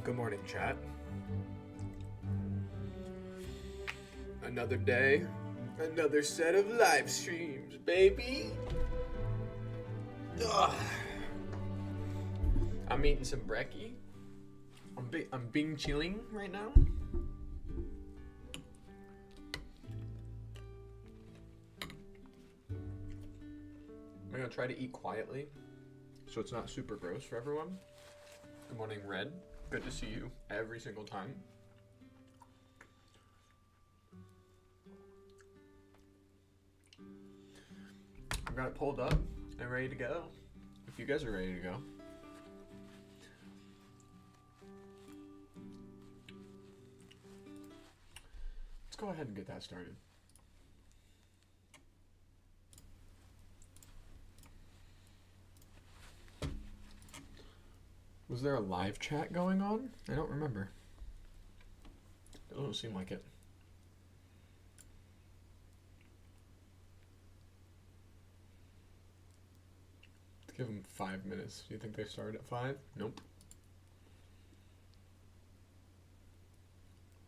Good morning, chat. Another day, another set of live streams, baby. Ugh. I'm eating some brekkie. I'm being chilling right now. I'm gonna try to eat quietly, so it's not super gross for everyone. Good morning, Red. Good to see you every single time. I've got it pulled up and ready to go. If you guys are ready to go. Let's go ahead and get that started. Was there a live chat going on? I don't remember. It doesn't seem like it. Let's give them 5 minutes. Do you think they started at 5? Nope.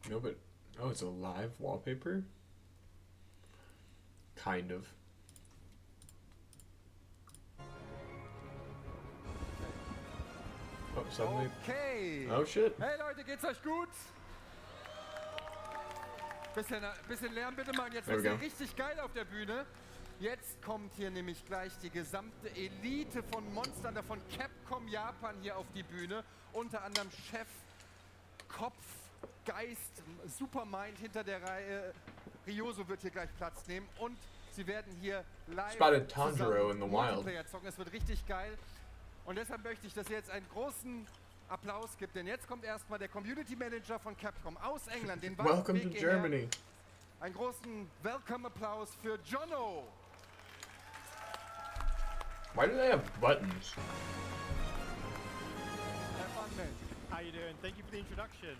No, but... Oh, it's a live wallpaper? Kind of. Oh, suddenly... Okay. Oh, shit. Hey Leute, geht's euch gut? Bisschen Lärm bitte machen, jetzt wird's ja richtig geil auf der Bühne. Jetzt kommt hier nämlich gleich die gesamte Elite von Monster Hunter, von Capcom Japan hier auf die Bühne. Unter anderem Chef, Kopf, Geist, Supermind hinter der Reihe. Ryoso wird hier gleich Platz nehmen und sie werden hier live zusammen Multiplayer zocken. Es wird richtig geil. Und deshalb möchte ich, dass ihr jetzt einen großen Applaus gibt, denn jetzt kommt erstmal der Community Manager von Capcom aus England, den Welcome to Germany. Einen großen Welcome-Applaus für Jono. Why do they have buttons? Have fun, man. How you doing? Thank you for the introduction.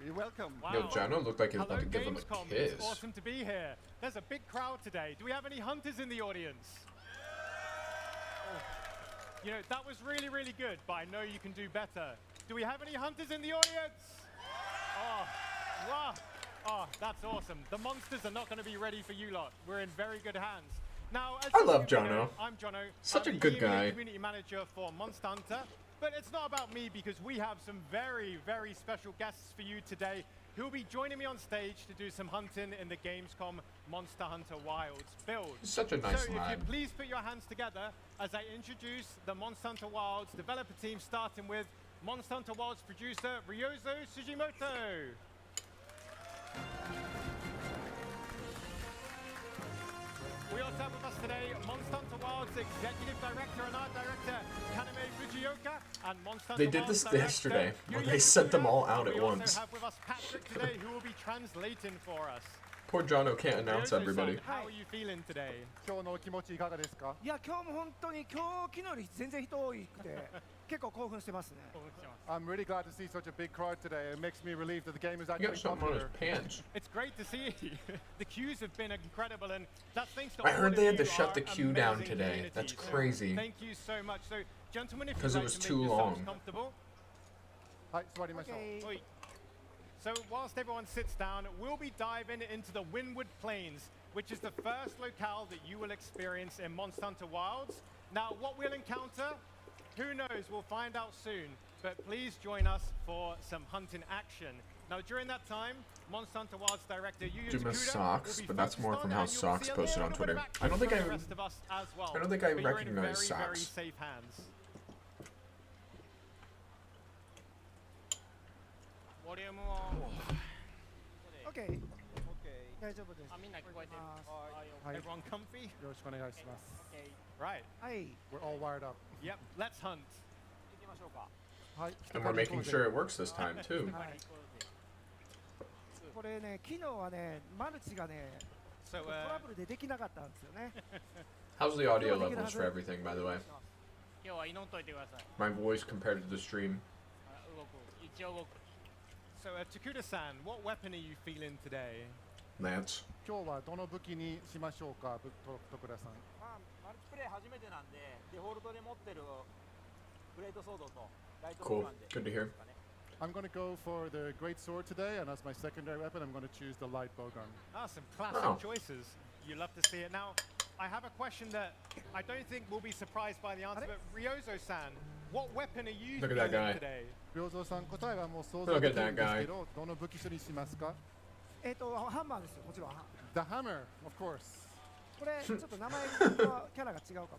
You're welcome. Wow. Yo, Jono looked like he was Hello, about to give him a Gamescom. kiss. It's awesome to be here. There's a big crowd today. Do we have any hunters in the audience? Oh. You know, that was really, really good, but I know you can do better. Do we have any hunters in the audience? Oh, wow. Oh, that's awesome. The monsters are not going to be ready for you lot. We're in very good hands. Now, as I love you Jono. know, I'm Jono. Such I'm a good the guy. community manager for Monster Hunter. But it's not about me because we have some very, very special guests for you today who will be joining me on stage to do some hunting in the Gamescom Monster Hunter Wilds build. He's such a nice So lad. if you please put your hands together as I introduce the Monster Hunter Wilds developer team, starting with Monster Hunter Wilds producer Ryozo Sugimoto. We also have with us today Monster Hunter Wilds Executive Director and Art Director Kaname Fujioka and Monster Hunter They did this Wilds yesterday, Director where Yuya they sent them Fukuda. all out at We once. also have with us Patrick today who will be translating for us. Poor Jono can't announce Ryozo-san, everybody. how are you feeling today? 今日のお気持ちいかがですか？いや今日も本当に昨日より全然人多くて結構興奮してますね。 I'm really glad to see such a big crowd today. It makes me relieved that the game is He actually got something on his popular. pants. It's great to see. The queues have been incredible, and that's thanks to I all heard of they had to you, shut our the queue down amazing today. community. That's So crazy. Thank you so much. So, gentlemen, if you'd 'Cause it like was to make too yourselves long. comfortable. はい、座りましょう。 Okay. Oi. So, whilst everyone sits down, we'll be diving into the Windward Plains, which is the first locale that you will experience in Monster Hunter Wilds. Now, what we'll encounter, who knows? We'll find out soon. But please join us for some hunting action. Now, during that time, Monster Hunter Wilds director Yuya Do miss Fukuda socks, will be but that's more focused from on, how and you'll socks see a posted on little bit of Twitter. action I don't think from I- the rest of us as well. I don't think I But you're in recognize very, very socks. safe hands. Okay. 大丈夫です。 Everyone comfy? よろしくお願いします。 Right. はい。 We're all wired up. Yep. Let's hunt. はい。 And we're making sure it works this time, too. はい。これね昨日はねマルチがね So, トラブルでできなかったんですよね。 How's the audio levels for everything, by the way? 今日は祈っといてください。 My voice compared to the stream. 動く。一応動く。 so Takuda-san, what weapon are you feeling today? Lance. 今日はどの武器にしましょうか、徳田さん。まあ、マルチプレイ初めてなんで、デフォルトで持ってるブレードソードとライトノー Cool. ガンで。 Good to hear. I'm going to go for the great sword today, and as my secondary weapon, I'm going to choose the light bowgun. Ah, some classic Oh. choices. You love to see it. Now, I have a question that I don't think we'll be surprised by the answer, but Ryozo-san, what weapon are you Look at that using guy. today? 良三さん、答えはもう想 Look 像 at できる that んです guy. けど、どの武器種にしますか？ハンマーですよ、もちろん。The hammer, of course. これ、ちょっと名前とキャラが違うかも。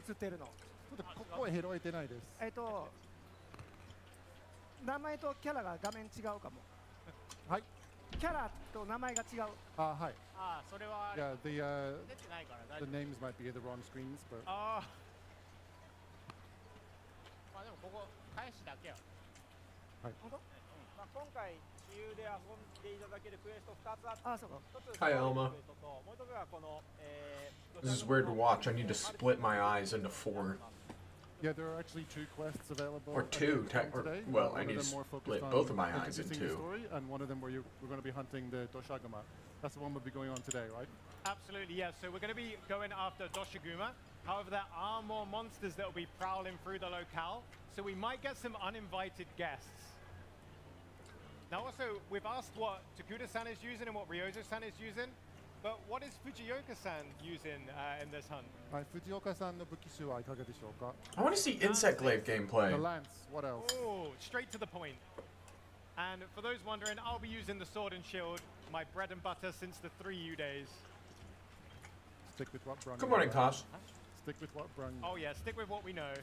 映ってるの。ちょっと声拾えてないです。名前とキャラが画面違うかも。はい。キャラと名前が違う。あ、はい。ああ、それは Yeah, 出てないから大 the 丈夫。 names might be in the wrong screens, but あまあでもここ返しだけや。本当？まあ今回自由で遊んでいただけるクエスト2つあって、あ、そうか。1つ Hi, Alma. クエストともう1つがこの This is weird to watch. I need to split my eyes into 4. yeah, there are actually 2 quests available. Or 2, or, today. well, I One need of to them more split focused on both of my eyes in introducing the 2. story, and one of them where we're going to be hunting the Doshaguma. That's the one we'll be going on today, right? absolutely, yes. So we're going to be going after Doshiguma. However, there are more monsters that will be prowling through the locale, so we might get some uninvited guests. Now also, we've asked what Takuda-san is using and what Ryozo-san is using, but what is Fujioka-san using in this hunt? はい、藤岡さんの武器種はいかがでしょうか？ I want to see Insect Glaive The gameplay. lance. What else? Oh, straight to the point. And for those wondering, I'll be using the sword and shield, my bread and butter since the 3U days. Stick with what brung. Good you morning, up. Koss. Stick with what brung. Oh yeah, stick with what we know.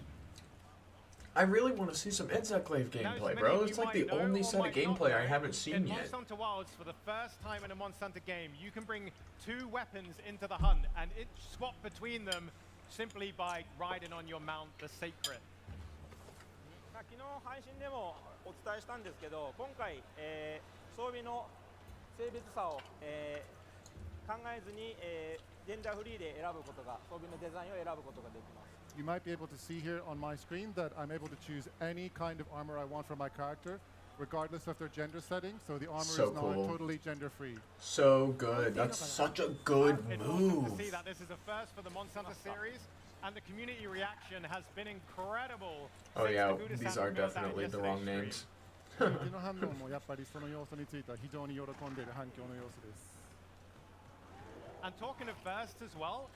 I really want to see some Insect Glaive Now, as gameplay, many bro. of It's you like the might know only or set of might not gameplay I know, haven't seen in yet. Monster Hunter Wilds, for the first time in a Monster Hunter game, you can bring 2 weapons into the hunt and swap between them simply by riding on your mount, the Sacred. まあ昨日配信でもお伝えしたんですけど、今回、装備の性別差を、考えずに、ジェンダーフリーで選ぶことが、装備のデザインを選ぶことができます。You might be able to see here on my screen that I'm able to choose any kind of armor I want for my character, regardless of their gender setting. So the armor So is now cool. totally gender free. So good. That's such a good It's awesome move. to see that this is a first for the Monster Hunter series, and the community reaction has been incredible. Oh since yeah, Takuda-san these are revealed that in definitely the wrong yesterday's names. うちの反応もやっぱりその要素については非常に喜んでいる反響の様子です。 And talking of firsts as well,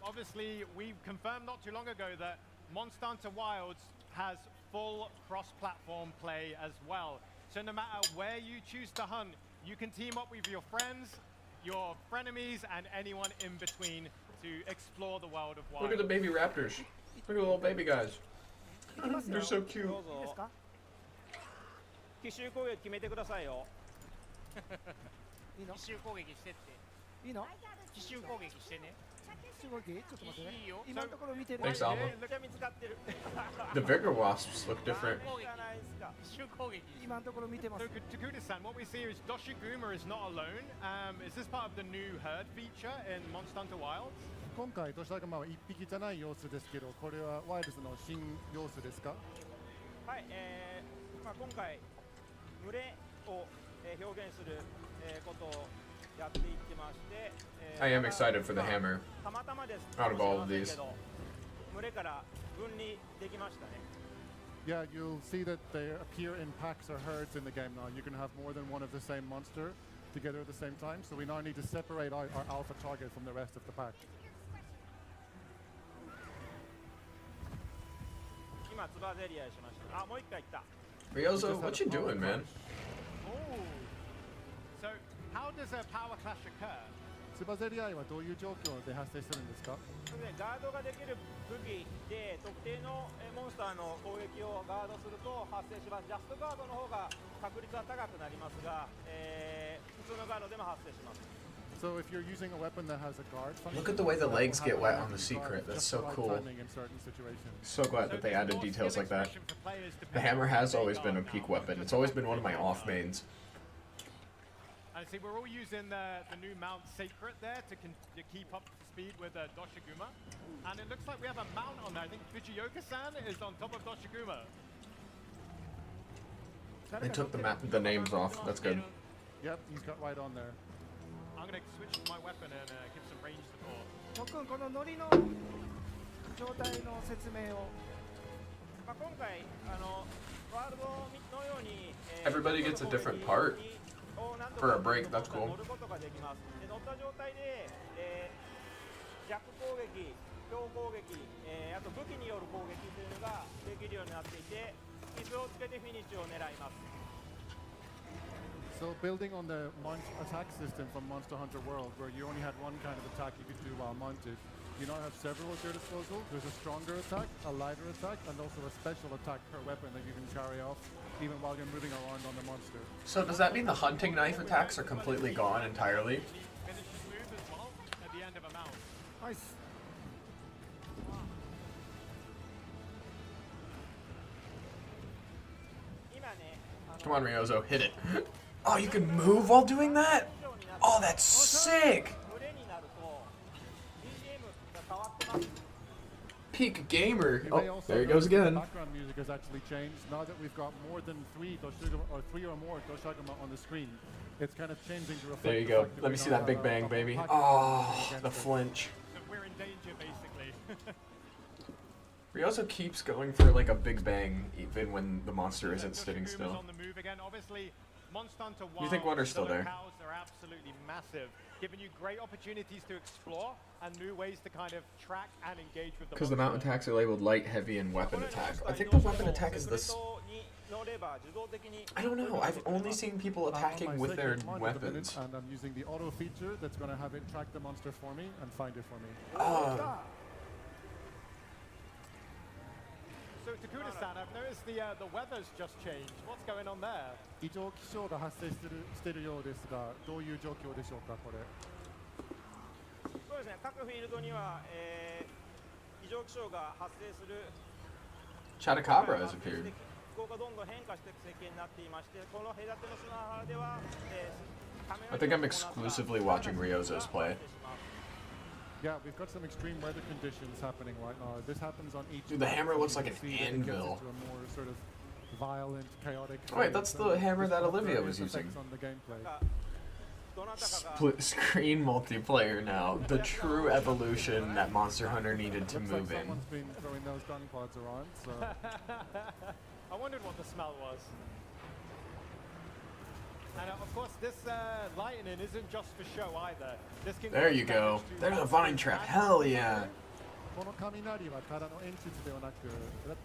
obviously we confirmed not too long ago that Monster Hunter Wilds has full cross-platform play as well. So no matter where you choose to hunt, you can team up with your friends, your frenemies, and anyone in between to explore the world of Wilds. Look at the baby raptors. Look at the little baby guys. いきますよ。 They're so ど cute. ういいですぞ。か？奇襲攻撃決めてくださいよ。いいの？奇襲攻撃してって。いいの？奇襲攻撃してね。中国ちょっと待ってね。いいよ。今のところ見てる。 Thanks, Alma. めっちゃ見つかってる。 The Vigor Wasps look different. じゃないですか。奇襲攻撃。今のところ見てま So す。 Takuda-san, what we see is Doshiguma is not alone. Is this part of the new herd feature in Monster Hunter Wilds? 今回ドシャグマは1匹じゃない様子ですけど、これはワイルズの新様子ですか？はい、まあ今回群れを、表現する、ことをやっていってまして、I am excited for the hammer. たまたまです Out of all of かもしれ these. ませんけど群れから分離できましたね。Yeah, you'll see that they appear in packs or herds in the game now. You can have more than one of the same monster together at the same time. So we now need to separate our alpha target from the rest of the pack. 今ツバゼリアしました。あ、もう一回行った。 Ryozo, what you doing, man? Oh. So how does a power clash occur? ツバゼリアイはどういう状況で発生するんですか？それでガードができる武器で特定のモンスターの攻撃をガードすると発生します。ジャストガードの方が確率は高くなりますが、普通のガードでも発生します。 So if you're using a weapon that has a guard function, Look at the way the that will legs have get a wet guard on the secret. That's just so the right cool. timing in certain situations. So glad that they there's added more details skill like that. expression for players The depending hammer on has what always they been a guard peak now, weapon. not It's always just been one of my what they off guard. mains. And see, we're all using the new mount Sacred there to keep up to speed with Doshiguma. And it looks like we have a mount on there. I think Fujioka-san is on top of Doshiguma. They took the names off. That's good. Yep, he's got right on there. I'm going to switch my weapon and give some range support. 特訓このノリの状態の説明を。まあ、今回ワールドのように everybody gets a different part for a break. That's cool. 逆攻撃、強攻撃、あと武器による攻撃というのができるようになっていて、傷をつけてフィニッシュを狙います。 So building on the attack system from Monster Hunter World, where you only had one kind of attack you could do while mounted, you now have several at your disposal. There's a stronger attack, a lighter attack, and also a special attack per weapon that you can carry off even while you're moving around on the monster. So does that mean the hunting knife attacks are completely gone entirely? Finish his move as well at the end of a mount. Nice. Come on, Ryozo, hit it. Oh, you can move while doing that? Oh, that's sick! Peak gamer. Oh, there he goes again. The background music has actually changed. Now that we've got more than three or more Doshaguma on the screen, it's kind of changing to reflect. There you the go. fact that Let we me see now that big have bang, a baby. pack Oh, against the us. flinch. So we're in danger, basically. Ryozo keeps going for like a big bang even when the monster isn't sitting Doshaguma's still. on the move again. Obviously, Monster Hunter You think Wild, Wonder's still the there? locales are absolutely massive, giving you great opportunities to explore and new ways to kind of track and engage with the Because the mountain attacks are labeled light, heavy, and weapon attack. I think the weapon attack is this. I don't know. I've only seen people I'm on attacking my with their second mount at the minute, weapons. and I'm using the auto feature that's going to have it track the monster for me and find it for me. So Takuda-san, I've noticed the weather's just changed. What's going on there? 異常気象が発生しているようですが、どういう状況でしょうか、これ。そうですね、各フィールドには、異常気象が発生する Chadacabra has appeared. 気候がどんどん変化していく設計になっていまして、この隔ての砂原では、I think I'm exclusively watching Ryozo's play. Yeah, we've got some extreme weather conditions happening right now. This happens on each. Dude, the hammer looks like an You can see that it gets anvil. into a more sort of violent, chaotic. Oh, wait, that's the hammer that Olivia was various using. effects on the gameplay. どなたかが Split screen multiplayer now. The true evolution that Monster Hunter needed to Looks like move in. someone's been throwing those gun pods around. So I wondered what the smell was. And of course, this lightning isn't just for show either. This can There cause you go. damage to There's a monsters vine trap. and Hell yeah. この雷はただの演出ではなく、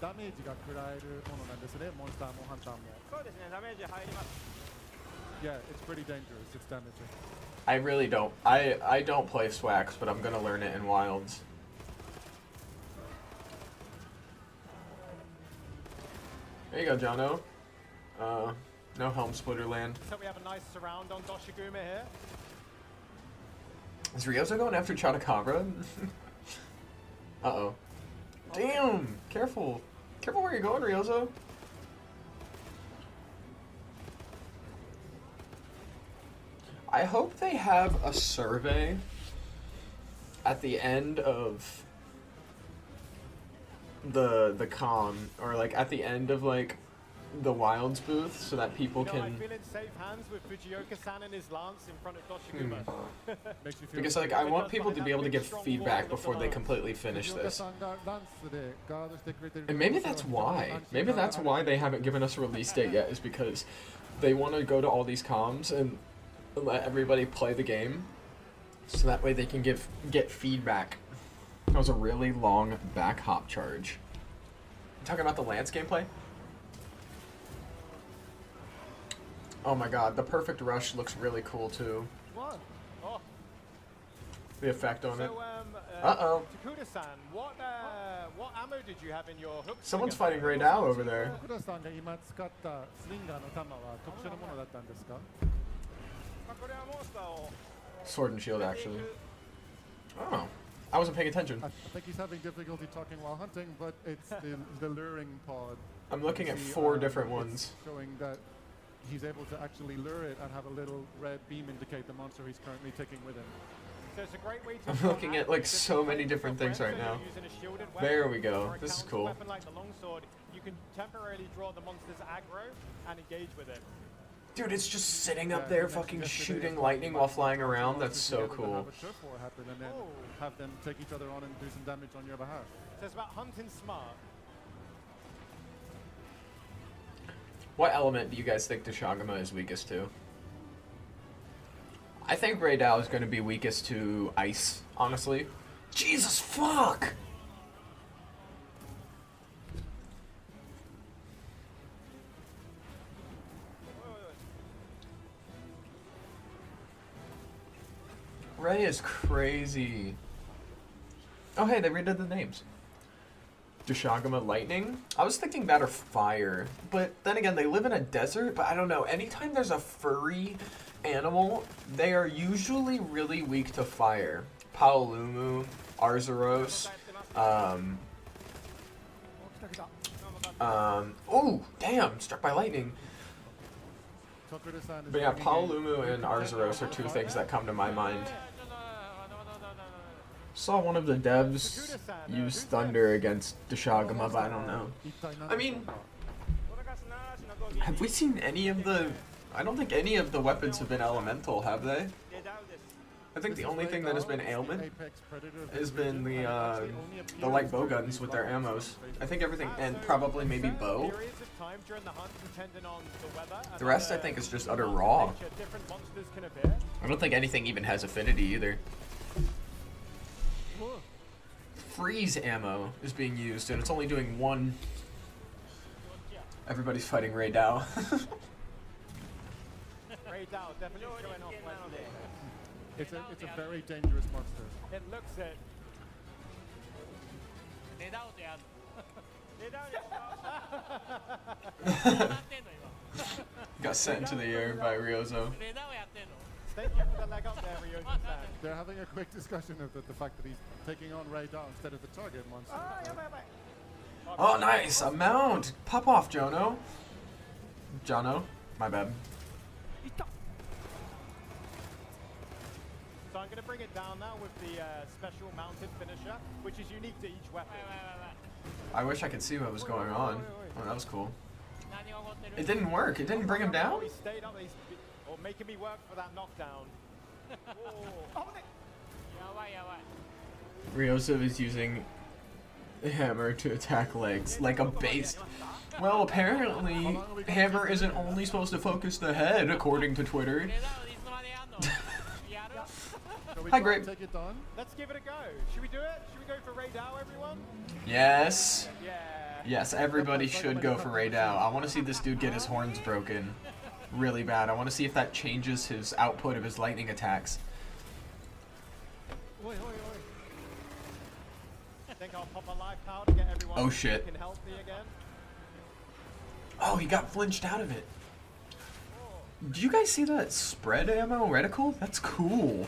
ダメージが食らえるものなんですね。モンスターもハンターも。そうですね、ダメージ入ります。 Yeah, it's pretty dangerous. It's damaging. I really don't. I don't play Swax, but I'm gonna learn it in Wilds. There you go, Jono. No helm splitter land. So we have a nice surround on Doshaguma here. Is Ryozo going after Chadacabra? Uh-oh. Damn! Careful. Careful where you're going, Ryozo. I hope they have a survey at the end of the con, or like at the end of like the Wilds booth, so that people You know, I can. feel in safe hands with Fujioka-san and his lance in front of Doshaguma. Makes you feel Because like I want people to be able to give feedback before they completely finish this. And maybe that's why. Maybe that's why they haven't given us a release date yet, is because they want to go to all these comms and let everybody play the game, so that way they can get feedback. That was a really long back hop charge. You talking about the Lance gameplay? Oh my god, the perfect rush looks really cool too. What? Oh. The effect on it. So, Uh-oh. Takuda-san, what ammo did you have in your hook? Someone's slinger? fighting Ray Dow over there. 福田さんが今使ったスリンガーの弾は特殊なものだったんですか？まあ、これはモンスターを Sword and shield, actually. Oh, I wasn't paying attention. I think he's having difficulty talking while hunting, but it's the luring pod. I'm looking at See, 4 different it's ones. showing that he's able to actually lure it and have a little red beam indicate the monster he's currently taking with him. So it's a great way to I'm looking at, like, so many different things right now. There we go. This is cool. Weapon like the longsword, you can temporarily draw the monster's aggro and engage with it. Dude, it's just sitting up Yeah, there next- fucking next to shooting this, lightning while flying around. monsters That's so together to cool. Have a turf war happen and then have them take each other on and do some damage on your behalf. So it's about hunting smart. What element do you guys think Deshagama is weakest to? I think Ray Dow is going to be weakest to ice, honestly. Jesus fuck! Ray is crazy. Oh hey, they redid the names. Deshagama Lightning? I was thinking that or Fire, but then again, they live in a desert, but I don't know. Anytime there's a furry animal, they are usually really weak to fire. Paolumu, Arzuros, oh, damn, struck by lightning. But yeah, Paolumu and Arzuros are two things that come to my mind. Saw one of the devs use Thunder against Deshagama, but I don't know. I mean, have we seen any of the... I don't think any of the weapons have been elemental, have they? I think the only thing that has been ailment has been the light bow guns with their ammos. I think everything, and probably maybe bow. The rest I think is just utter raw. I don't think anything even has affinity either. Freeze ammo is being used and it's only doing one. Everybody's fighting Ray Dow. Ray Dow definitely showing off Wednesday. It's a very dangerous monster. It looks it. Got sent into the air by Ryozo. Thank you for the leg up there, Ryozo-san. They're having a quick discussion of the fact that he's taking on Ray Dow instead of the target monster. Oh, nice! A mount! Pop off, Jono. Jono? My bad. So I'm going to bring it down now with the special mounted finisher, which is unique to each weapon. I wish I could see what was going on. Oh, that was cool. It didn't work. It didn't bring him down? He stayed up, or making me work for that knockdown. Ryozo is using the hammer to attack legs like a base. Well, apparently, hammer isn't only supposed to focus the head, according to Twitter. Hi, Grape. Take it down. Let's give it a go. Should we do it? Should we go for Ray Dow, everyone? Yes. Yeah. Yes, everybody should go for Ray Dow. I want to see this dude get his horns broken really bad. I want to see if that changes his output of his lightning attacks. I think I'll pop a life power to get everyone. Oh shit. Healthy again. Oh, he got flinched out of it. Do you guys see that spread ammo reticle? That's cool.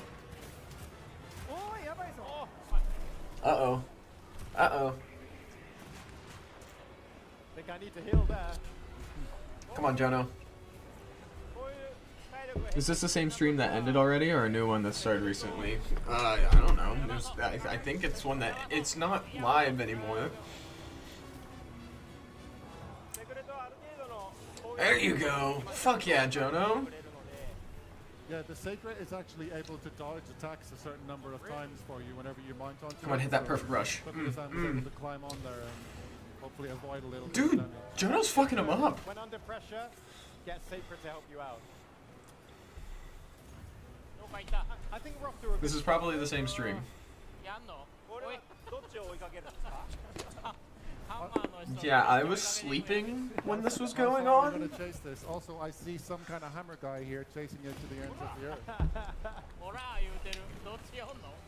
Uh-oh. Uh-oh. Think I need to heal there. Come on, Jono. Is this the same stream that ended already, or a new one that started recently? I don't know. I think it's one that... It's not live anymore. There you go. Fuck yeah, Jono. Yeah, the Sacred is actually able to dodge attacks a certain number of times for you whenever you mount onto it. Come on, hit that perfect rush. Able to climb on there and hopefully avoid a little Dude, bit of damage. Jono's fucking him up. When under pressure, get Sacred to help you out. I think we're off to a This is probably the same stream. Yeah, I was sleeping when this was going We're on. gonna chase this. Also, I see some kind of hammer guy here chasing it to the ends of the earth.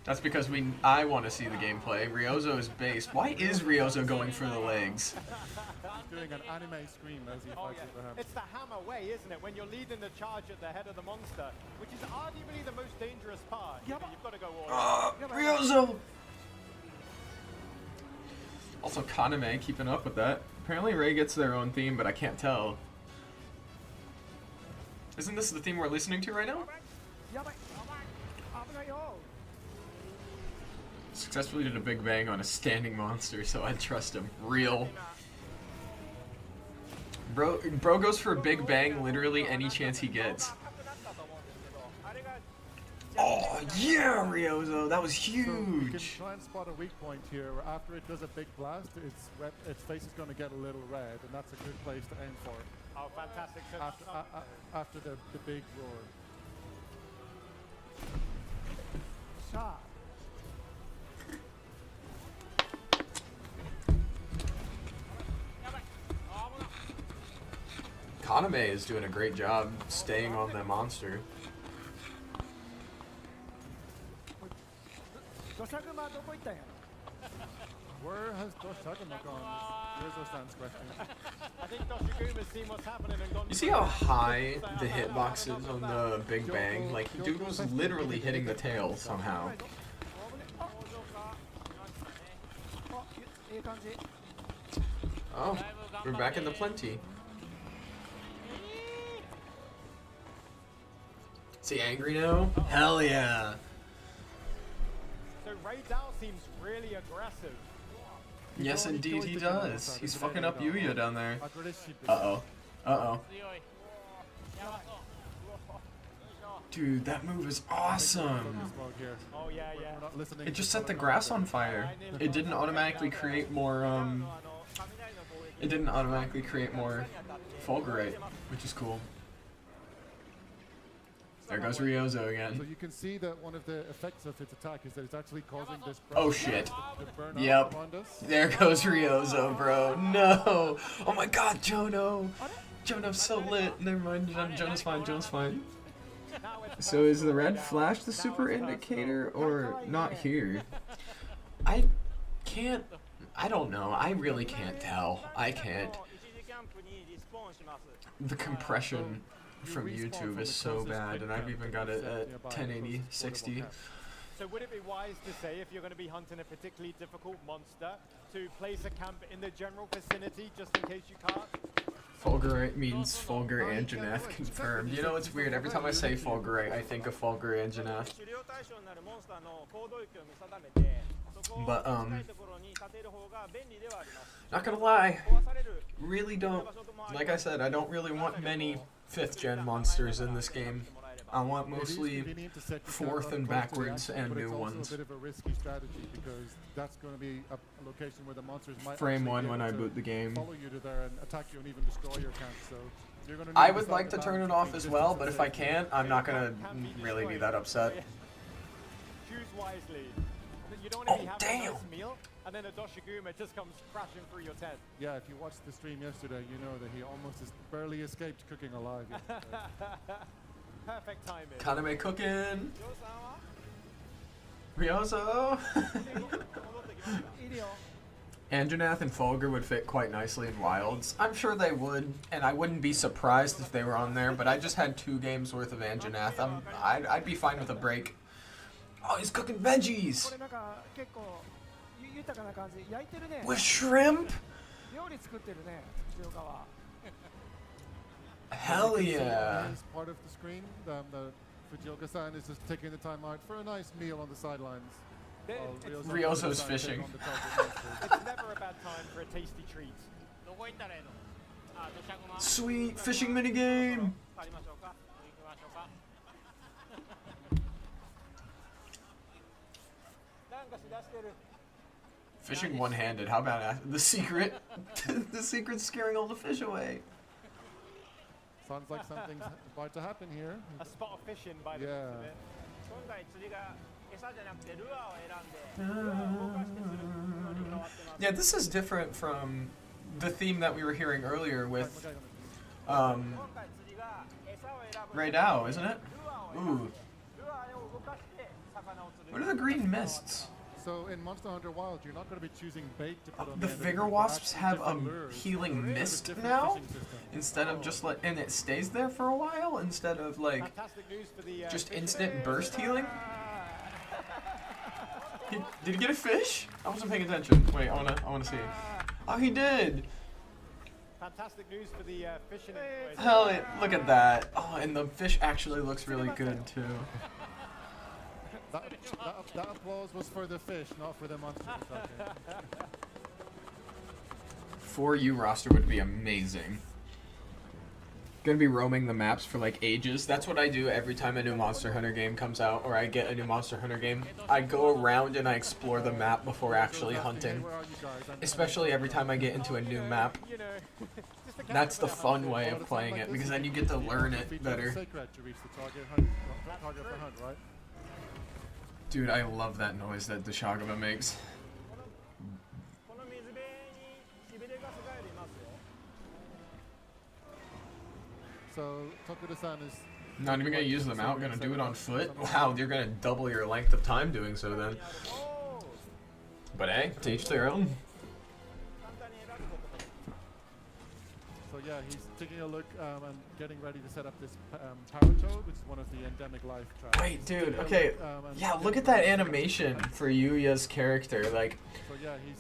That's because I want to see the gameplay. Ryozo is based. Why is Ryozo going for the legs? He's doing an anime scream as he fights with the hammer. It's the hammer way, isn't it? When you're leading the charge at the head of the monster, which is arguably the most dangerous part. You've got to go all in. Ryozo! Also, Kaname keeping up with that. Apparently Ray gets their own theme, but I can't tell. Isn't this the theme we're listening to right now? Successfully did a big bang on a standing monster, so I trust him. Real. Bro goes for a big bang literally any chance he gets. Oh yeah, Ryozo, that was So you can huge. try and spot a weak point here. Where after it does a big blast, its face is going to get a little red, and that's a good place to aim for. Oh, fantastic. So After the big roar. さあ Kaname is doing a great job staying on the monster. 土砂熊どこ行ったんやろ Where has Doshagama gone? Rizzo-san's question. I think Doshaguma's seen what's happening and gone. You see how high the hitbox is on the Big Bang? Like, dude was literally hitting the tail somehow. あいい感じ Oh, we're back in the plenty. Is he angry now? Hell yeah. So Ray Dow seems really aggressive. Yes, indeed he does. He's fucking up Yuya down there. Aggressive. Uh-oh. Uh-oh. Dude, that move is awesome. Oh yeah, yeah. We're not listening It to just set the Doshagama. grass on fire. It didn't automatically create more, It didn't automatically create more Fulgurite, which is cool. There goes Ryozo So again. you can see that one of the effects of its attack is that it's actually causing this Oh shit. to burn out Yep. around us. There goes Ryozo, bro. No. Oh my god, Jono. Jono's so lit. Never mind, Jono's fine, Jono's fine. So is the red flash the super indicator or not here? I can't, I don't know. I really can't tell. I can't. The compression from YouTube is so bad, and I've even got it at 1080, 60. So would it be wise to say, if you're going to be hunting a particularly difficult monster, to place a camp in the general vicinity just in case you can't? Fulgurite means Fulgur and Janeth confirmed. You know, it's weird. Every time I say Fulgurite, I think of Fulgur and Janeth. But, not gonna lie, really don't, like I said, I don't really want many 5th gen monsters in this game. I want mostly 4th and backwards and new ones. It's also a bit of a risky strategy because that's going to be a location where the monsters might Frame actually 1 be when able I to boot the game. follow you to there and attack you and even destroy your camp. So you're going to I would like to turn it off as well, but if I can't, I'm not gonna really be that upset. Choose wisely. You don't want to Oh, be having a damn. nice meal, and then a Doshaguma just comes crashing through your tent. Yeah, if you watched the stream yesterday, you know that he almost barely escaped cooking alive yesterday. Perfect timing. Kaname cooking! Ryozo! いいよ Anjanath and Fulgur would fit quite nicely in Wilds. I'm sure they would, and I wouldn't be surprised if they were on there, but I just had 2 games worth of Anjanath. I'd be fine with a break. Oh, he's cooking こ veggies! れなんか結構豊かな感じ焼いてるね With shrimp? 料理作ってるね藤岡は Hell yeah! As part of the screen, that Fujioka-san is just taking the time out for a nice meal on the sidelines. It's Ryozo's fishing. never a bad time for a tasty treat. Sweet fishing minigame! Fishing one-handed, how about the secret? The secret's scaring all the fish away. Sounds like something's about to happen here. A spot of fishing by the Yeah. looks of it. Yeah, this is different from the theme that we were hearing earlier with Ray Dow, isn't it? Ooh. What are the green mists? So in Monster Hunter Wilds, you're not going to be choosing bait to put on The end of it, Vigor but Wasps actually have different a lures. healing There's a mist different now? fishing system. Instead of just and it stays there for a while instead of like Fantastic news for the just fishing. instant burst healing? Did he get a fish? I wasn't paying attention. Wait, I wanna see. Oh, he did. Fantastic news for the fishing. Hell, look at that. Oh, and the fish actually looks really good too. That applause was for the fish, not for the monsters. Okay. For you roster would be amazing. gonna be roaming the maps for like ages. That's what I do every time a new Monster Hunter game comes out, or I get a new Monster Hunter game. I go around and I explore the map before actually hunting. Especially every time I get into a new map. That's the fun way of playing it, because then you get to learn it better. Dude, I love that noise that the Shagaba makes. So Tokuda-san is Not even gonna use them out, gonna do it on foot? Wow, you're gonna double your length of time doing so then. But hey, to each their own. So yeah, he's taking a look and getting ready to set up this Paratoad, which is one of the endemic life traps. Wait, dude, okay. Yeah, look at that animation for Yuya's character. Like,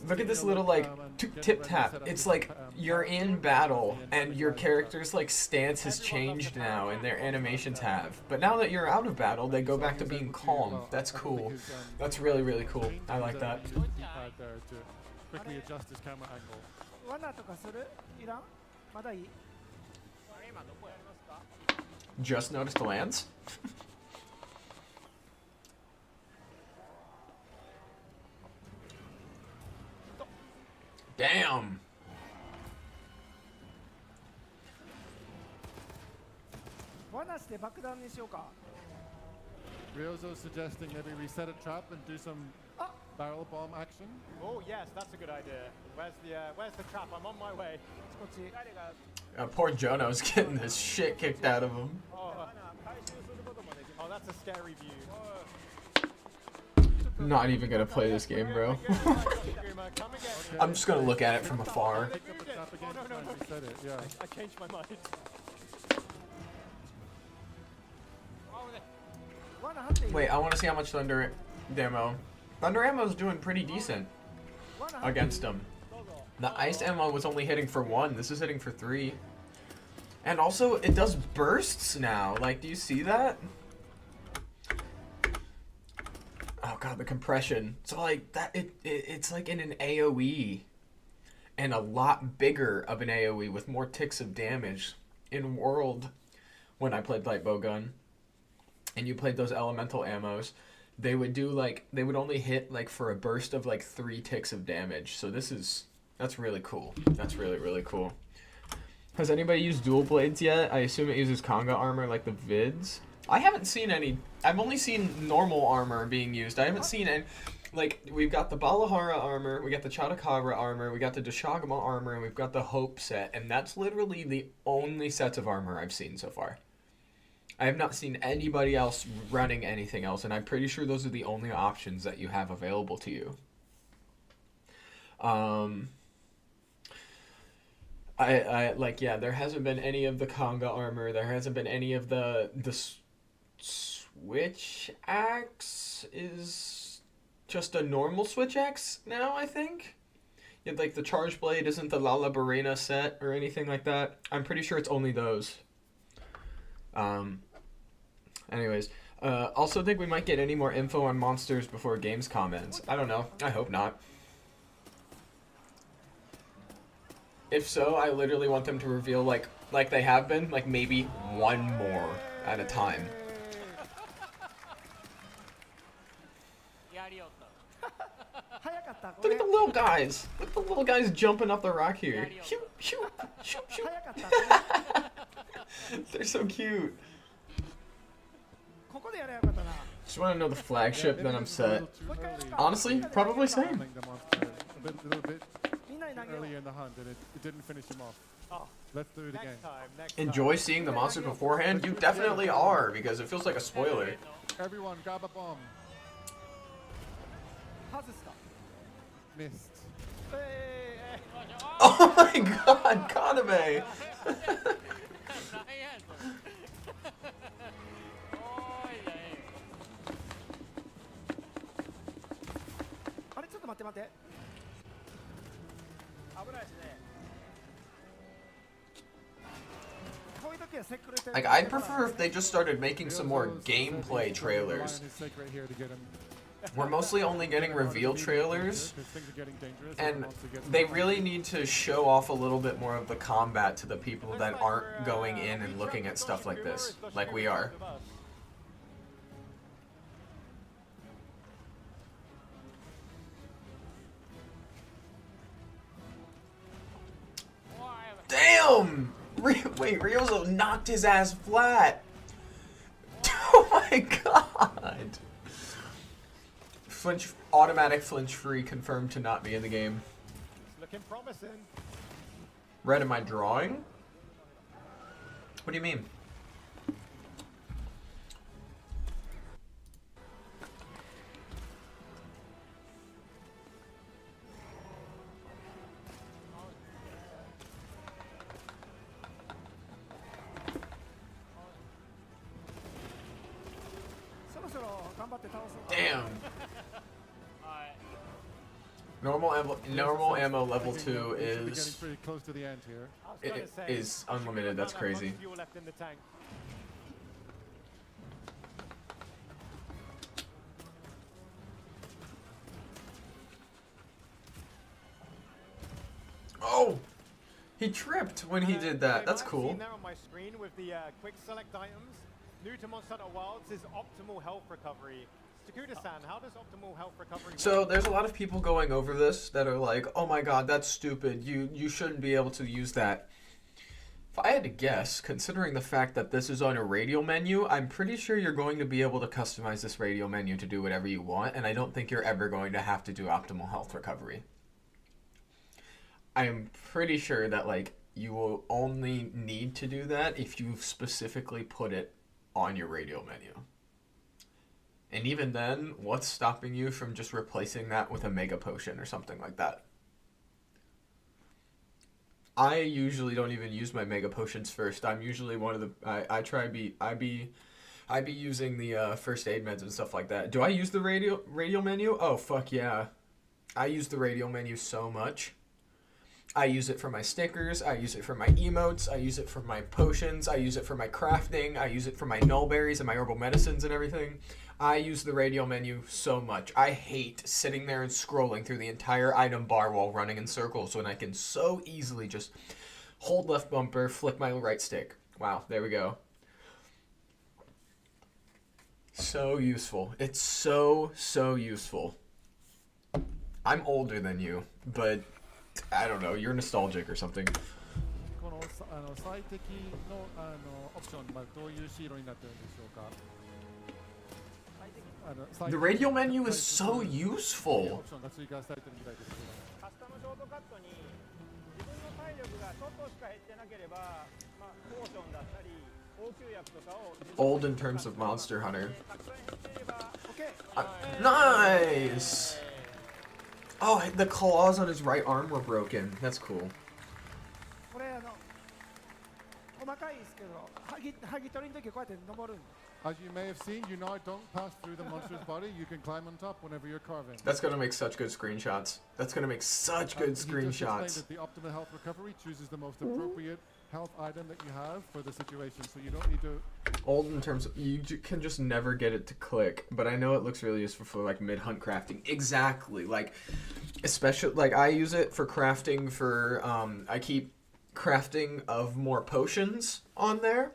look at this little, like, tip-tap. It's like you're in battle, and your character's, like, stance has changed now, and their animations have. But now that you're out of battle, they go back to being calm. That's cool. That's really, really cool. I like that. Quickly adjust his camera angle. 罠とかする？いらん？まだいい？ Just noticed the lands? Damn! Ryozo's suggesting maybe we set a trap and do some barrel bomb action. Oh yes, that's a good idea. Where's the trap? I'm on my way. Poor Jono's getting his shit kicked out of him. Oh, that's a scary view. Not even gonna play this game, bro. I'm just gonna look at it from afar. I changed my mind. Wait, I want to see how much Thunder Ammo. Thunder Ammo's doing pretty decent against him. The Ice Ammo was only hitting for 1. This is hitting for 3. And also, it does bursts now. Like, do you see that? Oh god, the compression. So like that, it's like in an AoE, and a lot bigger of an AoE with more ticks of damage. In World, when I played Light Bowgun, and you played those elemental ammos, they would do like, they would only hit like for a burst of like 3 ticks of damage. So that's really cool. That's really, really cool. Has anybody used dual blades yet? I assume it uses Kanga armor like the vids. I haven't seen any. I've only seen normal armor being used. I haven't seen any. Like, we've got the Balahara armor, we got the Chatakabra armor, we got the Deshagama armor, and we've got the Hope set. And that's literally the only sets of armor I've seen so far. I have not seen anybody else running anything else, and I'm pretty sure those are the only options that you have available to you. I like, yeah, there hasn't been any of the Kanga armor, there hasn't been any of the Switch Axe is just a normal Switch Axe now, I think. Yeah, like the Charge Blade isn't the Lala Barena set or anything like that. I'm pretty sure it's only those. Anyways, also think we might get any more info on monsters before Gamescom ends. I don't know. I hope not. If so, I literally want them to reveal like they have been, like maybe one more at a time. Look at the little guys. Look at the little guys jumping up the rock here. Shoot, shoot, shoot, shoot. They're so cute. Just want to know the flagship, then I'm set. Honestly, probably same. A little bit earlier in the hunt, and it didn't finish him off. Oh, let's do it again. Next Enjoy seeing the monster beforehand? You definitely are, because it feels like a spoiler. Everyone, grab a bomb. Missed. Oh my god, Kaname! Like, I'd prefer if they just started making some more gameplay trailers. We're mostly only getting reveal trailers, and they really need to show off a little bit more of the combat to the people that aren't going in and looking at stuff like this, like we are. Damn! Wait, Ryozo knocked his ass flat! Oh my god! Automatic flinch free confirmed to not be in the game. Looking promising. Red, am I drawing? What do you mean? Damn. Normal ammo level 2 is pretty close to the end here. is unlimited. That's crazy. Oh, he tripped when he did that. That's cool. There on my screen with the quick select items. New to Monster Hunter Wilds is optimal health recovery. Takuda-san, how does optimal health recovery work? So there's a lot of people going over this that are like, oh my god, that's stupid. You shouldn't be able to use that. If I had to guess, considering the fact that this is on a radial menu, I'm pretty sure you're going to be able to customize this radial menu to do whatever you want, and I don't think you're ever going to have to do optimal health recovery. I'm pretty sure that, like, you will only need to do that if you specifically put it on your radial menu. And even then, what's stopping you from just replacing that with a mega potion or something like that? I usually don't even use my mega potions first. I'm usually one of the I be using the first aid meds and stuff like that. Do I use the radial menu? Oh fuck yeah. I use the radial menu so much. I use it for my stickers, I use it for my emotes, I use it for my potions, I use it for my crafting, I use it for my null berries and my herbal medicines and everything. I use the radial menu so much. I hate sitting there and scrolling through the entire item bar while running in circles when I can so easily just hold left bumper, flick my right stick. Wow, there we go. So useful. It's so useful. I'm older than you, but I don't know, you're nostalgic or something. The radial menu is so useful. Old in terms of Monster Hunter. Nice! Oh, the claws on his right arm were broken. That's cool. As you may have seen, you now don't pass through the monster's body. You can climb on top whenever you're carving. That's gonna make such good screenshots. That's gonna make such good screenshots. That the optimal health recovery chooses the most appropriate health item that you have for the situation, so you don't need to... Old in terms of, you can just never get it to click, but I know it looks really useful for like mid-hunt crafting. Exactly, like, especially, like I use it for crafting for, I keep crafting of more potions on there.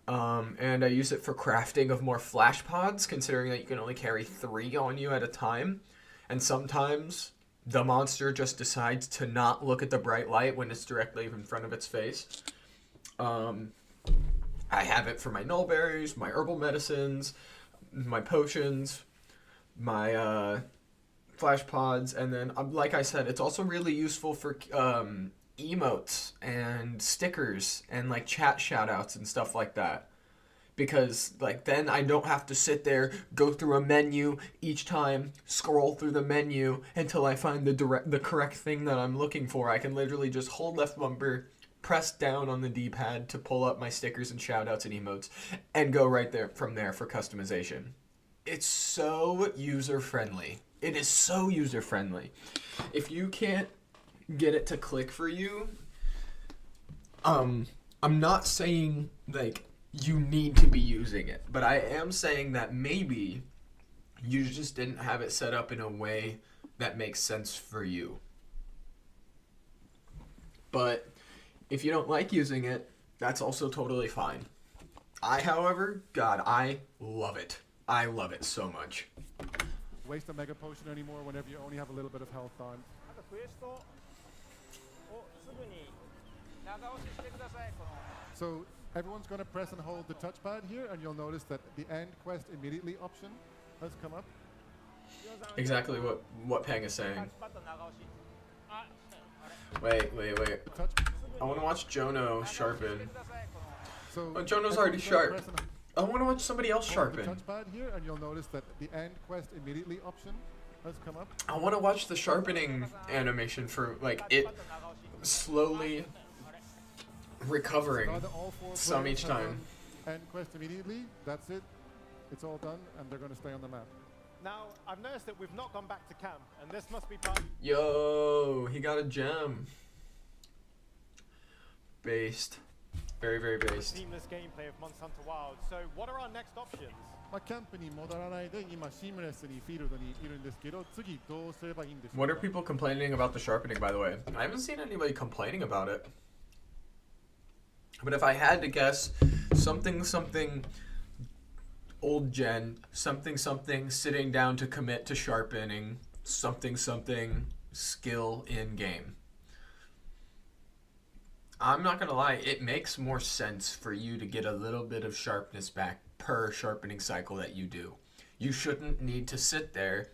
And I use it for crafting of more flash pods, considering that you can only carry 3 on you at a time. And sometimes the monster just decides to not look at the bright light when it's directly in front of its face. I have it for my null berries, my herbal medicines, my potions, my flash pods, and then, like I said, it's also really useful for emotes and stickers and like chat shoutouts and stuff like that, because like then I don't have to sit there, go through a menu each time, scroll through the menu until I find the correct thing that I'm looking for. I can literally just hold left bumper, press down on the D-pad to pull up my stickers and shoutouts and emotes, and go right there from there for customization. It's so user friendly. It is so user friendly. If you can't get it to click for you, I'm not saying like you need to be using it, but I am saying that maybe You just didn't have it set up in a way that makes sense for you. But if you don't like using it, that's also totally fine. However, God, I love it. I love it so much. Waste a mega potion anymore whenever you only have a little bit of health on. あとクエストをすぐに長押ししてください。この So everyone's going to press and hold the touchpad here, and you'll notice that the end quest immediately option has come up. Exactly what Pang is saying. タッチパッド長押し。あ、Wait. The touch. I want to watch Jono sharpen. So Oh, Jono's everyone's already gonna sharp. press and I want to watch somebody else hold the sharpen. touchpad here, and you'll notice that the end quest immediately option has come up. I want to watch the sharpening animation for like it slowly recovering Either all four some players each have time. done end quest immediately. That's it. It's all done, and they're going to stay on the map. Now, I've noticed that we've not gone back to camp, and this must be part. Yo, he got a gem. Based. Very, very based. Seamless gameplay of Monster Hunter Wilds. So, what are our next options? まあキャンプに戻らないで今シームレスにフィールドにいるんですけど、次どうすればいいんでしょうか。 What are people complaining about the sharpening, by the way? I haven't seen anybody complaining about it. But if I had to guess, something old gen, something sitting down to commit to sharpening, something skill in game. I'm not gonna lie, it makes more sense for you to get a little bit of sharpness back per sharpening cycle that you do. You shouldn't need to sit there,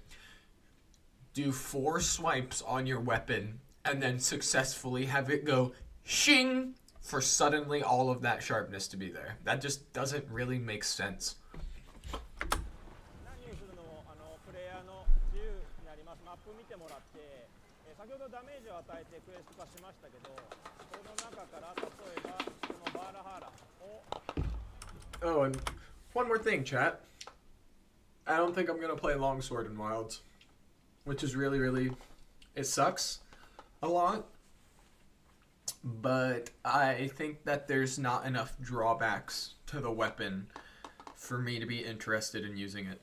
do 4 swipes on your weapon, and then successfully have it go shing for suddenly all of that sharpness to be there. That just doesn't really make sense. 何をするのもプレイヤーの自由になります。マップ見てもらって、先ほどダメージを与えてクエスト化しましたけど、この中から例えばこのバーラハーラを Oh, and one more thing, chat. I don't think I'm gonna play Longsword in Wilds, which is really, it sucks a lot. But I think that there's not enough drawbacks to the weapon for me to be interested in using it.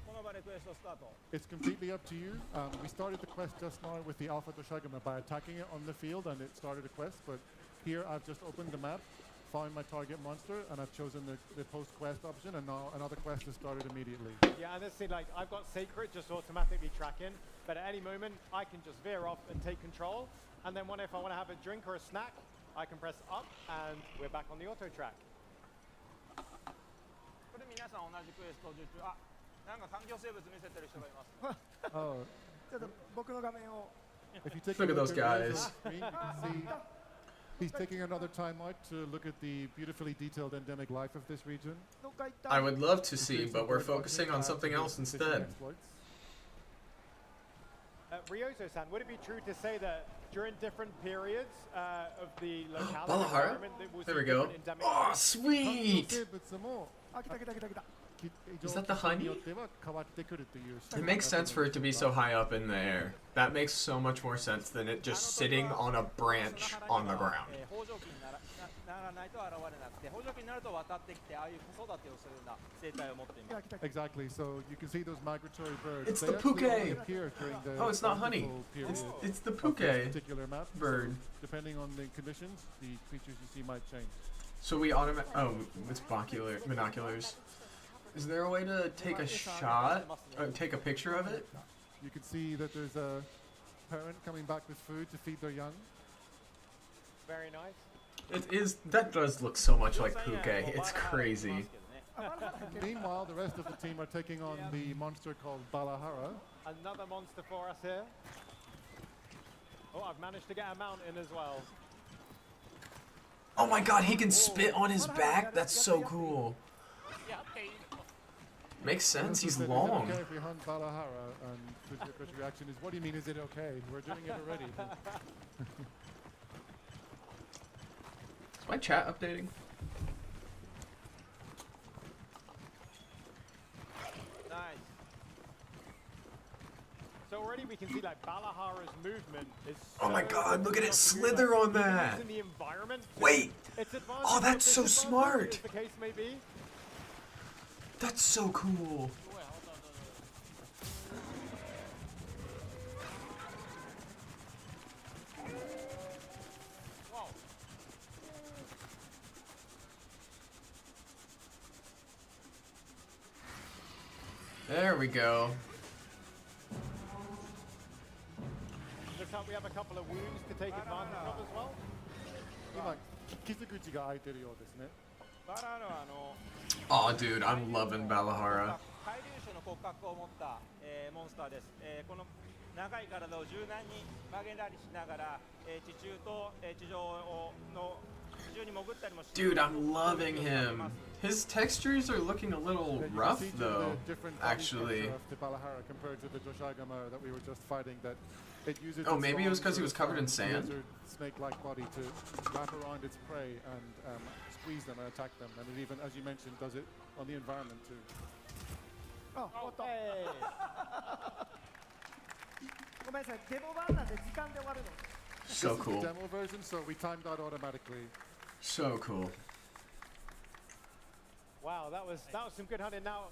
この場でクエストスタート。 It's completely up to you. We started the quest just now with the Alpha Doshagama by attacking it on the field, and it started a quest. But here I've just opened the map, found my target monster, and I've chosen the post-quest option, and now another quest has started immediately. Yeah, and this thing, like, I've got Sacred just automatically tracking, but at any moment, I can just veer off and take control. And then if I want to have a drink or a snack, I can press up, and we're back on the auto track. これ皆さん同じクエスト受注。あ、なんか環境生物見せてる人がいます。 Oh, ちょっと僕の画面を if you take Look a at look those at guys. Razor's screen, you can see he's taking another time out to look at the beautifully detailed endemic life of this region. どっか行った I would love to He's see, doing but some we're bird watching, focusing on something some else fishing instead. exploits. Ryozo-san, would it be true to say that during different periods of the locality Balahara? environment, there was There a we go. different endemic Oh, life? sweet! 生物もあ、来た来た来た来た Is that the honey? によっては変わってくるという It makes sense for it to be so high up in the air. That makes so much more sense than it just sitting on a branch on the ground. 豊穣期にならないと現れなくて、豊穣期になると渡ってきて、ああいう子育てをするような生態を持っています。来た来た Exactly. So you can see those migratory birds. It's They the actually only puke. appear during the Oh, it's not honey. bountiful period It's the of this puke particular map. So bird. depending on the conditions, the creatures you see might change. So we oh, it's binoculars. Is there a way to take a shot, take a picture of it? You can see that there's a parent coming back with food to feed their young. Very nice. That does look so much like puke. It's crazy. Meanwhile, the rest of the team are taking on the monster called Balahara. Another monster for us here. Oh, I've managed to get a mount in as well. Oh my god, he can spit on his back? That's so cool. Makes sense, he's Is it long. okay if we hunt Balahara? And the first reaction is, what do you mean, is it okay? We're doing it already. Is my chat updating? Nice. So already we can see like Balahara's movement is Oh my so god, look at it smooth, slither like, on even that. using the environment to Wait! its advantage Oh, or that's so disadvantage, smart. as the case may be. That's so cool. Wow. There we go. Looks like we have a couple of wounds to take advantage of as well. 今傷口が開いてるようですね。バラのOh, dude, I'm loving Valahara. 海竜種の骨格を持った、モンスターです、この長い体を柔軟に曲げたりしながら、地中と、地上に潜ったりもして Dude, I'm loving him. His textures are looking a little Yeah, you can rough see to though, the different body actually. structure of the Balahara compared to the Joshagama that we were just fighting, that it uses Oh, its maybe it was long 'cause he was sort of covered in sand? lizard snake-like body to wrap around its prey and squeeze them and attack them, and it even, as you mentioned, does it on the environment too. あ、終わった。 Hey. ごめんなさい、デモ版なんで時間で終わるの。 So This is the cool. demo version, so we timed out automatically. So cool. Wow, that was some good hunting. Now,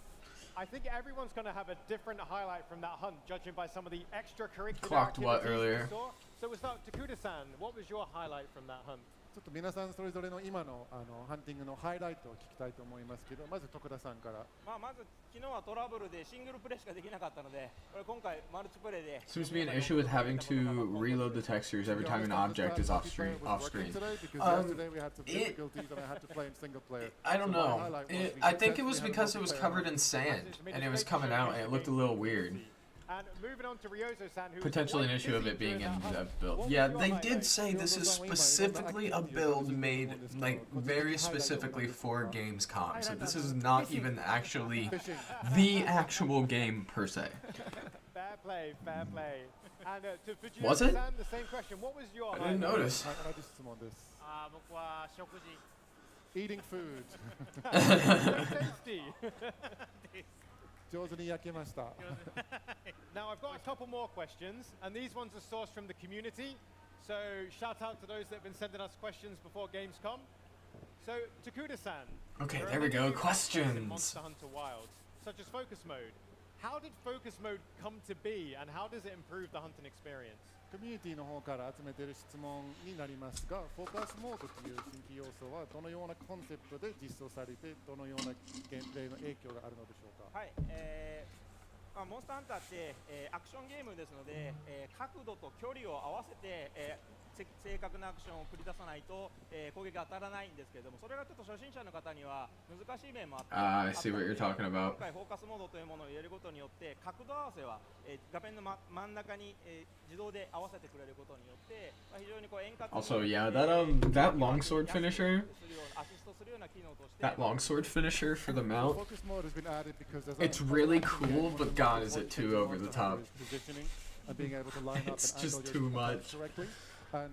I think everyone's going to have a different highlight from that hunt, judging by some of the extracurricular Clocked what activities we earlier? saw. So we'll start Takuda-san. What was your highlight from that hunt? ちょっと皆さんそれぞれの今のハンティングのハイライトを聞きたいと思いますけど、まず徳田さんから。まず昨日はトラブルでシングルプレイしかできなかったので、これ今回マルチプレイで Seems to be an issue with having to reload the textures every time an object is off screen. I don't know. I think it was because it was covered in sand and it was coming out and it looked a little weird. And moving on to Ryozo-san, who Potentially an issue of it being in the build. Yeah, they did say this is specifically a build made like very specifically for Gamescom. So this is not even actually the actual game per se. Fair play, fair play. And to Fujioka-san, Was it? the same question. What was your I didn't highlight? notice. 同じ質問です。僕は食事 Eating food. Tasty. 上手に焼けました。 Now I've got a couple more questions, and these ones are sourced from the community. So shout out to those that have been sending us questions before Gamescom. So Takuda-san. Okay, there are there we many go. new facets in Questions. Monster Hunter Wilds, such as focus mode. How did focus mode come to be, and how does it improve the hunting experience? コミュニティの方から集めている質問になりますが、フォーカスモードという新規要素はどのようなコンセプトで実装されて、どのようなゲームプレイの影響があるのでしょうか。はい、モンスターハンターって、アクションゲームですので、角度と距離を合わせて、正確なアクションを繰り出さないと、攻撃が当たらないんですけれども、それがちょっと初心者の方には難しい面もあって、I see what you're talking about. 今回フォーカスモードというものを入れることによって角度合わせは、画面の、真ん中に、自動で合わせてくれることによって、非常にこう円滑に Also, yeah, that longsword finisher, アシストするような機能として that longsword finisher for the mount, Focus mode has been added because there's it's a- really cool, but God, is it too over the top. Positioning and being able to line up It's and just angle too your much. correctly. And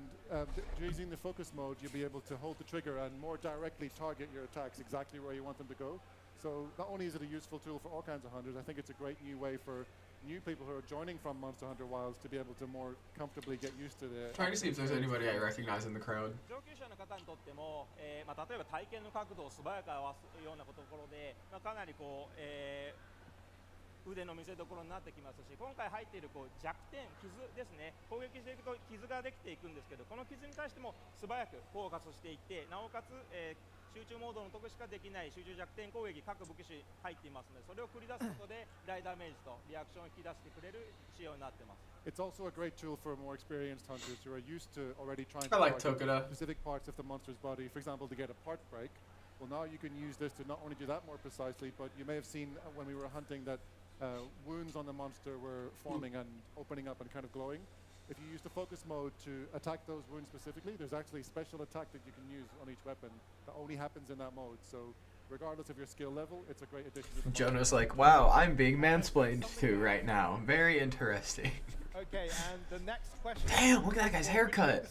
using the focus mode, you'll be able to hold the trigger and more directly target your attacks exactly where you want them to go. So not only is it a useful tool for all kinds of hunters, I think it's a great new way for new people who are joining from Monster Hunter Wilds to be able to more comfortably get used to the... Trying to see if there's anybody I recognize in the crowd. 上級者の方にとっても、例えば体験の角度を素早く合わすようなところで、かなりこう、腕の見せ所になってきますし、今回入っているこう弱点、傷ですね、攻撃していくと傷ができていくんですけど、この傷に対しても素早くフォーカスしていって、なおかつ、集中モードの時しかできない集中弱点攻撃、各武器種入っていますので、それを繰り出すことで大ダメージとリアクションを引き出してくれる仕様になっています。It's also a great tool for more experienced hunters who are used to already trying I to like target Tokuda. specific parts of the monster's body, for example, to get a part break. Well, now you can use this to not only do that more precisely, but you may have seen when we were hunting that wounds on the monster were forming and opening up and kind of glowing. If you use the focus mode to attack those wounds specifically, there's actually a special attack that you can use on each weapon that only happens in that mode. So regardless of your skill level, it's a great addition to the Jonah's like, wow, I'm being mansplained to right now. Very interesting. Okay, and the next question. Damn, look at that guy's haircut.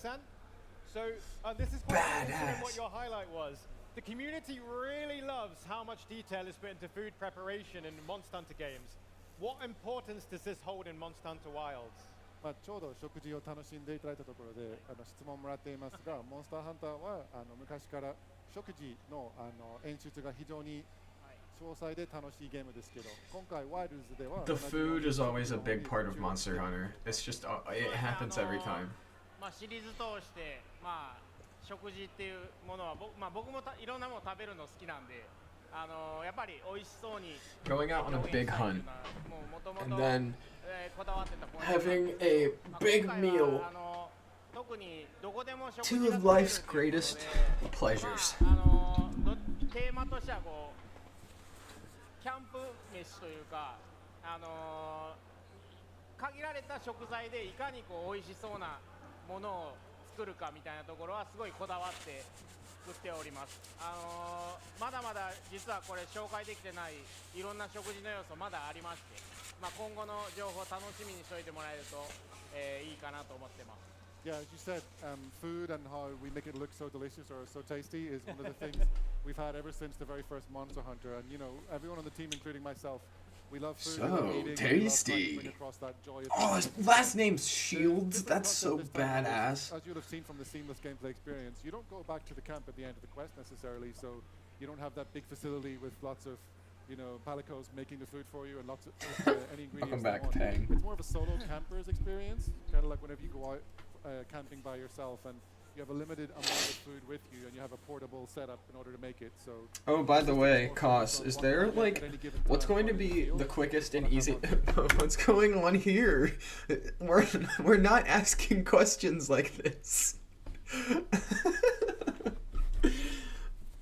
So this is quite interesting Badass. what your highlight was. The community really loves how much detail is put into food preparation in Monster Hunter games. What importance does this hold in Monster Hunter Wilds? まあ、ちょうど食事を楽しんでいただいたところで質問をもらっていますが、モンスターハンターは昔から食事の演出が非常に The food is always a big part of Monster Hunter. It's just it happens every time. まあシリーズ通してまあ食事っていうものは僕もいろんなもの食べるの好きなんでやっぱり美味しそうに Going out on a big hunt もう元々 and then こだわってたポイント having a big meal. 特にどこでも食 Two 事が of 作れる life's greatest pleasures. テーマとしてはこうキャンプ飯というか限られた食材でいかにこう美味しそうなものを作るかみたいなところはすごいこだわって作っております。まだまだ実はこれ紹介できてないいろんな食事の要素まだありまして、まあ、今後の情報を楽しみにしておいてもらえると、いいかなと思ってます。Yeah, as you said, food and how we make it look so delicious or so tasty is one of the things we've had ever since the very first Monster Hunter. And you know, everyone on the team, including myself, we love food. So eating, tasty. Oh, his last name's Shields. That's so badass. As you'll have seen from the seamless gameplay experience, you don't go back to the camp at the end of the quest necessarily, so you don't have that big facility with lots of, you know, palicos making the food for you and lots of any ingredients. Welcome back, Pang. It's more of a solo camper's experience, kind of like whenever you go out camping by yourself and you have a limited amount of food with you and you have a portable setup in order to make it. So oh, by the way, Kos, is there like what's going to be the quickest and easy what's going on here? We're not asking questions like this.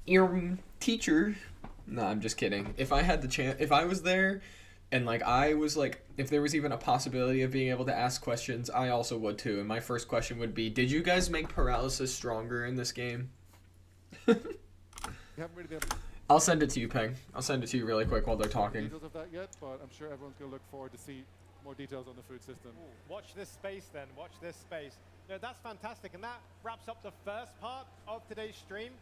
Your teacher. No, I'm just kidding. If I had the chance, if I was there and like I was like, if there was even a possibility of being able to ask questions, I also would too. And my first question would be, did you guys make paralysis stronger in this game? I'll send it to you, Peng. I'll send it to you really quick while they're talking. Details of that yet, but I'm sure everyone's going to look forward to see more details on the food system. Ooh, watch this space then, watch this space. No, that's fantastic, and that wraps up the first part of today's stream.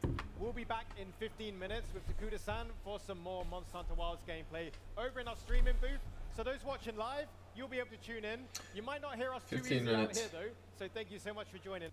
We'll be back in 15 minutes with Takuda-san for some more Monster Hunter Wilds gameplay over in our streaming booth. So those watching live, you'll be able to tune in. You might not hear us too easily out here though, so thank you so much for joining.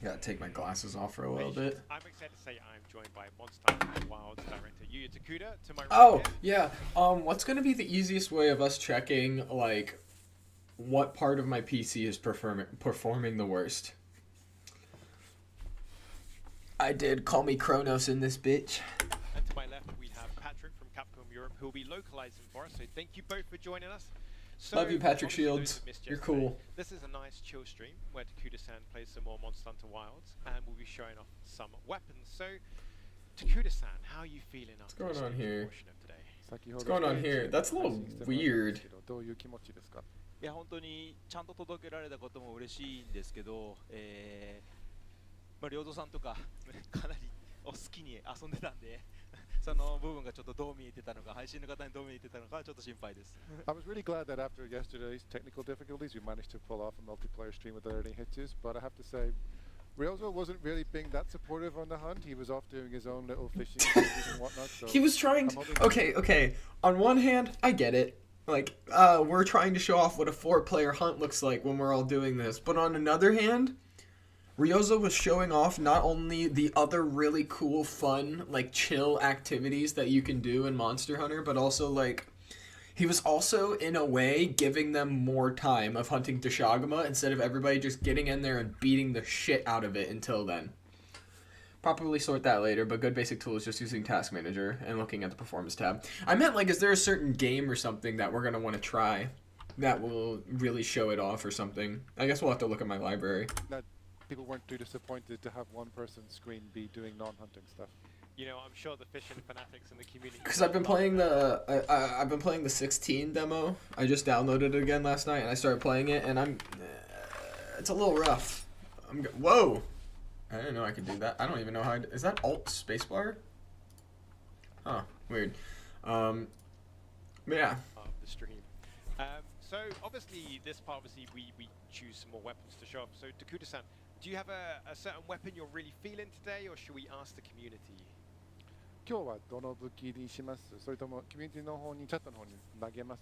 Gotta take my glasses off for a little bit. I'm excited to say I'm joined by Monster Hunter Wilds director Yuya Takuda to my right. Oh, yeah. What's gonna be the easiest way of us checking, like, what part of my PC is performing the worst? I did call me Kronos in this bitch. And to my left we have Patrick from Capcom Europe who will be localizing for us, so thank you both for joining us. So, love you, Patrick Shields. You're cool. This is a nice chill stream where Takuda-san plays some more Monster Hunter Wilds and we'll be showing off some weapons. So, Takuda-san, how are you feeling after What's going on here? Today? What's going on here? That's a little weird. いや本当にちゃんと届けられたことも嬉しいんですけど、良三さんとかかなりお好きに遊んでたんで。その部分がちょっとどう見えてたのか、配信の方にどう見えてたのかちょっと心配です。I was really glad that after yesterday's technical difficulties, we managed to pull off a multiplayer stream without any hitches. But I have to say, Ryozo wasn't really being that supportive on the hunt. He was off doing his own little fishing and whatnot. So he was trying to, okay. On one hand, I get it. Like, we're trying to show off what a 4-player hunt looks like when we're all doing this. But on another hand, Ryozo was showing off not only the other really cool, fun, like, chill activities that you can do in Monster Hunter, but also, like, he was also, in a way, giving them more time of hunting Deshagama instead of everybody just getting in there and beating the shit out of it until then. Probably sort that later, but good basic tool is just using Task Manager and looking at the Performance tab. I meant, like, is there a certain game or something that we're going to want to try that will really show it off or something? I guess we'll have to look at my library. People weren't too disappointed to have one person's screen be doing non-hunting stuff. You know, I'm sure the fishing fanatics in the community. Because I've been playing the 16 demo. I just downloaded it again last night and I started playing it, and it's a little rough. Whoa! I didn't know I could do that. I don't even know how. Is that Alt Spacebar? Huh. Weird. Yeah. Of the stream. So obviously this part, obviously we choose some more weapons to show off. So Takuda-san, do you have a certain weapon you're really feeling today, or should we ask the community? 今日はどの武器にします？それともコミュニティの方にチャットの方に投げます？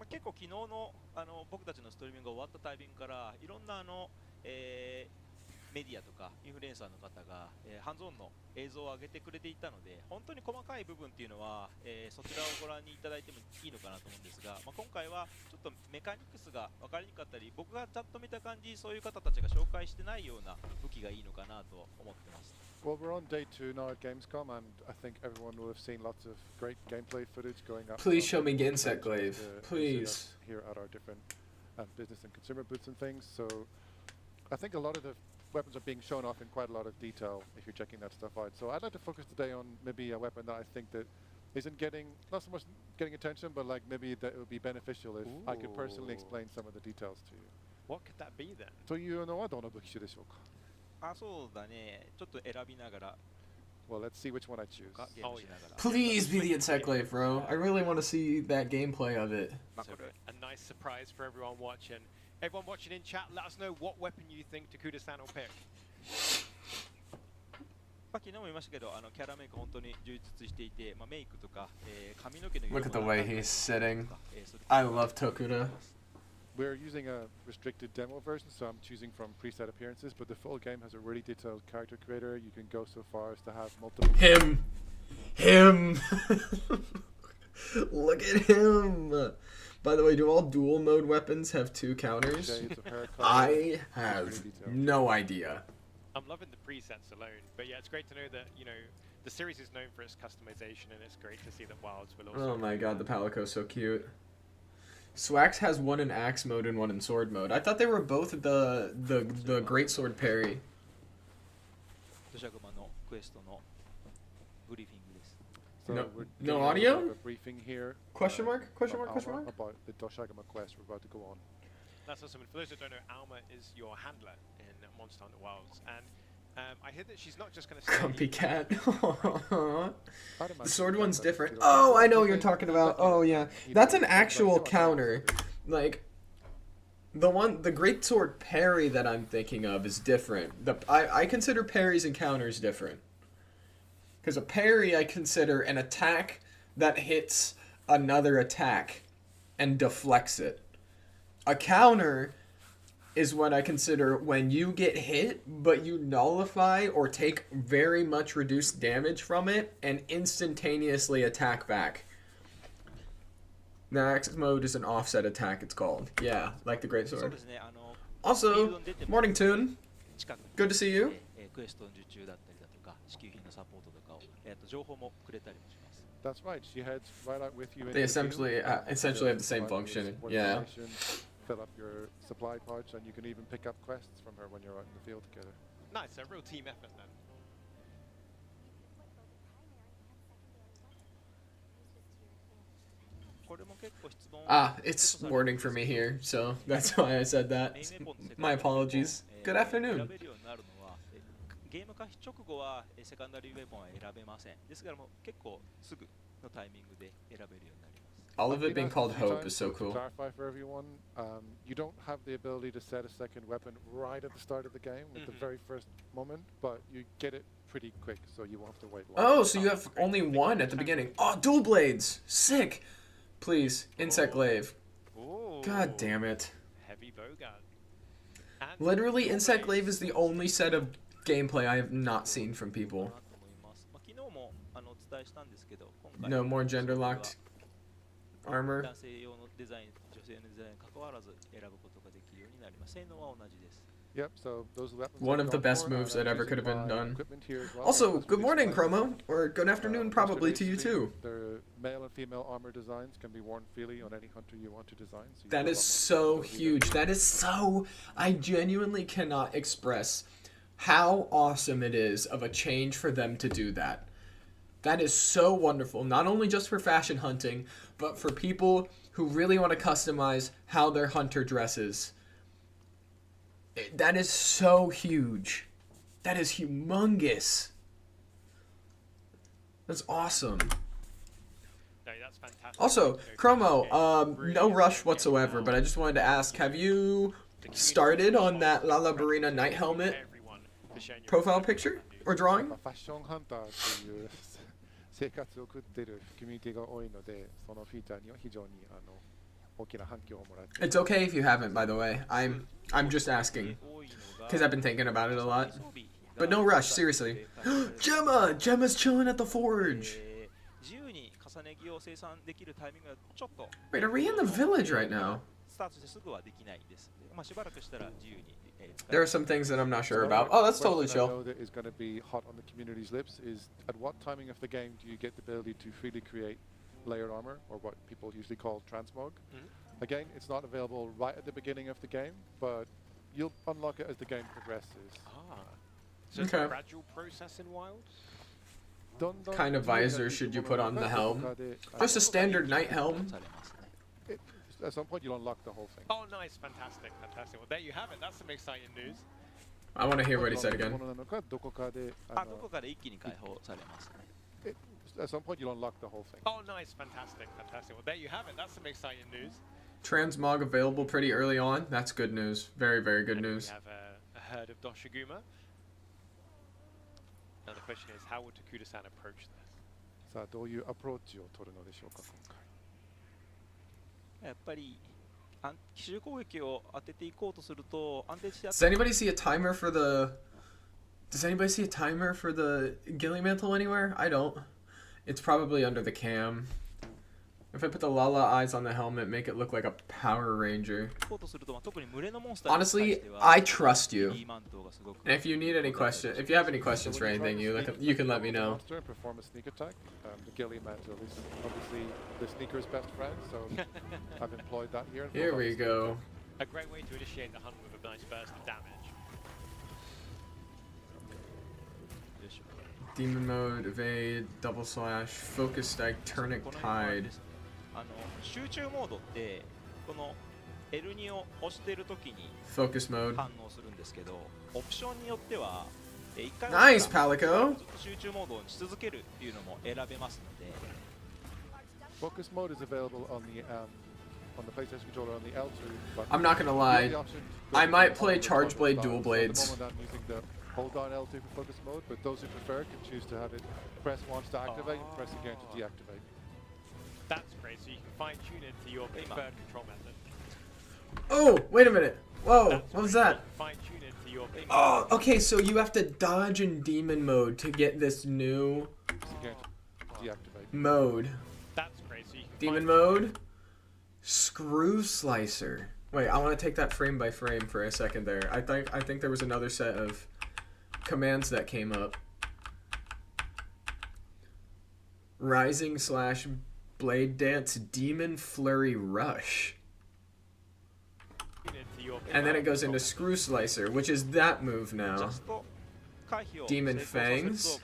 結構昨日の僕たちのストリーミングが終わったタイミングからいろんなメディアとかインフルエンサーの方が、ハンズオンの映像を上げてくれていたので、本当に細かい部分っていうのは、そちらをご覧にいただいてもいいのかなと思うんですが、今回はちょっとメカニクスが分かりにくかったり、僕がちゃんと見た感じ、そういう方たちが紹介してないような武器がいいのかなと思ってます。Well, we're on day 2 now at Gamescom, and I think everyone will have seen lots of great gameplay footage going up. Please show me Insect Glaive, please. Here at our different business and consumer booths and things. So I think a lot of the weapons are being shown off in quite a lot of detail if you're checking that stuff out. So I'd like to focus today on maybe a weapon that I think that isn't getting, not so much getting attention, but like maybe that it would be beneficial if I could personally explain some of the details to you. What could that be then? というのはどの武器種でしょうか？そうだね。ちょっと選びながら。Well, let's see which one I choose. Oh, yeah. Please be the Insect Glaive, bro. I really want to see that gameplay of it. So a nice surprise for everyone watching. Everyone watching in chat, let us know what weapon you think Takuda-san will pick. 昨日も言いましたけど、キャラメイク本当に充実していて、メイクとか、髪の毛の Look at the way he's sitting. I love Takuda. We're using a restricted demo version, so I'm choosing from preset appearances, but the full game has a really detailed character creator. You can go so far as to have multiple... Him! Look at him! By the way, do all dual mode weapons have 2 counters? I have no idea. I'm loving the presets alone, but yeah, it's great to know that, you know, the series is known for its customization, and it's great to see that Wilds will also... Oh my god, the Palico's so cute. Swax has one in axe mode and one in sword mode. I thought they were both the great sword parry. So no audio? A briefing here. Question mark? Question mark? Question mark? About the Doshagama quest we're about to go on. That's awesome. And for those that don't know, Alma is your handler in Monster Hunter Wilds, and I hear that she's not just going to stay... Grumpy cat. The sword one's different. Oh, I know what you're talking about. Oh, yeah. That's an actual counter. Like, the great sword parry that I'm thinking of is different. I consider parries and counters different. Because a parry I consider an attack that hits another attack and deflects it. A counter is what I consider when you get hit, but you nullify or take very much reduced damage from it and instantaneously attack back. The axe mode is an offset attack, it's called. Yeah, like the great sword. Also, morning Toon. Good to see you. That's right, she heads right out with you. They essentially have the same function. Yeah. Fill up your supply pouch, and you can even pick up quests from her when you're out in the field together. Nice, a real team effort then. It's warning for me here, so that's why I said that. My apologies. Good afternoon. All of it being called Hope is so cool. To clarify for everyone, you don't have the ability to set a second weapon right at the start of the game, at the very first moment, but you get it pretty quick, so you won't have to wait long. Oh, so you have only one at the beginning. Oh, dual blades! Sick! Please, Insect Glaive. God damn it. Heavy bowgun. Literally, Insect Glaive is the only set of gameplay I have not seen from people. No more gender-locked armor. Yep, so those weapons one of the best moves that ever could have been done. Also, good morning, Chromo, or good afternoon probably to you too. The male and female armor designs can be worn freely on any hunter you want to design. So that is so huge. That is so... I genuinely cannot express how awesome it is of a change for them to do that. That is so wonderful, not only just for fashion hunting, but for people who really want to customize how their hunter dresses. That is so huge. That is humongous. That's awesome. No, that's fantastic. Also, You know, Chromo, really no is rush gonna get whatsoever, well. but I just wanted to ask, have you The community started on that response Lala is Barina incredible. night Thank you helmet everyone for sharing your profile insights picture on that news. or drawing? ファッションハンターという生活を送っているコミュニティが多いので、そのフィーチャーには非常に大きな反響をもらっています。 It's okay if you haven't, by the way. I'm just asking because I've been thinking about it a lot. But no rush, seriously. Gemma's chilling at the forge. 自由に重ね着を生産できるタイミングがちょっと Wait, are we in the village right now? スタートしてすぐはできないですので、まあしばらくしたら自由に There are some things that I'm not sure about. Oh, that's totally Question I chill. know that is going to be hot on the community's lips is at what timing of the game do you get the ability to freely create layered armor, or what people usually call transmog? Again, it's not available right at the beginning of the game, but you'll unlock it as the game progresses. So it's a Okay. gradual process in Wilds? What kind of visor should you put on the helm? Just a standard night helm. At some point, you'll unlock the whole thing. Oh, nice, fantastic, fantastic. Well, there you have it. That's some exciting news. I want to hear what he said again. どこかでどこかで一気に解放されますね。At some point, you'll unlock the whole thing. Oh, nice, fantastic, fantastic. Well, there you have it. That's some exciting news. Transmog available pretty early on. That's good news. Very, very good And news. we have a herd of Doshiguma. Now the question is, how will Takuda-san approach this? さあ、どういうアプローチを取るのでしょうか、今回。やっぱり奇襲攻撃を当てていこうとすると安定して Does anybody see a timer for the... Does anybody see a timer for the ghillie mantle anywhere? I don't. It's probably under the cam. If I put the Lala eyes on the helmet, make it look like a Power Ranger. Honestly, I trust you. And if you need any questions, if you have any questions for anything, you can let me know. Perform a sneak attack. The ghillie mantle is obviously the sneaker's best friend, so I've employed that here. Here we go. A great way to initiate the hunt with a nice burst of damage. Demon mode, evade, double slash, focus strike, turnip tide. 集中モードってこの L2 を押しているときに Focus mode. 反応するんですけど、オプションによっては1回 Nice, Palico. ずっと集中モードにし続けるっていうのも選べますので。Focus mode is available on the PlayStation controller on the L2. But I'm not gonna lie. I might play Charge Blade Dual Blades. At the moment, I'm using the hold down L2 for focus mode, but those who prefer can choose to have it press once to activate and press again to deactivate. That's great, so you can fine-tune it to your preferred control method. Oh, wait a minute. Whoa, That's what was great, so that? you can fine-tune it to your Oh, okay, so you have to dodge in demon mode to get this new Again to deactivate. mode. That's great, so you can Demon fine-tune mode, screw slicer. Wait, I want to take that frame by frame for a second there. I think there was another set of commands that came up. Rising slash blade dance demon flurry rush. it to your And then it goes into screw slicer, which is that move now. Demon Fangs.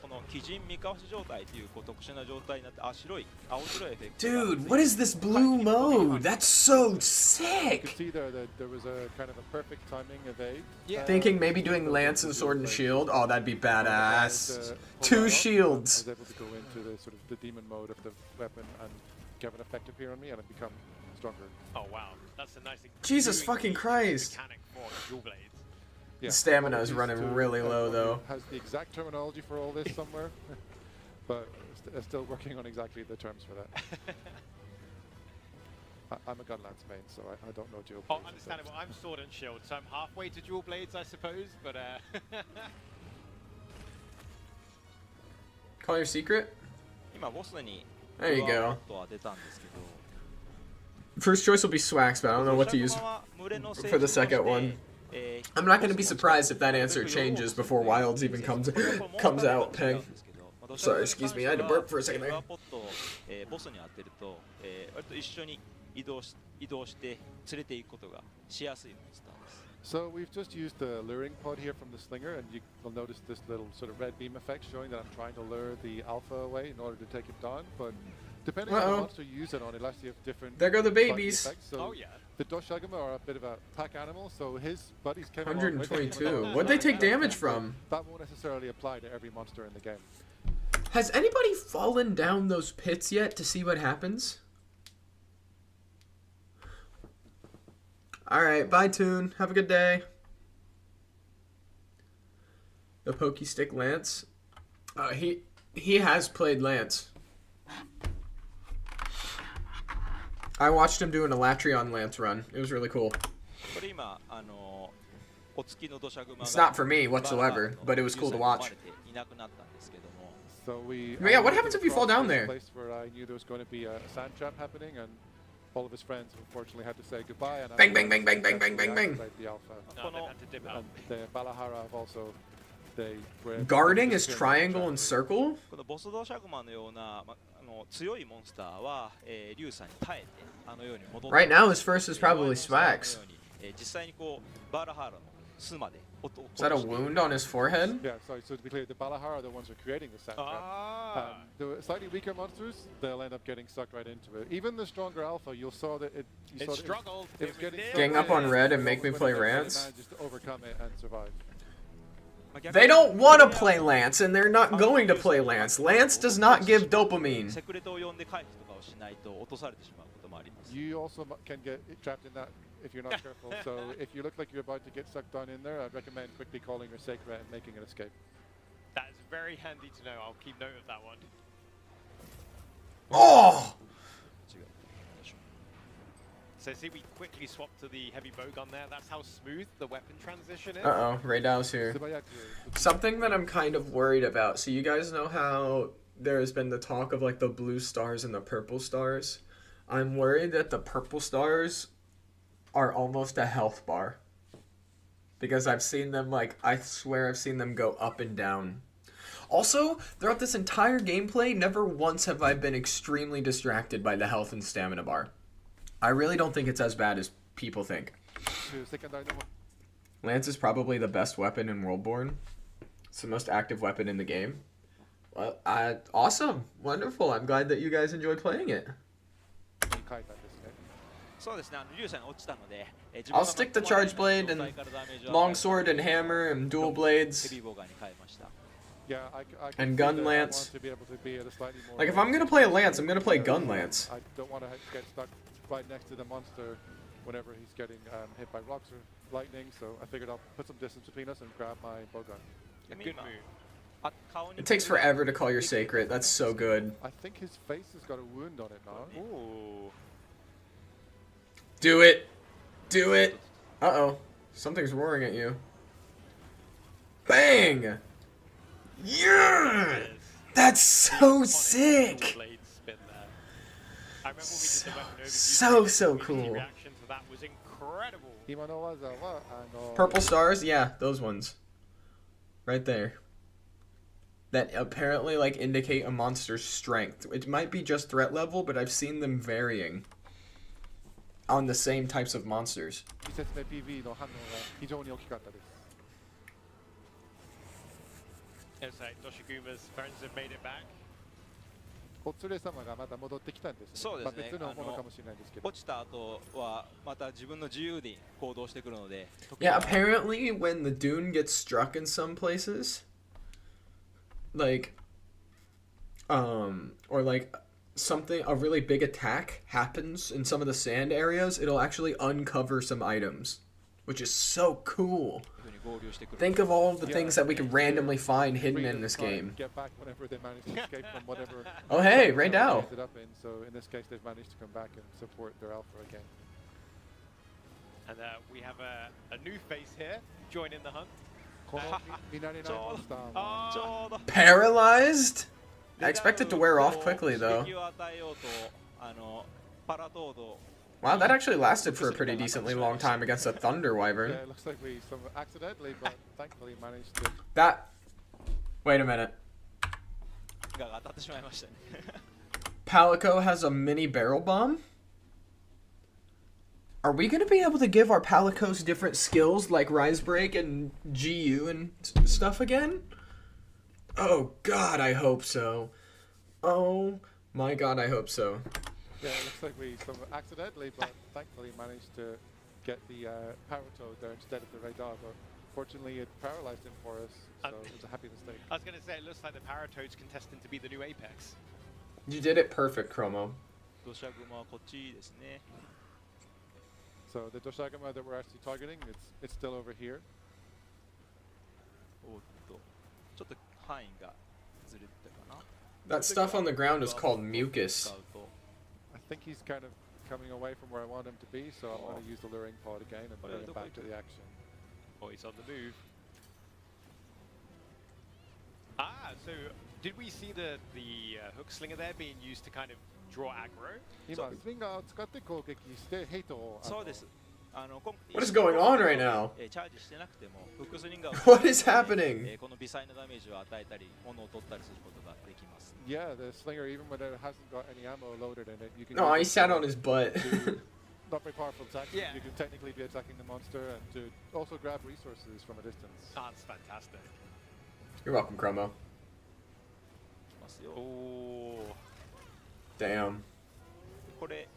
Dude, what is this blue mode? That's so You sick! could see there that there was a kind of a perfect timing evade. Yeah. Thinking maybe doing lance and sword and shield. Oh, that'd be badass. Two shields. I was able to go into the sort of the demon mode of the weapon and get an effect appear on me and it become stronger. Oh wow, that's a nice. Jesus doing fucking the Christ. Mechanic for dual blades. Yeah. The stamina is Apologies running to really low, everyone though. who has the exact terminology for all this somewhere, but still working on exactly the terms for that. I'm a Gunlance main, so I don't know dual Oh, blades. understandable. I'm sword and shield, so I'm halfway to dual blades, I suppose. But Call your secret? 今ボスに There you フロア go. ボットは出たんですけど。 First choice will be Swax, but I don't know what to use for the second one. I'm not going to be surprised if that answer changes before Wilds even comes out, Peng. Sorry, excuse me, I had to burp for a second there. ボスに当てると、割と一緒に移動して連れて行くことがしやすいモンスターです。 So we've just used the luring pod here from the slinger, and you'll notice this little sort of red beam effect showing that I'm trying to lure the alpha away in order to take it down. But depending on the monster you use it on, it'll actually have different. There go the side babies. effects. So oh yeah. the Doshagama are a bit of a pack animal, so his buddies came along with him, 122. even though- What'd they take damage from? That won't necessarily apply to every monster in the game. Has anybody fallen down those pits yet to see what happens? Alright, bye Toon. Have a good day. The Pokey Stick Lance. He has played Lance. I watched him do an Elatreon Lance run. It was really cool. It's not for me whatsoever, but it was cool to watch. So yeah, what happens if you fall down there? Place where I knew there was going to be a sand trap happening, and all of his friends unfortunately had to say goodbye. And bang, bang, bang, bang, bang, bang, bang, bang. The alpha. No, they had to dip out. And the Balahara have also. Guarding is triangle and circle? Right now his first is probably Swax. Is that a wound on his forehead? Yeah, sorry, so to be clear, the Balahara are the ones who are creating the sand trap. The slightly weaker monsters, they'll end up getting sucked right into it. Even the stronger alpha, you'll saw that it struggled. It was getting Gang up on red and make me play Rance. Manages to overcome it and survive. They don't want to play Lance, and they're not going to play Lance. Lance does not give dopamine. You also can get trapped in that if you're not careful. So if you look like you're about to get sucked down in there, I'd recommend quickly calling your Sacred and making an escape. That is very handy to know. I'll keep note of that one. Oh! So see, we quickly swapped to the heavy bowgun there. That's how smooth the weapon transition is. Uh-oh, Raydow's here. Something that I'm kind of worried about. So you guys know how there has been the talk of like the blue stars and the purple stars? I'm worried that the purple stars are almost a health bar. Because I've seen them, like, I swear I've seen them go up and down. Also, throughout this entire gameplay, never once have I been extremely distracted by the health and stamina bar. I really don't think it's as bad as people think. Lance is probably the best weapon in Worldborn. It's the most active weapon in the game. Well, awesome. Wonderful. I'm glad that you guys enjoy playing it. I'll stick to Charge Blade and Longsword and Hammer and Dual Blades. And Gun Lance. Like, if I'm going to play a Lance, I'm going to play Gun Lance. I don't want to get stuck right next to the monster whenever he's getting hit by rocks or lightning, so I figured I'll put some distance between us and grab my bowgun. A good move. It takes forever to call your Sacred. That's so good. I think his face has got a wound on it now. Ooh. Do it. Do it. Uh-oh. Something's roaring at you. Bang! Yeah! That's so sick! So cool. That was incredible. Purple stars? Yeah, those ones. Right there. That apparently, like, indicate a monster's strength. It might be just threat level, but I've seen them varying on the same types of monsters. It's like Doshiguma's friends have made it back. Yeah, apparently when the dune gets struck in some places, like, or like something, a really big attack happens in some of the sand areas, it'll actually uncover some items, which is so cool. Think of all of the things that we can randomly find hidden in this game. Oh hey, Ray Dow. So in this case, they've managed to come back and support their alpha again. And we have a new face here joining the hunt. Paralyzed? I expect it to wear off quickly though. Wow, that actually lasted for a pretty decently long time against a Thunder Wyvern. Yeah, it looks like we accidentally, but thankfully managed to... That... Wait a minute. Palico has a mini barrel bomb? Are we going to be able to give our Palicos different skills like Rise Break and GU and stuff again? Oh god, I hope so. Oh my god, I hope so. Yeah, it looks like we accidentally, but thankfully managed to get the Paratoad there instead of the Radar. But Fortunately, it paralyzed him for us, so it was a happy mistake. I was going to say, it looks like the Paratoad's contestant to be the new Apex. You did it perfect, Chromo. 土砂雲はこっちですね。 So the Doshagama that we're actually targeting, it's still over here. おっと、ちょっと範囲がずれてたかな。 That stuff on the ground is called mucus. 使うと I think he's kind of coming away from where I want him to be, so I'm going to use the luring pod again and bring him back to the action. Oh, he's on the move. Ah, so did we see the hook slinger there being used to kind of draw aggro? 今、スリンガーを使って攻撃してヘイトを。そうです。What is going on right now? チャージしてなくてもフックスリンガー What is happening? この微細なダメージを与えたり、物を取ったりすることができます。 Yeah, the slinger, even when it hasn't got any ammo loaded in it, you can. No, he sat on his butt. Not very powerful attacks. Yeah. You can technically be attacking the monster and to also grab resources from a distance. Ah, that's fantastic. You're welcome, Chromo. きますよ。 Oh. Damn. これ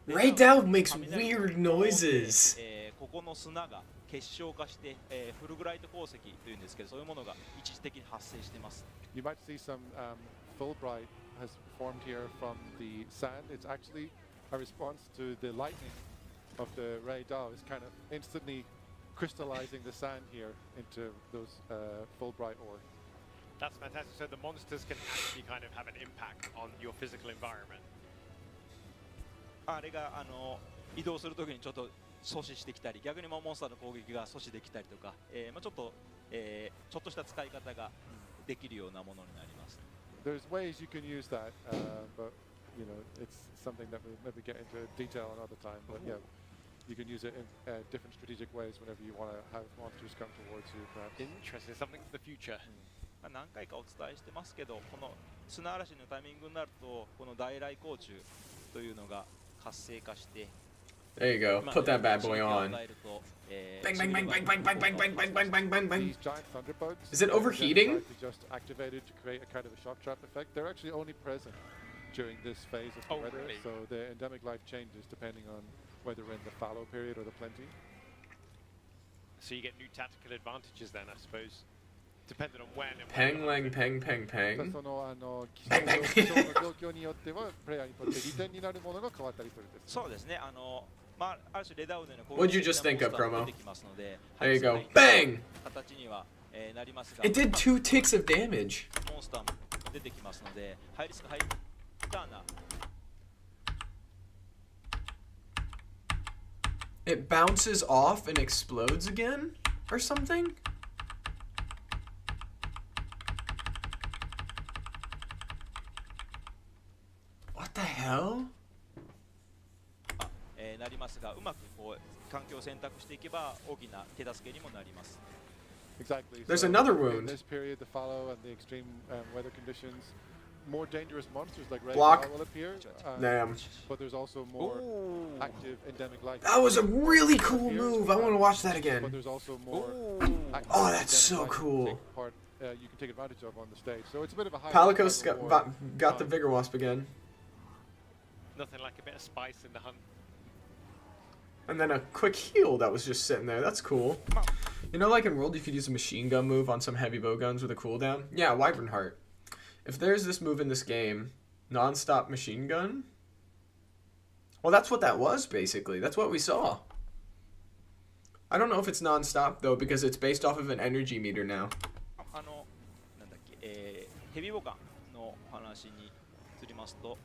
Ray Dow makes weird noises. ここの砂が結晶化して、フルグライト鉱石というんですけど、そういうものが一時的に発生してます。 You might see some fulbright has formed here from the sand. It's actually a response to the lightning of the Ray Dow. It's kind of instantly crystallizing the sand here into those fulbright ore. That's fantastic. So the monsters can actually kind of have an impact on your physical environment. あれが移動するときにちょっと阻止してきたり、逆にモンスターの攻撃が阻止できたりとか、まあちょっとした使い方ができるようなものになります。 There's ways you can use that, but you know it's something that we'll maybe get into detail another time. But yeah, you can use it in different strategic ways whenever you want to have monsters come towards you, perhaps. Interesting. Something for the future. 何回かお伝えしてますけど、この砂嵐のタイミングになると、この大雷光柱というのが活性化して、 There you go. Put that bad boy on. Bang, bang, bang, bang, bang, bang, bang, bang, bang, bang, bang, bang, bang. These giant thunderbugs. Is it overheating? Just activated to create a kind of a shock trap effect. They're actually only present during this phase of the weather, really? so the endemic life changes depending on whether we're in the fallow period or the plenty. So you get new tactical advantages then, I suppose, depending on when and Pang, lang, pang, pang, pang. その気象の状況によってはプレイヤーにとって利点になるものが変わったりするんです。そうですね。まあある種レダウでの攻 What'd you 撃 just 的 think な of, モンスター Chromo? が出てきますので、 There you go. はい Bang! 形にはなりますが、 It did 2 ticks of damage. モンスターも出てきますので、ハイリスクハイターナー。 It bounces off and explodes again? Or something? What the hell? なりますが、うまくこう環境を選択していけば大きな手助けにもなります。 Exactly. There's So another in wound. this period, the fallow and the extreme weather conditions, more dangerous monsters like Ray Block. Dow will appear. Damn. But there's also more active endemic life. That was a really cool move. I want to watch that But again. there's also more active Oh, that's endemic so life cool. take part, you can take advantage of on the stage. So it's a bit of a high. Palicos got the Vigor Wasp again. nothing like a bit of spice in the hunt. And then a quick heal that was just sitting there. That's cool. You know, like in World, you could use a machine gun move on some heavy bow guns with a cooldown? Yeah, Wyvern Heart. If there's this move in this game, non-stop machine gun, well, that's what that was, basically. That's what we saw. I don't know if it's non-stop, though, because it's based off of an energy meter now. なんだっけ、ヘビーボガンの話に移りますと、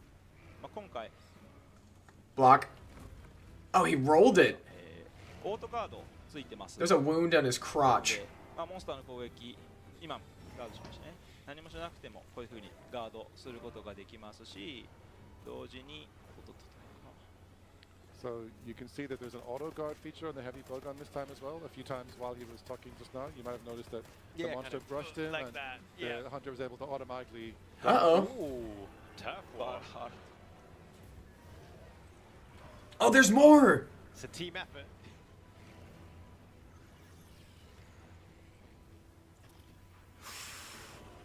今回 Block. Oh, he rolled it. オートガードついてます。 There's a wound on his crotch. でモンスターの攻撃、今ガードしましたね。何もしなくてもこういう風にガードすることができますし、同時に So you can see that there's an auto guard feature on the heavy bowgun this time as well. A few times while he was talking just now, you might have noticed that the monster kind of brushed him like and that. Yeah. the hunter was able to automatically. Uh-oh. Ooh, tough one. Oh, there's more! It's a team effort.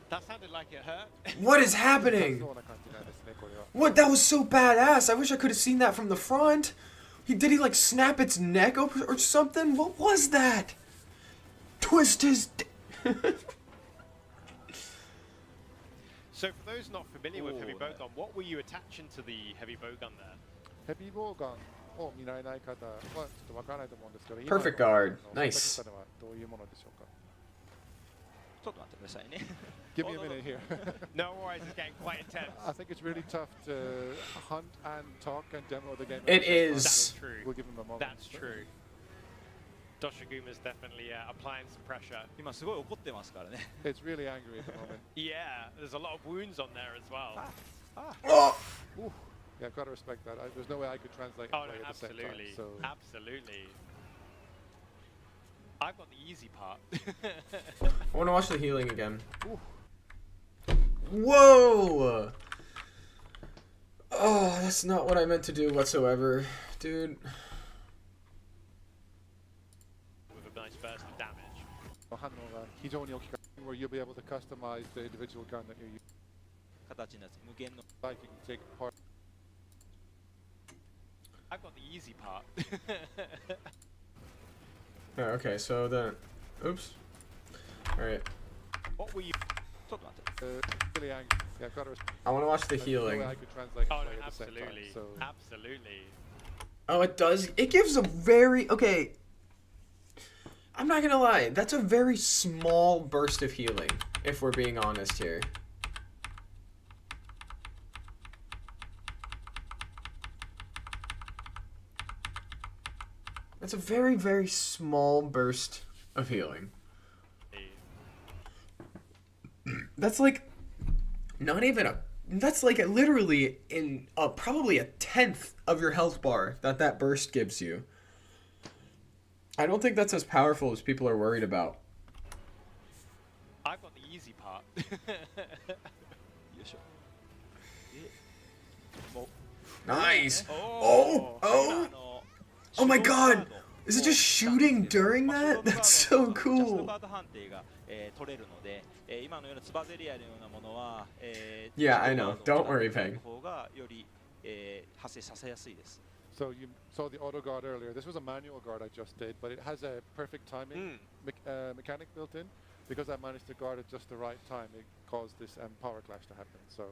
That sounded like it hurt. What is happening? What? That was so badass. I wish I could have seen that from the front. Did he like snap its neck open or something? What was that? Twist his. So for those not familiar with heavy bowgun, what were you attaching to the heavy bowgun there? ヘビーボウガンを見られない方はちょっとわからないと思うんですけど、 Perfect guard. Nice. 今のどういうものでしょうか。ちょっと待ってくださいね。Give me a minute here. No worries, it's getting quite intense. I think it's really tough to hunt and talk and demo the game. It is. That's true. We'll give him a moment. That's true. Doshaguma's definitely applying some pressure. 今すごい怒ってますからね。It's really angry at the moment. Yeah, there's a lot of wounds on there as well. Ooh. Yeah, gotta respect that. There's no way I could translate and Oh play no, at the same time. absolutely, So absolutely. I've got the easy part. I want to watch the healing again. Whoa! Oh, that's not what I meant to do whatsoever, dude. With a nice burst of damage. 反応が非常に大きかった where you'll be able to customize the individual gun that you're using. 形になって無限の Like you can take part. I've got the easy part. Oh, okay, so then, oops. All right, What were you? ちょっと待って。 Really angry. Yeah, gotta respect. I want to watch the There's no way healing. I could translate and Oh no, play at the same time. absolutely, So absolutely. Oh, it does. It gives a very okay. I'm not gonna lie. That's a very small burst of healing, if we're being honest here. That's a very, very small burst of healing. That's like not even a. That's like literally in probably a 10th of your health bar that burst gives you. I don't think that's as powerful as people are worried about. I've got the easy part. よいしょ。も Nice. う Oh, oh, の oh my 手動カー God. ド Is it just shooting during まあ that? 手動カード That's so ジャスト cool. カード判定が、取れるので、今のようなつばぜり合いのようなものは、Yeah, I 手動 know. カード Don't を worry, 使ってい Peng. く方がより、発生させやすいです。 So you saw the auto guard earlier. This was a manual guard I just did, but it has a perfect timing mechanic built in. Because I managed to guard at just the right time, it caused this power clash to happen. So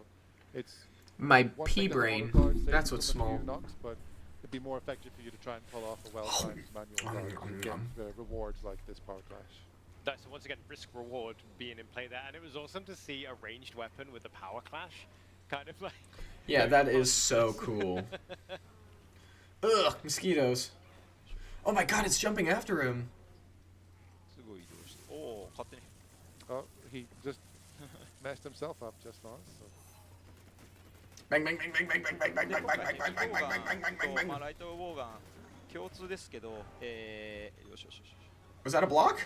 it's My one pea thing that the brain. auto guard saves That's from what's a few small. knocks, but it'd be more effective for you to try and pull off a well-timed manual guard and get rewards like this power clash. So once again, risk reward being in play there, and it was awesome to see a ranged weapon with a power clash, kind of like. Yeah, that is so cool. Ugh, mosquitoes. Oh my God, it's jumping after him. すごい移動して。おお、勝手に。 Oh, he just messed himself up just now. So. Bang, bang, bang, bang, bang, bang, bang, bang, で bang, 今 bang, 回 bang, ヘ bang, ビ bang, ーボウ bang, ガ bang, ン bang, と、 bang, まあ、 bang. ライトボウガン共通ですけど、よしよしよしよし。 Was that a block?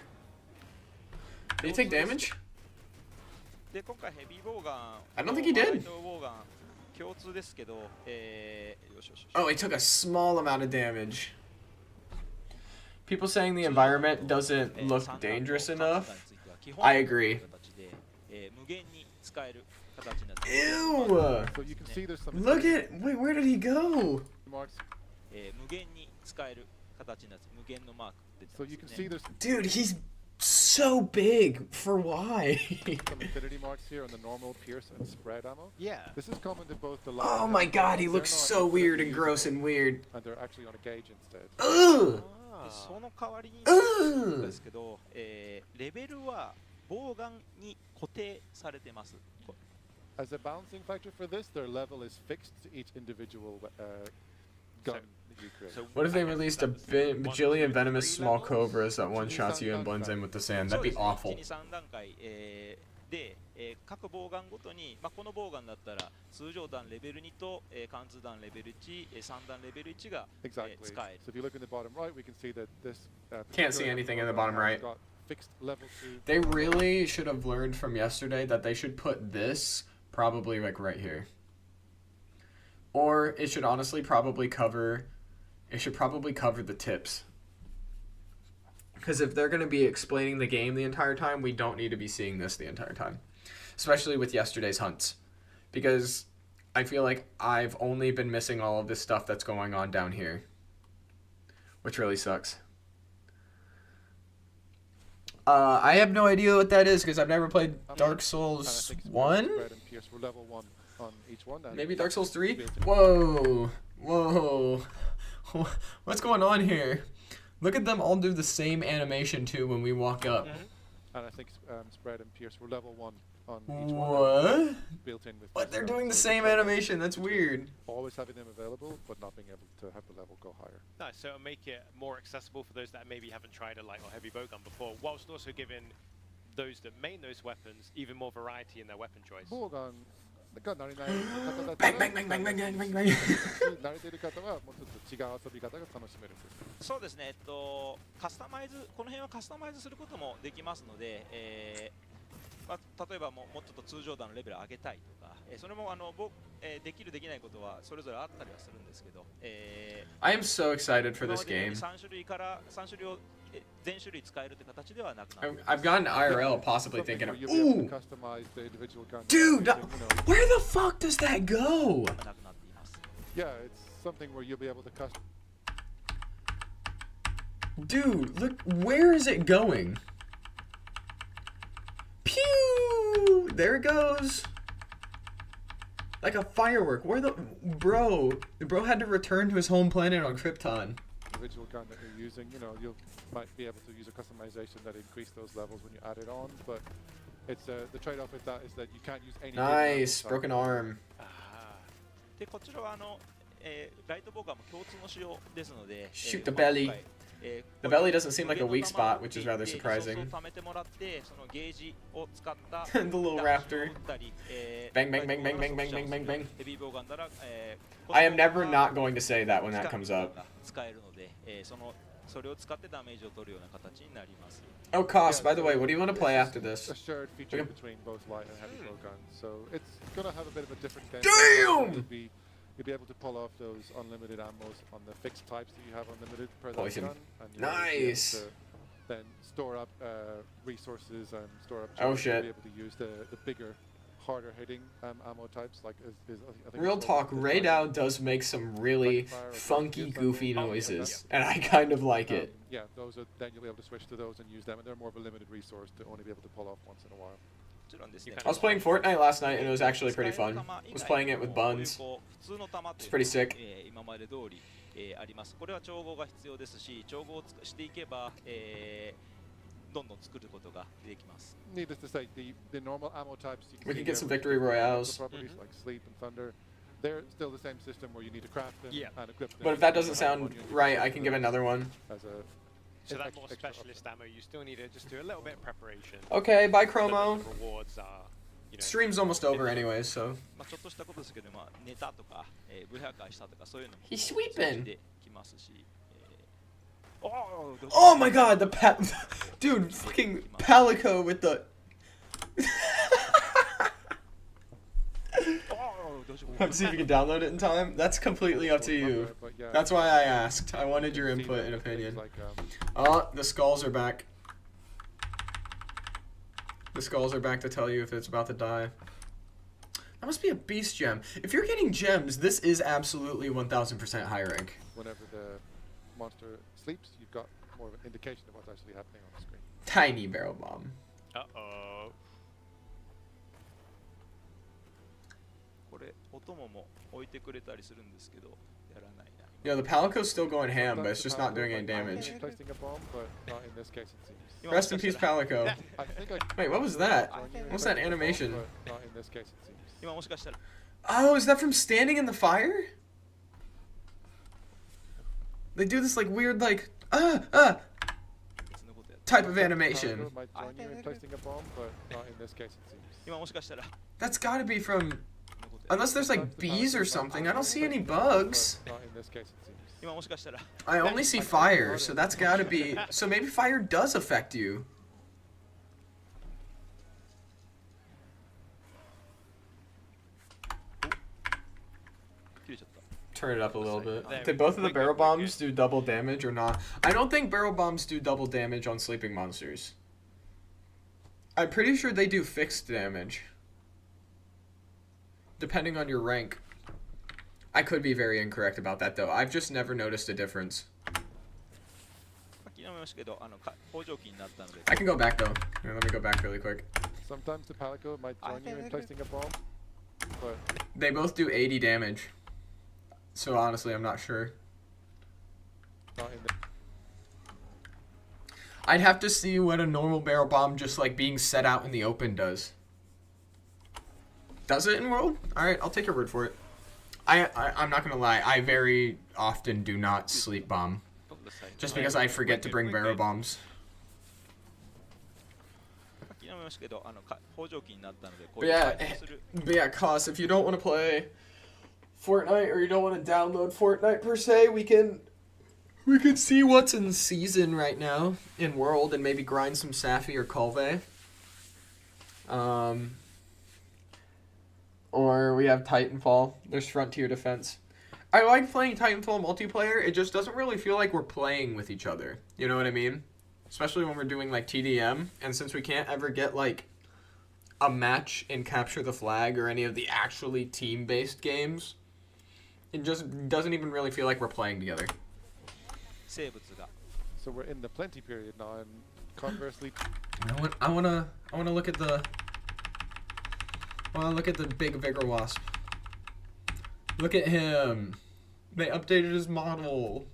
Did he take damage? で今回ヘビーボウガン I don't think he did. ライトボウガン共通ですけど、よしよしよし。 Oh, he took a small amount of damage. People saying the environment doesn't look dangerous enough. I agree. Ew! So you can see there's some. Look at wait, where did he go? Marks. 無限に使える形になって無限のマーク出て So ます you ね can see there's Dude, he's so big. For why? some infinity marks here on the normal pierce and spread ammo. Yeah. This is common to both the. Oh light my and God, he they're looks not so weird and infinity gross and weird. and they're actually on a gauge instead. Ugh! でその代わりに Ugh! ですけど、レベルはボウガンに固定されてます。 As a balancing factor for this, their level is fixed to each individual gun that you create. So What if they I guess released a that was one, bajillion two, venomous three small levels? cobras that one-shots you and blends in with the sand? そ That'd うで be すね awful. 1、2、3段階、で、各ボウガンごとに、まあ、このボウガンだったら通常弾レベル2と、貫通弾レベル1、3弾レベル1が、Exactly. 使える。 So if you look in the bottom right, we can see that this. Can't see anything in the bottom right. Got fixed level 2. They really should have learned from yesterday that they should put this probably like right here. Or it should honestly probably cover the tips. Because if they're going to be explaining the game the entire time, we don't need to be seeing this the entire time. Especially with yesterday's hunts. Because I feel like I've only been missing all of this stuff that's going on down here. which really sucks. I have no idea what that is because I've never played Dark Souls 1? Level 1 on each one. Maybe Dark Souls 3? Whoa. Whoa. What's going on here? Look at them all do the same animation too when we walk up. And I think Spread and Pierce were level 1 on each What? one. Built in with But they're doing the same animation. That's weird. Always having them available, but not being able to have the level go higher. Nice, so it'll make it more accessible for those that maybe haven't tried a light or heavy bowgun before, whilst also giving those that main those weapons even more variety in their weapon choice. Bowgun. Bang, bang, bang, bang, bang, bang, bang, bang. 慣れている方はもうちょっと違う遊び方が楽しめるんです。そうですね、カスタマイズ、この辺はカスタマイズすることもできますので、まあ、例えばもうちょっと通常弾のレベルを上げたいとか、それもできるできないことはそれぞれあったりはするんですけど、I am so excited for this game. 3種類から3種類を全種類使えるという形ではなくなって I've gotten IRL possibly thinking of, ooh, Dude, where the fuck does that go? なくなっています。 Yeah, it's something where you'll be able to custom. Dude, look, where is it going? Pew! There it goes. Like a firework. Where the bro had to return to his home planet on Krypton. Individual gun that you're using, you know, you might be able to use a customization that increase those levels when you add it on, but it's the trade-off with that is that you can't use any. Nice, broken arm. でこちらはライトボーガーも共通の仕様ですので、 Shoot the belly. The belly doesn't seem like a weak spot, which is rather surprising. The little raptor. Bang, bang, bang, bang, bang, bang, bang, bang, bang. I am never not going to say that when that comes up. Oh, Koss, by the way, what do you want to play after this? A shared feature between both light and heavy bowguns, so it's gonna have a bit of a different game. Damn! You'll be able to pull off those unlimited ammos on the fixed types that you have unlimited per that Awesome. gun. And Nice! To then store up resources and store up Oh, gems shit. to be able to use the bigger, harder hitting ammo types. Like I think Real it's talk, called Raydao does make some really funky, goofy noises, and I kind of like it. Yeah, those are then you'll be able to switch to those and use them, and they're more of a limited resource to only be able to pull off once in a while. I was playing Fortnite last night, and it was actually pretty fun. I was playing it with Buns. It's pretty sick. 今まで通りあります。これは調合が必要ですし、調合をしていけばどんどん作ることができます。 Needless to say, the normal ammo types you We can can get see some there victory with the royales. properties like sleep and thunder. They're still the same system where you need to craft them and equip them. But if that doesn't sound right, I can give another one. As a So that more specialist ammo, you still need to just do a little bit of preparation. Okay, bye, So Chromo. that the rewards are, you know, Stream's almost over anyway, so. まあちょっとしたことですけど、まあネタとかブハカしたとかそういうのも He's sweeping. できますし。Oh my god, the dude, fucking Palico with the. Have to see if you can download it in time. That's completely up to you. That's why I asked. I wanted your input and opinion. Oh, the skulls are back. The skulls are back to tell you if it's about to die. That must be a beast gem. If you're getting gems, this is absolutely 1000% high rank. Whenever the monster sleeps, you've got more of an indication of what's actually happening on the screen. Tiny barrel bomb. uh-oh. これお供も置いてくれたりするんですけど、やらないな。 Yo, the Palico's still going ham, but it's just not doing any Like, damage. placing a bomb, but not in this case, it seems. Rest in peace, Palico. I think I Wait, what was that? What's that placing a bomb, animation? but not in this case, it seems. 今もしかしたら Oh, is that from standing in the fire? They do this like weird like type of animation. Palico might join you in placing a bomb, but not in this case, it seems. 今もしかしたら That's gotta be from unless there's like bees or something. I don't see any bugs. Not in this case, it seems. 今もしかしたら I only see fire, so that's gotta be so maybe fire does affect you. 切れちゃった。 Turn it up a little bit. Did both of the barrel bombs do double damage or not? I don't think barrel bombs do double damage on sleeping monsters. I'm pretty sure they do fixed damage. Depending on your rank. I could be very incorrect about that though. I've just never noticed a difference. I can go back though. Here, let me go back really quick. Sometimes the Palico might join you in placing a bomb, but They both do 80 damage. So honestly, I'm not sure. not in the... I'd have to see what a normal barrel bomb just like being set out in the open does. Does it in World? Alright, I'll take your word for it. I'm not gonna lie, I very often do not sleep bomb. Just because I forget to bring barrel bombs. But yeah, Cos, if you don't want to play Fortnite or you don't want to download Fortnite per se, we can see what's in season right now in World and maybe grind some Safi or Colve. Or we have Titanfall. There's Frontier Defense. I like playing Titanfall multiplayer. It just doesn't really feel like we're playing with each other. You know what I mean? Especially when we're doing like TDM. And since we can't ever get like a match in Capture the Flag or any of the actually team-based games, it just doesn't even really feel like we're playing together. So we're in the plenty period now, and conversely, I wanna look at the big Vigor Wasp. Look at him. They updated his model.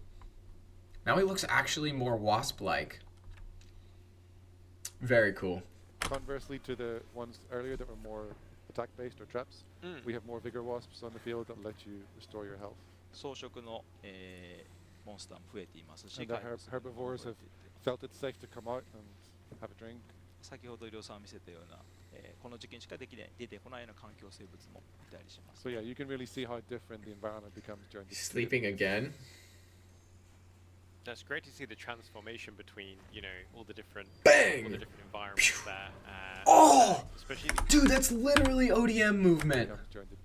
Now he looks actually more Wasp-like. Very cool. conversely to the ones earlier that were more attack-based or traps, we have more Vigor Wasps on the field that let you restore your health. And the herbivores have felt it safe to come out and have a drink. 先ほど医療さん見せたような、この時期にしか出てこないような環境生物もいたりします。 So yeah, you can really see how different the environment becomes during the Sleeping again? That's great to see the transformation between, you know, all the different Bang! environments there. Oh! Especially Dude, that's literally ODM movement.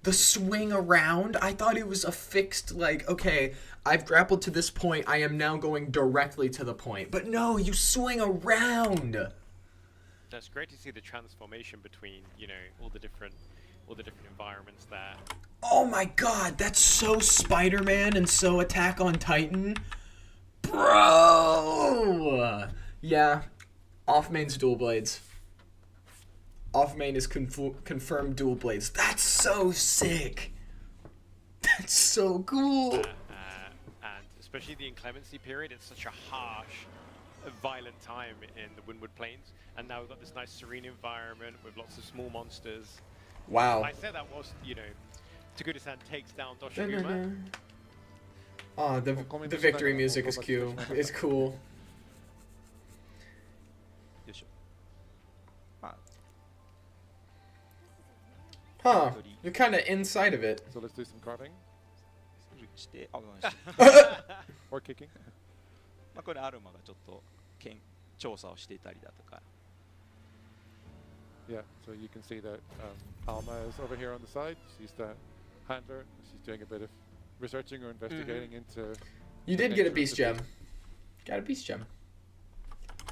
The swing around, I thought it was a fixed, like, okay, I've grappled to this point, I am now going directly to the point. But no, you swing around. That's great to see the transformation between, you know, all the different environments there. Oh my god, that's so Spider-Man and so Attack on Titan. Bro! Yeah, off main's dual blades. Off main is confirmed dual blades. That's so sick. That's so cool. And especially the inclemency period, it's such a harsh, violent time in the Windward Plains. And now we've got this nice serene environment with lots of small monsters. Wow. And I said that was, you know, Toguro-san takes down Doshiguma. Oh, the victory music is cute. It's cool. Huh. You're kind of inside of it. So let's do some carving. Or kicking. これアルマがちょっと調査をしていたりだとか。 Yeah, so you can see that Alma is over here on the side. She's the handler. She's doing a bit of researching or investigating into... You did get a beast gem. Got a beast gem.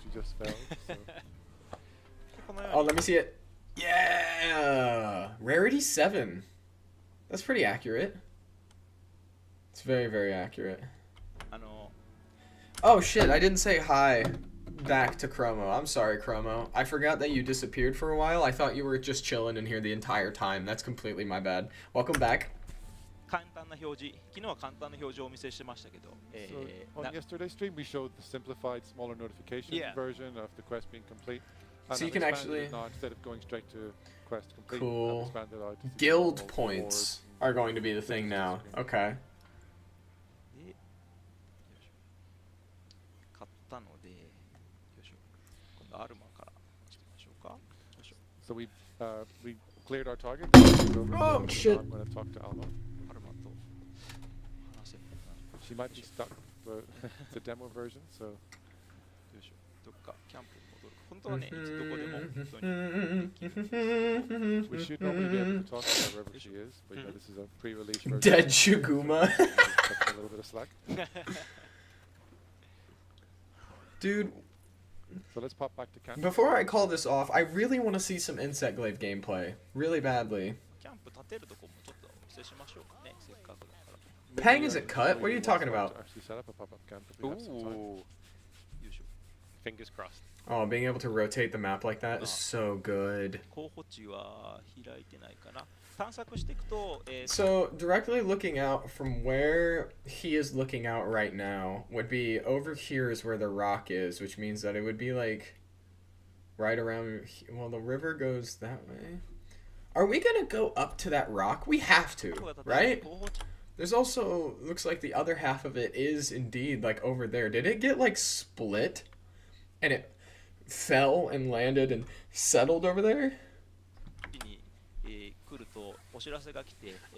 She just fell, so... Oh, let me see it. Yeah! Rarity 7. That's pretty accurate. It's very, very accurate. Oh shit, I didn't say hi back to Chromo. I'm sorry, Chromo. I forgot that you disappeared for a while. I thought you were just chilling in here the entire time. That's completely my bad. Welcome back. So on yesterday's stream, we showed the simplified, smaller notification version of the quest being complete. And so you can actually... now, instead of going straight to quest complete, cool. expanded out to Guild points are going to be the thing now. Okay. So we cleared our target. Oh shit! I'm going to talk to Alma. She might be stuck, but it's a demo version, so. We should normally be able to talk to her wherever she is, but yeah, this is a pre-release version. Dead Shuguma. A little bit of slack. Dude. So let's pop back to camp. Before I call this off, I really want to see some Insect Glaive gameplay. Really badly. Pang isn't cut? What are you talking about? Actually set up a pop-up camp if we have some time. Fingers crossed. Oh, being able to rotate the map like that is so good. 候補地は開いてないかな。探索していくと、So, directly looking out from where he is looking out right now would be over here is where the rock is, which means that it would be like right around. Well, the river goes that way. Are we gonna go up to that rock? We have to, right? There's also, looks like the other half of it is indeed like over there. Did it get like split and it fell and landed and settled over there?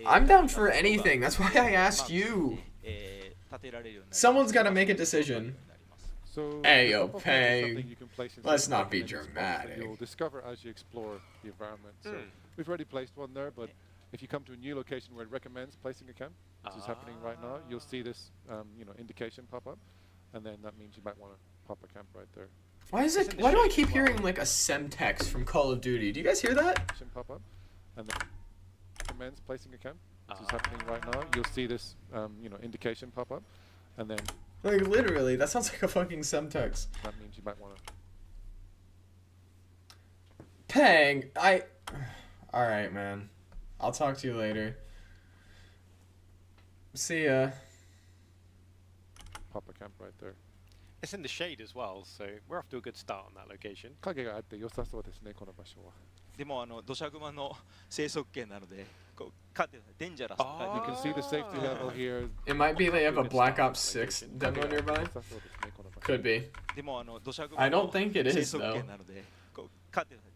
I'm down for anything. That's why I asked you. Someone's got to make a decision. So Hey, the yo, couple things is something Peng. you can place inside Let's the not be document is dramatic. something You'll discover as you explore the environment. So we've already placed one there, but if you come to a new location where it recommends placing a camp, which is happening right now, you'll see this indication pop up, and then that means you might want to pop a camp right there. Why do I keep hearing like a semtex from Call of Duty? Do you guys hear that? Pop up, and then recommends placing a camp, which is happening right now. You'll see this indication pop up, and then Like literally, that sounds like a fucking semtex. that means you might want to. Peng, Alright, man. I'll talk to you later. See ya. Pop a camp right there. It's in the shade as well, so we're off to a good start on that location. 影があって良さそうですね、この場所は。でも土砂熊の生息圏なので、こうデンジャラスと書いて You can see the safety level here. It might be they have a Black Ops 6 demo nearby. 良さそうですね、この場所。 Could be. でも土砂 I 熊 don't の think it 生 is 息 though. 圏なので、こう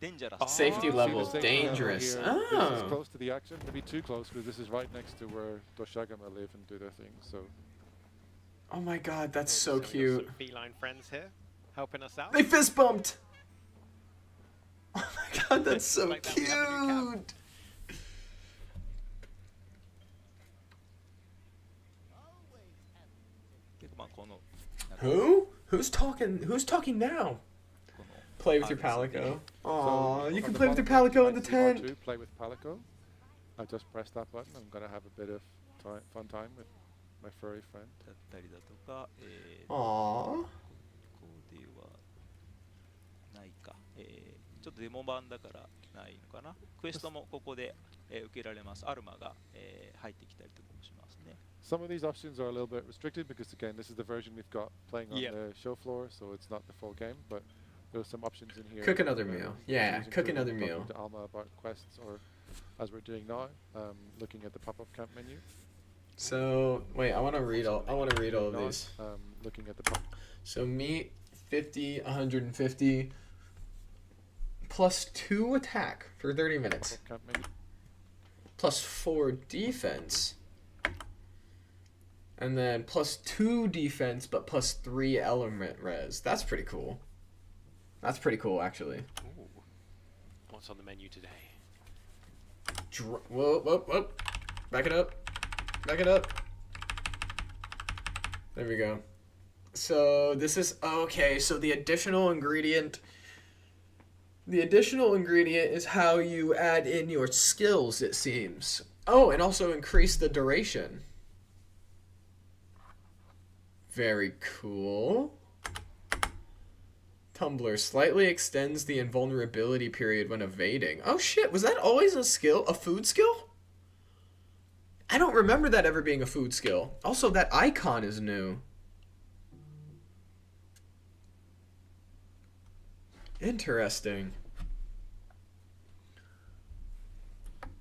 デンジャラス。 Safety You can see level the safety level dangerous. here. This is Oh. close to the action, maybe too close, because this is right next to where Doshagama live and do their thing. So Oh my god, that's so Some of your cute. sort of feline friends here, helping us out. They fist bumped! Oh my god, that's so Like that we have a new camp. cute! Who? Who's talking now? Play with your Palico. Aw, you on can the play with your bottom left, Palico you in the might see R2, tent. Play with Palico. I just pressed that button. I'm gonna have a bit of fun time with my furry friend. だったりだとか、Aw. ここではないか、ちょっとデモ版だからないのかな。クエストもここで、受けられます。アルマが、入ってきたりとかもしますね。Some of these options are a little bit restricted because again, this is the version we've got playing on Yep. the show floor, so it's not the full game. But there's some options in here. Cook another meal. Yeah, choosing cook food, another talking meal. To Alma about quests, or as we're doing now, looking at the pop-up camp menu. So wait, I want to read all of these. Looking at the pop. So meat 50, 150 plus 2 attack for 30 minutes. Camp menu. Plus 4 defense. And then plus 2 defense, but plus 3 element res. That's pretty cool. That's pretty cool, actually. Ooh. What's on the menu today? Whoa, whoa, whoa. Back it up. Back it up. There we go. So this is, okay, so the additional ingredient is how you add in your skills, it seems. Oh, and also increase the duration. Very cool. Tumbler slightly extends the invulnerability period when evading. Oh shit, was that always a skill? A food skill? I don't remember that ever being a food skill. Also, that icon is new. Interesting.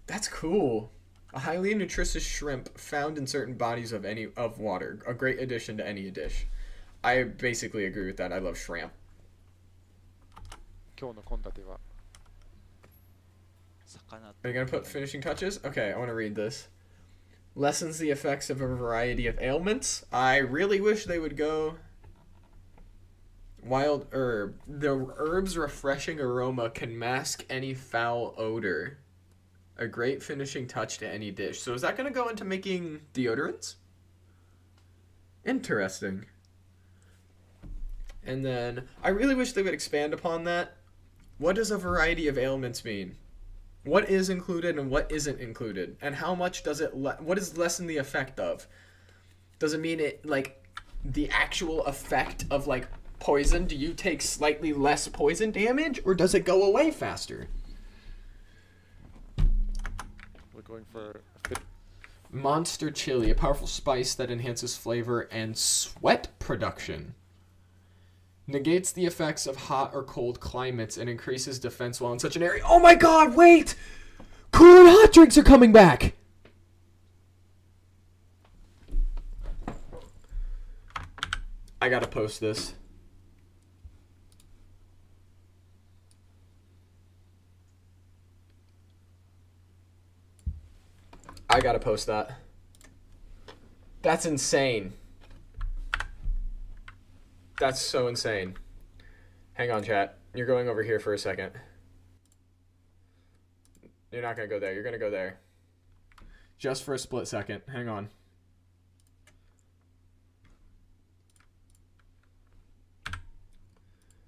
That's cool. A highly nutritious shrimp found in certain bodies of water. A great addition to any dish. I basically agree with that. I love shrimp. 今日の献立は Are you gonna put finishing touches? Okay, I want to read this. Lessens the effects of a variety of ailments. I really wish they would go wild herb. The herb's refreshing aroma can mask any foul odor. A great finishing touch to any dish. So is that going to go into making deodorants? Interesting. And then I really wish they would expand upon that. What does a variety of ailments mean? What is included and what isn't included? And how much does it what is lessen the effect of? Does it mean it like the actual effect of like poison, do you take slightly less poison damage, or does it go away faster? We're going for a fit. Monster chili, a powerful spice that enhances flavor and sweat production. Negates the effects of hot or cold climates and increases defense while in such an area. Oh my god, wait! Cool and hot drinks are coming back! I gotta post this. I gotta post that. That's insane. That's so insane. Hang on, chat. You're going over here for a second. You're not gonna go there. You're gonna go there. Just for a split second. Hang on.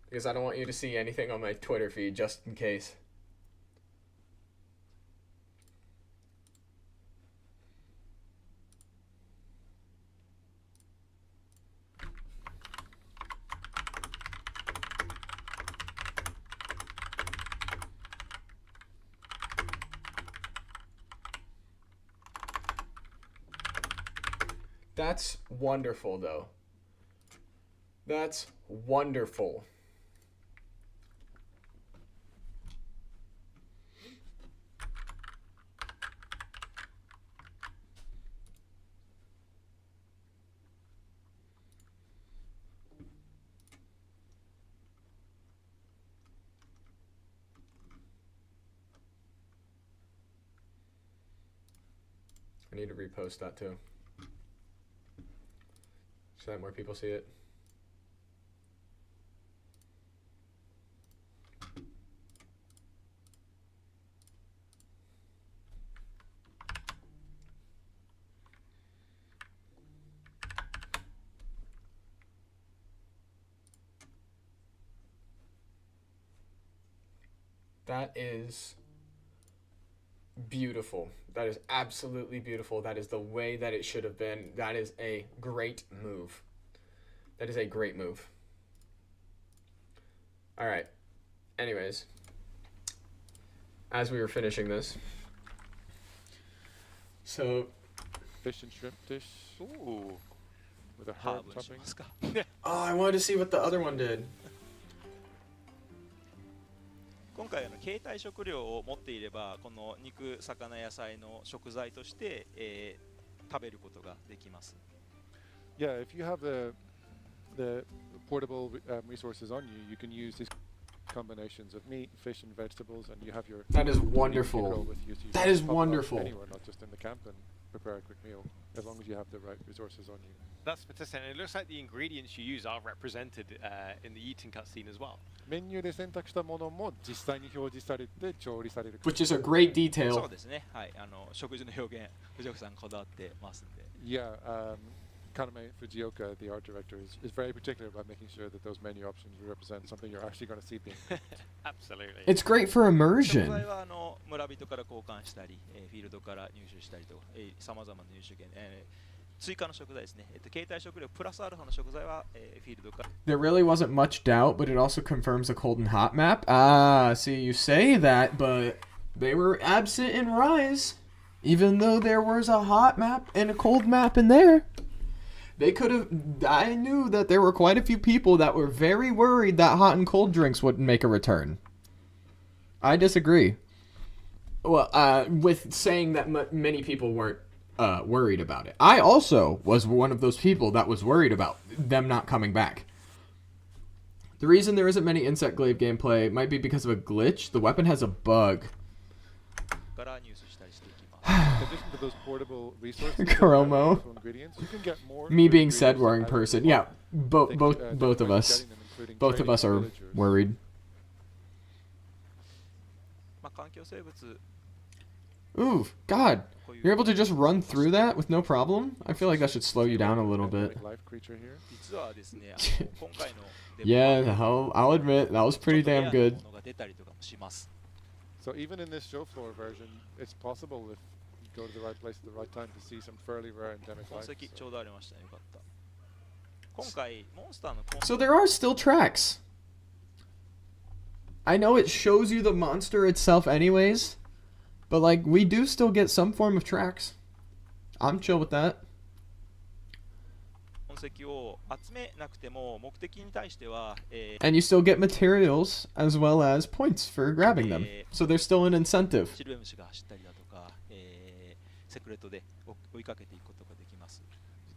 Because I don't want you to see anything on my Twitter feed, just in case. That's wonderful, though. That's wonderful. I need to repost that too, so that more people see it. That is beautiful. That is absolutely beautiful. That is the way that it should have been. That is a great move. That is a great move. All right. Anyways, as we were finishing this, so Fish and shrimp dish. Ooh. With a ハー herb ブにし topping. ますか oh, I wanted to see what the other one did. 今回携帯食料を持っていればこの肉、魚、野菜の食材として、食べることができます。 Yeah, if you have the portable resources on you, you can use these combinations of meat, fish, and vegetables, and you have your. That is you can go wonderful. with you, so you That can is pop it up wonderful. Anywhere, not just in the camp, and prepare a quick meal, as long as you have the right resources on you. That's fantastic. And it looks like the ingredients you use are represented in the eating cutscene as well. メニューで選択したものも実際に表示されて調理される。Which is a great そう detail. ですね。はい。食事の表現、藤岡さんこだわってますんで。Yeah, Kaname Fujioka, the art director, is very particular about making sure that those menu options represent something you're actually going to see being cooked. Absolutely. It's great for 食 immersion. 材は村人から交換したり、フィールドから入手したりと、さまざまな入手源、追加の食材ですね。携帯食料プラスアルファの食材は、フィールドから。 There really wasn't much doubt, but it also confirms a cold and hot map. Ah, see, you say that, but they were absent in Rise. Even though there was a hot map and a cold map in there. They could have... I knew that there were quite a few people that were very worried that hot and cold drinks wouldn't make a return. I disagree. Well, with saying that many people weren't worried about it. I also was one of those people that was worried about them not coming back. The reason there isn't many Insect Glaive gameplay might be because of a glitch. The weapon has a bug. から入手したりしていきます。 In addition to those portable resources, Chromo. ingredients, you can get more. Me being ingredients said worrying as person. you Yeah, want. both of us. Getting them, including Both of training us are villagers. worried. まあ環境生物 Ooh, God. You're able to just run through that with no problem? I feel like that should slow you down a little bit. Life creature here. 実はですね、今回の Yeah, I'll admit, that was pretty damn good. ものが出たりとかもします。 So even in this show floor version, it's possible if you go to the right place at the right time to see some fairly rare endemic 痕 life. 跡ちょうどありましたね。よかった。今回モンスターのコン So there are still tracks. I know it shows you the monster itself anyways, but like we do still get some form of tracks. I'm chill with that. 痕跡を集めなくても目的に対しては、And you still get materials as well as points for grabbing them. So there's still an incentive. シルエムシが走ったりだとか、セクレットで追いかけていくことができます。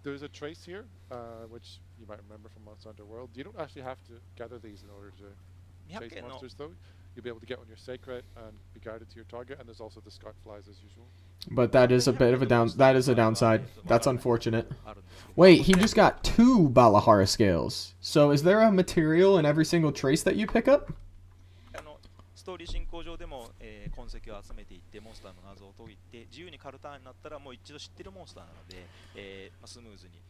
There's a trace here, which you might remember from Monster Hunter World. You don't actually have to gather these in order to chase 200件の monsters, though. You'll be able to get on your sacred and be guided to your target, and there's also the scout flies as usual. But that is a bit of a downside. That's unfortunate. Wait, he just got 2 Balahara scales. So is there a material in every single trace that you pick up? ストーリー進行上でも、痕跡を集めていってモンスターの謎を解いて自由にカルターンになったらもう一度知ってるモンスターなので、スムーズに、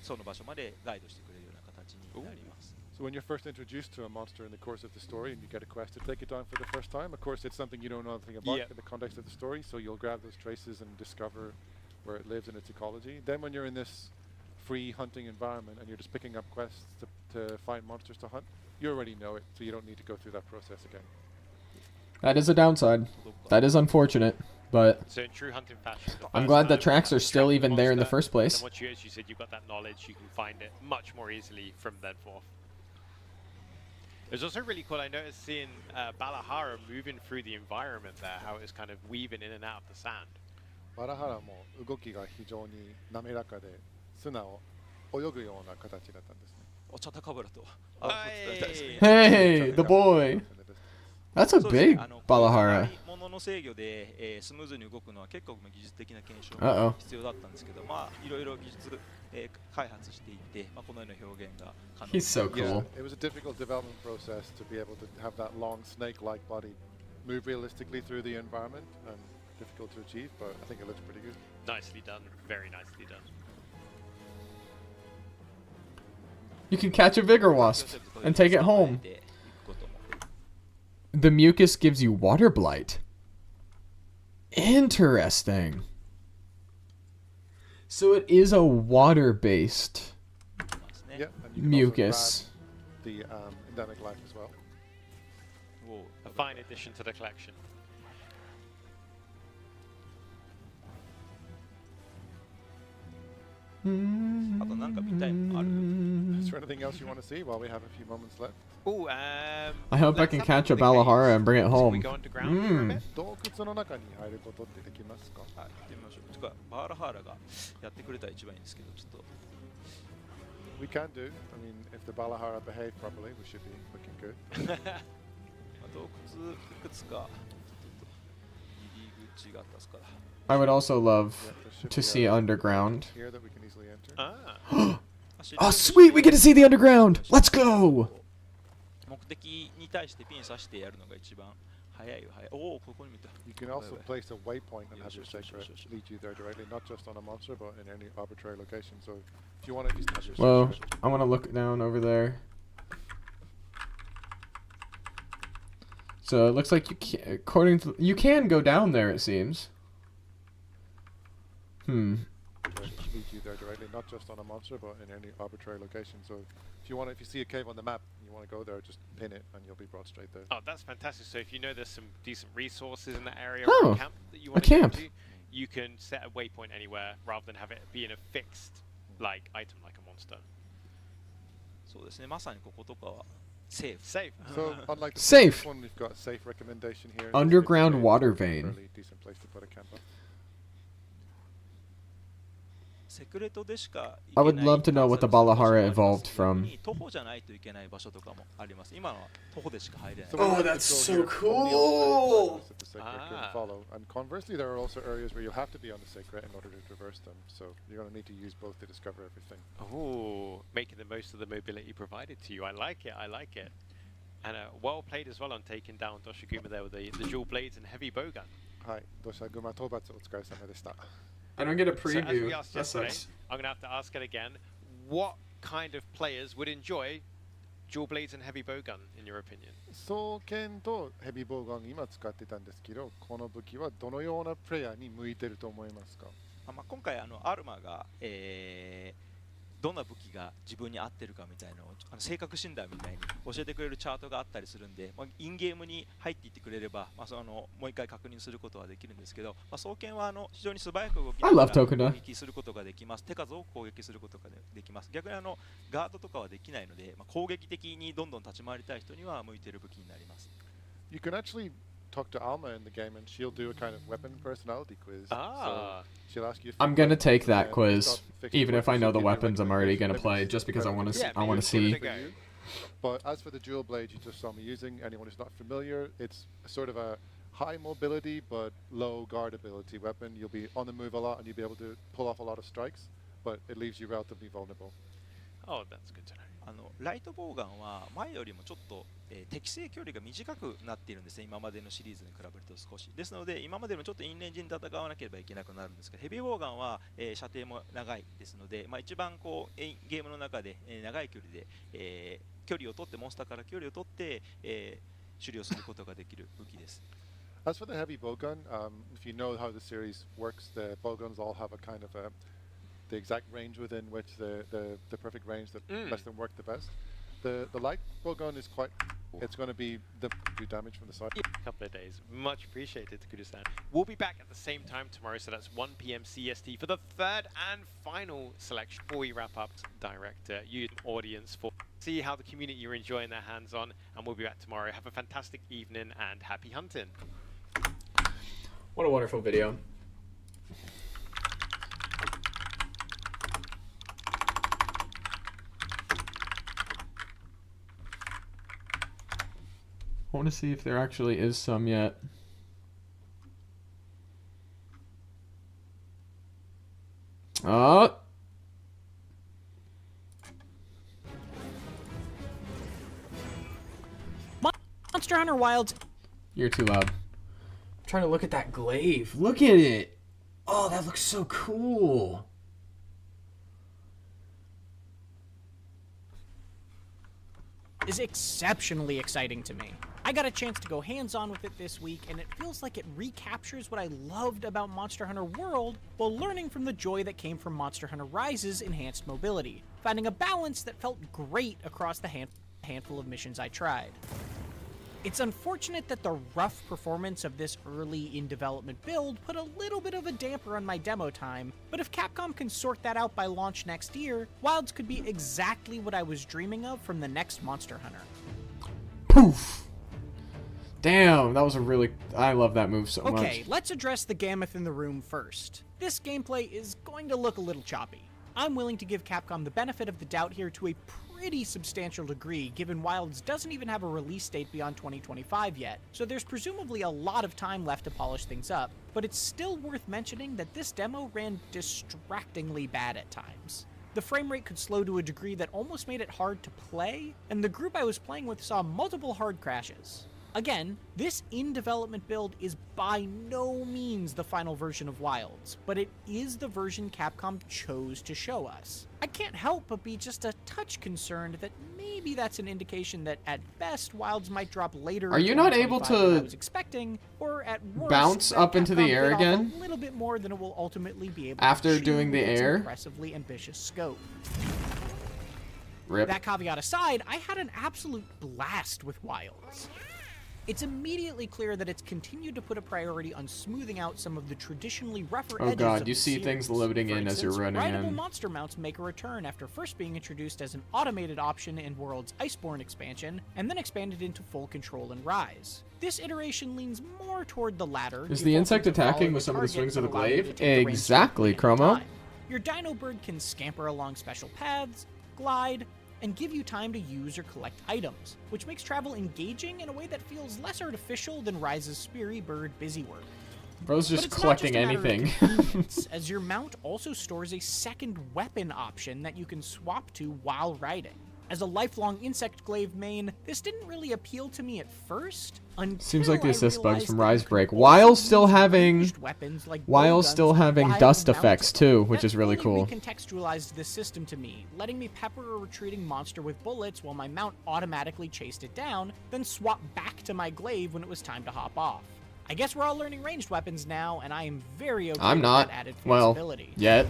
その場所までガイドしてくれるような形になります。So when you're first introduced to a monster in the course of the story and you get a quest to take it down for the first time, of course it's something you don't know anything about in the context of the story, so you'll grab those traces and discover where it lives in its ecology. Then when you're in this free hunting environment and you're just picking up quests to find monsters to hunt, you already know it, so you don't need to go through that process again. That is a downside. That is unfortunate, but So in true hunting fashion, the I'm first glad the time tracks are you still track the even there in the monster, first place. And once you, as you said, you've got that knowledge, you can find it much more easily from then forth. It was also really cool. I noticed seeing Balahara moving through the environment there, how it was kind of weaving in and out of the sand. バラハラも動きが非常に滑らかで砂を泳ぐような形だったんですね。お茶高ブラと Hey, the boy. That's a big Balahara. 物の制御で、スムーズに動くのは結構技術的な検証 Uh-oh. が必要だったんですけど、まあいろいろ技術、開発していって、まあこのような表現が可能 He's so Yeah, cool. it was a difficult development process to be able to have that long snake-like body move realistically through the environment and difficult to achieve, but I think it looks pretty good. Nicely done, very nicely done. You can catch a Vigor Wasp and take it home. The mucus gives you water blight. Interesting. So it is a water-based Yeah, and you can mucus. also grab the endemic life as well. A fine addition to the collection. Is there anything else you want to see while we have a few moments left? Oh, I hope I can catch a Balahara and bring it We home. go underground for a bit. 洞窟の中に入ることってできますか？はい、行ってみましょう。てかバーラハーラがやってくれたら一番いいんですけど、ちょっと We can do. I mean, if the Balahara behave properly, we should be looking good. 洞窟いくつか入り口があったですから。 I would also love Yeah, there should to be see a underground. here that we can easily enter. Ah. Oh, sweet! We get to see the underground! Let's go! 目的に対してピン刺してやるのが一番早いよ。早い。おお、ここに見た。 You can also place a waypoint and have your sacred lead you there directly, not just on a monster, but in any arbitrary location. So if you want to just have your Whoa, sacred- I want to look down over there. So it looks like you can, according to, you can go down there, it seems. lead you there directly, not just on a monster, but in any arbitrary location. So if you see a cave on the map, and you want to go there, just pin it, and you'll be brought straight there. Oh, that's fantastic. So if you know there's some decent resources in that area Oh, or a camp that you a want to go camp. to, you can set a waypoint anywhere rather than have it be in a fixed like item like a monster. そうですね。まさにこことかはセーフ。 Safe. So unlike the Safe. previous one, we've got a safe recommendation here. Underground It's a water vein. fairly decent place to put a camp up. セクレトでしか I would love to know what the Balahara evolved from. 徒歩じゃないといけない場所とかもあります。今のは徒歩でしか入れない。 So we Oh, have to that's go so here on the outside cool. that the sacred Ah. can follow. And conversely, there are also areas where you'll have to be on the sacred in order to traverse them. So you're going to need to use both to discover everything. Oh, making the most of the mobility provided to you. I like it. I like it. And well played as well on taking down Doshiguma there with the dual blades and heavy bowgun. はい、どうしたグマ討伐お疲れ様でした。 I don't get a So as we preview. asked That yesterday, sucks. I'm going to have to ask it again. What kind of players would enjoy dual blades and heavy bowgun, in your opinion? 双剣とヘビーボウガン今使ってたんですけど、この武器はどのようなプレイヤーに向いてると思いますか？まあ、今回アルマが、どんな武器が自分に合ってるかみたいなのを性格診断みたいに教えてくれるチャートがあったりするんで、インゲームに入っていってくれれば、もう一回確認することはできるんですけど、双剣は非常に素早く動きながら攻撃することができます。手数を攻撃することができます。逆にガードとかはできないので、攻撃的にどんどん立ち回りたい人には向いている武器になります。You can actually talk to Alma in the game and she'll do a kind of weapon personality quiz. Ah. So she'll ask you I'm gonna take that quiz, even if I know the weapons I'm already gonna play, just because I want to see. But as for the dual blade you just saw me using, anyone who's not familiar, it's sort of a high mobility but low guard ability weapon. You'll be on the move a lot and you'll be able to pull off a lot of strikes, but it leaves you relatively vulnerable. Oh, that's good to know. ライトボウガンは前よりもちょっと、適正距離が短くなっているんですね、今までのシリーズに比べると少し。ですので、今までのちょっとインレンジに戦わなければいけなくなるんですけど、ヘビーボウガンは、射程も長いですので、一番ゲームの中で、長い距離で、距離を取って、モンスターから距離を取って、狩猟することができる武器です。As for the heavy bowgun, if you know how the series works, the bowguns all have a kind of the exact range within which the perfect range that lets them work the best. The light bowgun is quite, it's going to be the do damage from the side. A couple of days. Much appreciated, Kudo-san. We'll be back at the same time tomorrow, so that's 1 p.m. CST for the third and final selection. Before we wrap up, director, you audience for see how the community are enjoying their hands on, and we'll be back tomorrow. Have a fantastic evening and happy hunting. What a wonderful video. I want to see if there actually is some yet. Oh! Monster Hunter Wilds. You're too loud. I'm trying to look at that glaive. Look at it! Oh, that looks so cool. Is exceptionally exciting to me. I got a chance to go hands-on with it this week, and it feels like it recaptures what I loved about Monster Hunter World while learning from the joy that came from Monster Hunter Rise's enhanced mobility, finding a balance that felt great across the handful of missions I tried. It's unfortunate that the rough performance of this early in-development build put a little bit of a damper on my demo time, but if Capcom can sort that out by launch next year, Wilds could be exactly what I was dreaming of from the next Monster Hunter. Poof! Damn, that was a really... I love that move so much. Okay, let's address the gamut in the room first. This gameplay is going to look a little choppy. I'm willing to give Capcom the benefit of the doubt here to a pretty substantial degree, given Wilds doesn't even have a release date beyond 2025 yet, so there's presumably a lot of time left to polish things up, but it's still worth mentioning that this demo ran distractingly bad at times. The frame rate could slow to a degree that almost made it hard to play, and the group I was playing with saw multiple hard crashes. Again, this in-development build is by no means the final version of Wilds, but it is the version Capcom chose to show us. I can't help but be just a touch concerned that maybe that's an indication that at best Wilds might drop later. Are you not able to than I was expecting, or at worst, bounce up into the air again? A little bit more than it will ultimately be able after to doing the with its air? Impressively ambitious scope. Rip. That caveat aside, I had an absolute blast with Wilds. It's immediately clear that it's continued to put a priority on smoothing out some of the traditionally rougher edges Oh god, of you the see series. things loading For in as you're instance, running rideable in. monster mounts make a return after first being introduced as an automated option in World's Iceborne expansion, and then expanded into full control in Rise. This iteration leans more toward the latter. Is the insect attacking with some of the swings of the glaive? Exactly, Chromo. Your Dino Bird can scamper along special paths, glide, and give you time to use or collect items, which makes travel engaging in a way that feels less artificial than Rise's Speary Bird busywork. Bro's just collecting anything. As your mount also stores a second weapon option that you can swap to while riding. As a lifelong insect glaive main, this didn't really appeal to me at first. Seems like the assist bugs from Rise break, while still having dust effects too, which is really cool. Recontextualized this system to me, letting me pepper a retreating monster with bullets while my mount automatically chased it down, then swap back to my glaive when it was time to hop off. I guess we're all learning ranged weapons now, and I am very okay with that added flexibility. Well, yet.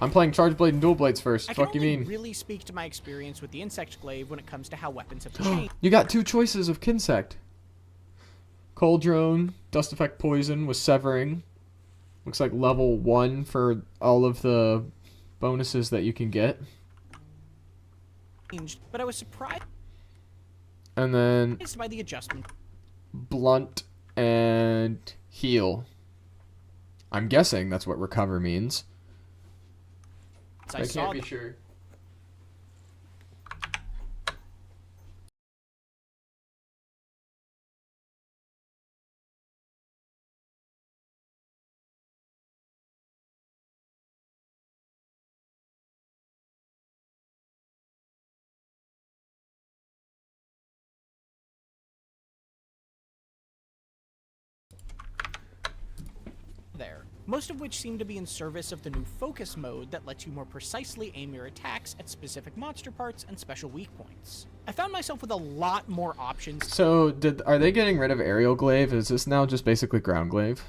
I'm playing Charge Blade and Dual Blades first. I can Fuck you only mean? really speak to my experience with the Insect Glaive when it comes to how weapons have changed. You got 2 choices of Kinsect. Cold Drone, Dust Effect Poison with Severing. Looks like level 1 for all of the bonuses that you can get. But I was surprised And then by the adjustment. Blunt and Heal. I'm guessing that's what Recover means. I can't be sure. There, most of which seem to be in service of the new focus mode that lets you more precisely aim your attacks at specific monster parts and special weak points. I found myself with a lot more options. So, are they getting rid of Aerial Glaive? Is this now just basically Ground Glaive?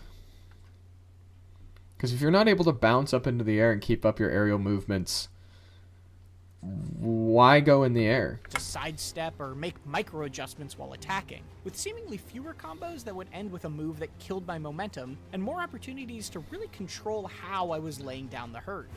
Because if you're not able to bounce up into the air and keep up your aerial movements, why go in the air? To sidestep or make micro adjustments while attacking, with seemingly fewer combos that would end with a move that killed my momentum, and more opportunities to really control how I was laying down the hurt.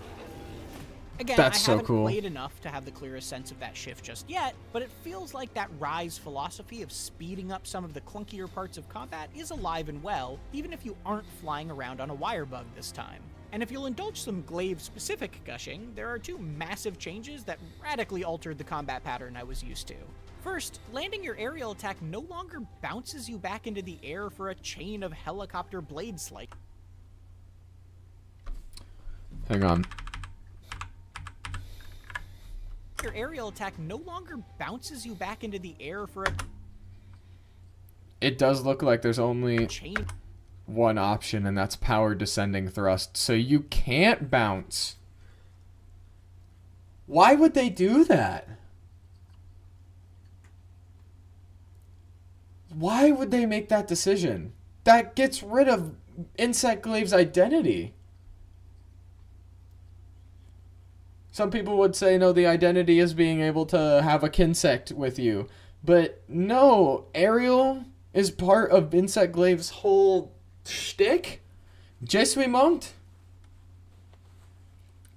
Again, That's I so haven't cool. played enough to have the clearest sense of that shift just yet, but it feels like that Rise philosophy of speeding up some of the clunkier parts of combat is alive and well, even if you aren't flying around on a wire bug this time. And if you'll indulge some glaive-specific gushing, there are 2 massive changes that radically altered the combat pattern I was used to. First, landing your aerial attack no longer bounces you back into the air for a chain of helicopter blade slice. Hang on. Your aerial attack no longer bounces you back into the air for a It does look like there's only chain. one option, and that's Power Descending Thrust. So you can't bounce. Why would they do that? Why would they make that decision? That gets rid of Insect Glaive's identity. Some people would say, no, the identity is being able to have a Kinsect with you. But no, Aerial is part of Insect Glaive's whole shtick? Je suis monte?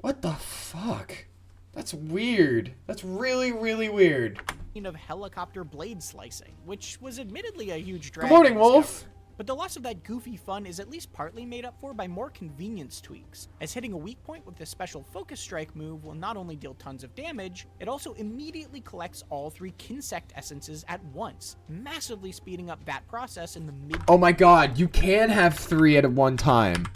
What the fuck? That's weird. That's really, really weird. Of helicopter blade slicing, which was admittedly a huge drag. Good morning, to Wolf. discover. But the loss of that goofy fun is at least partly made up for by more convenience tweaks, as hitting a weak point with the special Focus Strike move will not only deal tons of damage, it also immediately collects all 3 Kinsect essences at once, massively speeding up that process in the mid- Oh my god, you can have 3 at one time.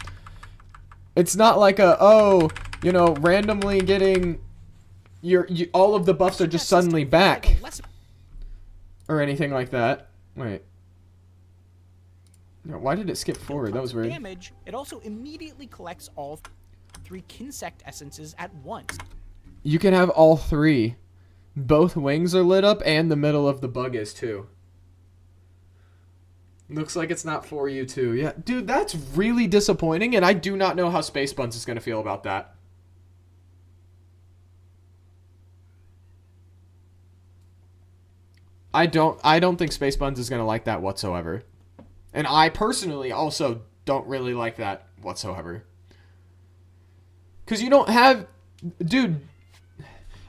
It's not like randomly getting all of the buffs are just suddenly back. Or anything like that. Wait. No, why did it skip forward? That was weird. Damage, it also immediately collects all 3 Kinsect essences at once. You can have all 3. Both wings are lit up and the middle of the bug is too. Looks like it's not for you too. Yeah, dude, that's really disappointing, and I do not know how Space Buns is going to feel about that. I don't think Space Buns is going to like that whatsoever. And I personally also don't really like that whatsoever. Because you don't have... Dude,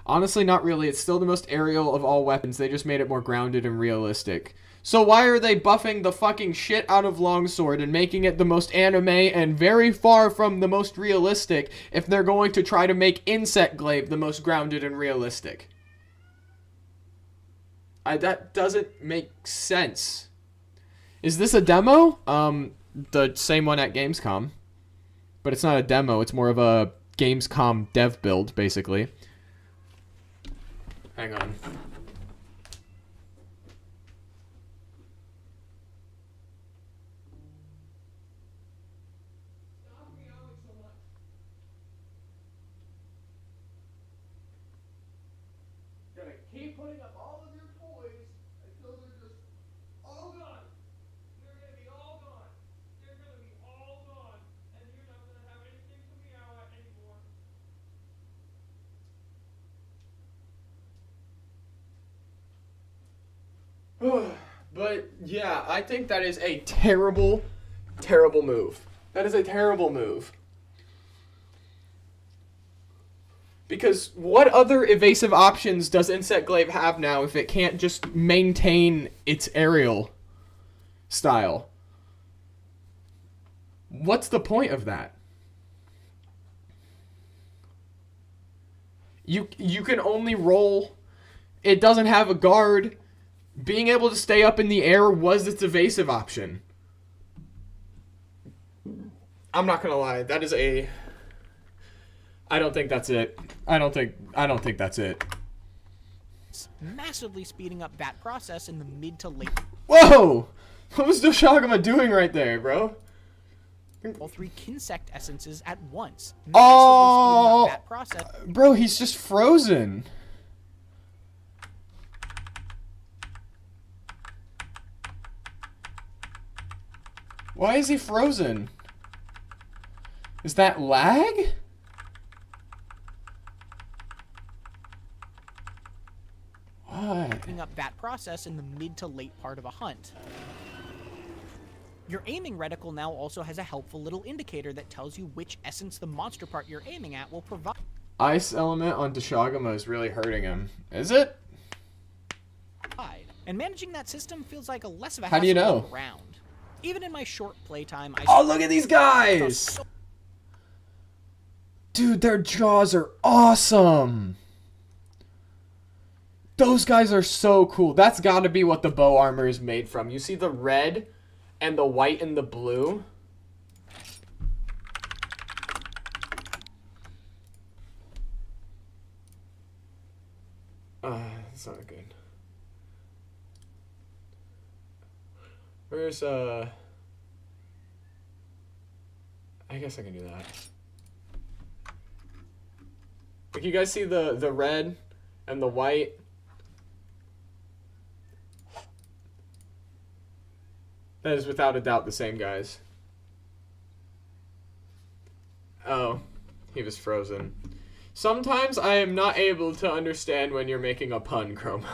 honestly, not really. It's still the most aerial of all weapons. They just made it more grounded and realistic. So why are they buffing the fucking shit out of Longsword and making it the most anime and very far from the most realistic if they're going to try to make Insect Glaive the most grounded and realistic? That doesn't make sense. Is this a demo? The same one at Gamescom. But it's not a demo, it's more of a Gamescom dev build, basically. Hang on. Gonna keep putting up all of your toys until they're just all gone. They're gonna be all gone. They're gonna be all gone. And you're not gonna have anything to meow at anymore. But yeah, I think that is a terrible, terrible move. That is a terrible move. Because what other evasive options does Insect Glaive have now if it can't just maintain its aerial style? What's the point of that? You can only roll. It doesn't have a guard. Being able to stay up in the air was its evasive option. I'm not gonna lie. That is a... I don't think that's it. I don't think that's it. Massively speeding up that process in the mid to late. Whoa! What was Doshagama doing right there, bro? All 3 Kinsect essences at once. Oh! Massively speeding up that process. Bro, he's just frozen. Why is he frozen? Is that lag? What? Speeding up that process in the mid to late part of a hunt. Your aiming reticle now also has a helpful little indicator that tells you which essence the monster part you're aiming at will provide. Ice element on Doshagama is really hurting him. Is it? And managing that system feels like a less of a How do you hassle know? around. Even in my short playtime, I... Oh, look at these guys! Dude, their jaws are awesome! Those guys are so cool. That's gotta be what the bow armor is made from. You see the red and the white and the blue? That's not good. Where's, I guess I can do that. Like, you guys see the red and the white? That is without a doubt the same guys. Oh, he was frozen. Sometimes I am not able to understand when you're making a pun, Chromo.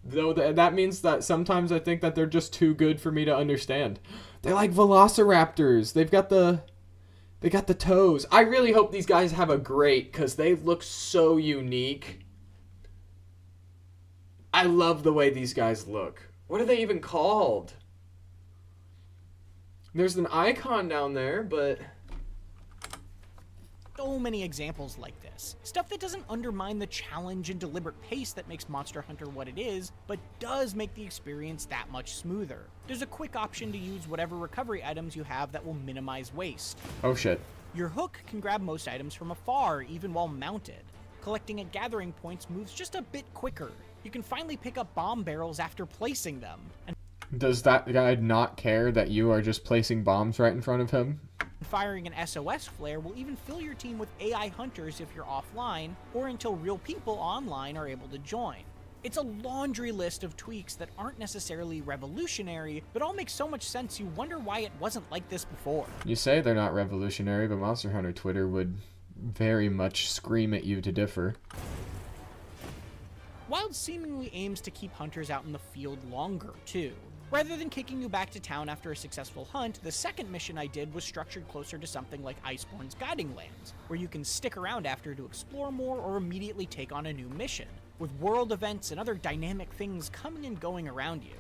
Though that means that sometimes I think that they're just too good for me to understand. They're like velociraptors. They got the toes. I really hope these guys have a great, because they look so unique. I love the way these guys look. What are they even called? There's an icon down there, but... So many examples like this. Stuff that doesn't undermine the challenge and deliberate pace that makes Monster Hunter what it is, but does make the experience that much smoother. There's a quick option to use whatever recovery items you have that will minimize waste. Oh shit. Your hook can grab most items from afar, even while mounted. Collecting at gathering points moves just a bit quicker. You can finally pick up bomb barrels after placing them. And does that guy not care that you are just placing bombs right in front of him? firing an SOS flare will even fill your team with AI hunters if you're offline, or until real people online are able to join. It's a laundry list of tweaks that aren't necessarily revolutionary, but all make so much sense you wonder why it wasn't like this before. You say they're not revolutionary, but Monster Hunter Twitter would very much scream at you to differ. Wilds seemingly aims to keep hunters out in the field longer, too. Rather than kicking you back to town after a successful hunt, the second mission I did was structured closer to something like Iceborne's Guiding Lands, where you can stick around after to explore more or immediately take on a new mission, with world events and other dynamic things coming and going around you.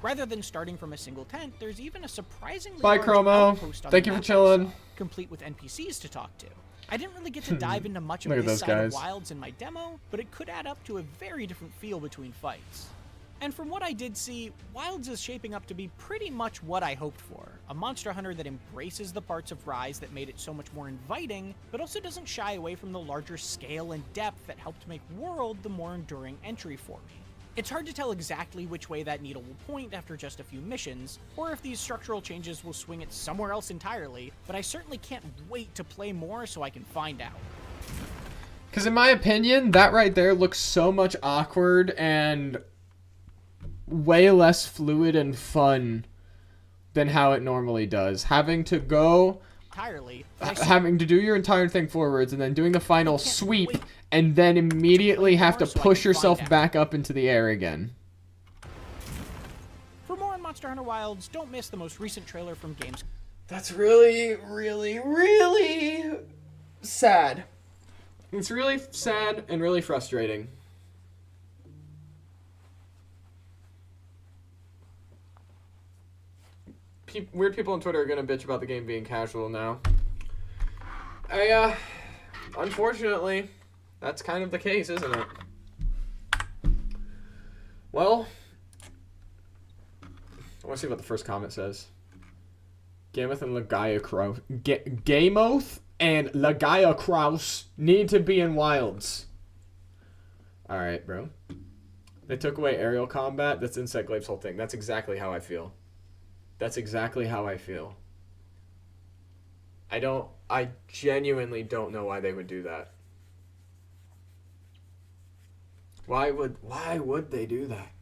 Rather than starting from a single tent, there's even a surprisingly Bye, large Chromo. outpost on Thank the you for map chilling. I saw, complete with NPCs to talk to. I didn't really get to dive into much of Look at this those side guys. of Wilds in my demo, but it could add up to a very different feel between fights. And from what I did see, Wilds is shaping up to be pretty much what I hoped for. A Monster Hunter that embraces the parts of Rise that made it so much more inviting, but also doesn't shy away from the larger scale and depth that helped make World the more enduring entry for me. It's hard to tell exactly which way that needle will point after just a few missions, or if these structural changes will swing it somewhere else entirely, but I certainly can't wait to play more so I can find out. Because in my opinion, that right there looks so much awkward and way less fluid and fun than how it normally does. Having to go entirely. Having to do your entire thing forwards and then doing the final sweep and then immediately have to push yourself back up into the air again. For more on Monster Hunter Wilds, don't miss the most recent trailer from Games. That's really, really, really sad. It's really sad and really frustrating. Weird people on Twitter are gonna bitch about the game being casual now. Unfortunately, that's kind of the case, isn't it? Well, I want to see what the first comment says. Gamoth and Lagaya Kraus. Gamoth and Lagaya Kraus need to be in Wilds. Alright, bro. They took away aerial combat. That's Insect Glave's whole thing. That's exactly how I feel. That's exactly how I feel. I genuinely don't know why they would do that. Why would they do that?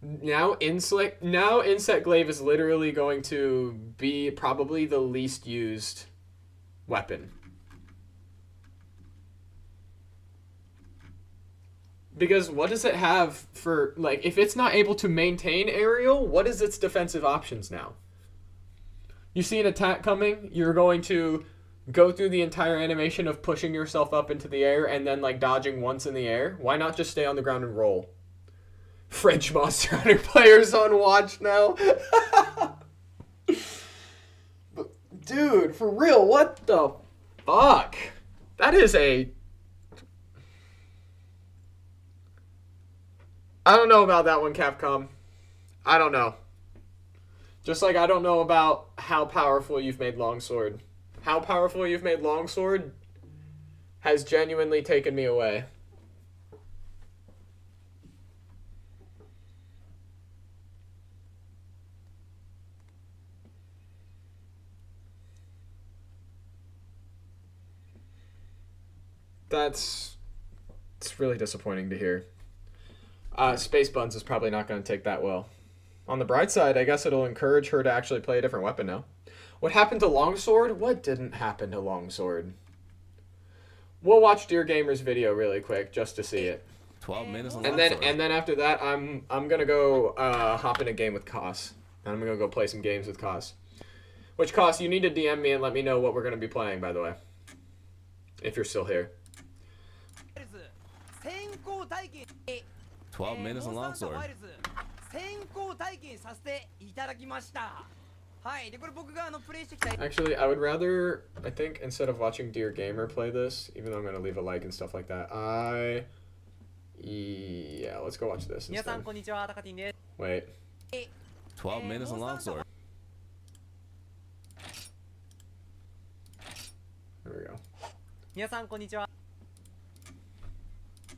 Now Insect Glaive is literally going to be probably the least used weapon. Because what does it have for, like, if it's not able to maintain aerial, what is its defensive options now? You see an attack coming, you're going to go through the entire animation of pushing yourself up into the air and then, like, dodging once in the air. Why not just stay on the ground and roll? French Monster Hunter players on watch now. But, dude, for real, what the fuck? That is a... I don't know about that one, Capcom. I don't know. Just like I don't know about how powerful you've made Longsword. How powerful you've made Longsword has genuinely taken me away. It's really disappointing to hear. Space Buns is probably not going to take that well. On the bright side, I guess it'll encourage her to actually play a different weapon now. What happened to Longsword? What didn't happen to Longsword? We'll watch Dear Gamer's video really quick just to see it. 12 minutes on and then after that, I'm gonna go hop in a game with Koss. And I'm gonna go play some games with Koss. Which, Koss, you need to DM me and let me know what we're gonna be playing, by the way. If you're still here. 12 minutes on Longsword. Actually, I would rather, I think, instead of watching Dear Gamer play this, even though I'm going to leave a like and stuff like that, yeah, let's go watch this instead. Wait. 12 minutes on Longsword. There we go. 皆さんこんにちは。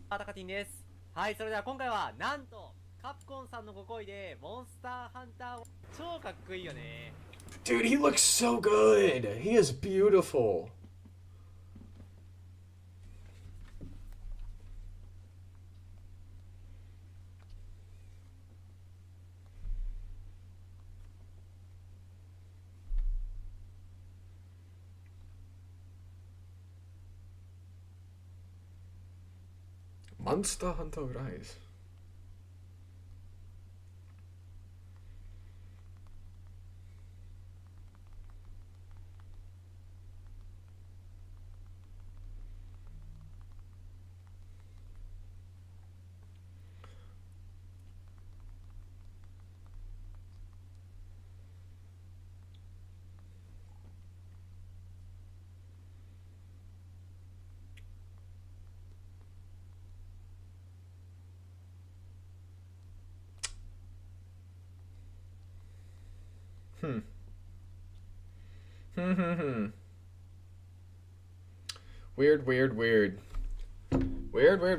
タカティンです。はい、それでは今回はなんとカプコンさんのご厚意でモンスターハンターを超かっこいいよね。Dude, he looks so good. He is beautiful. Monster Hunter Rise.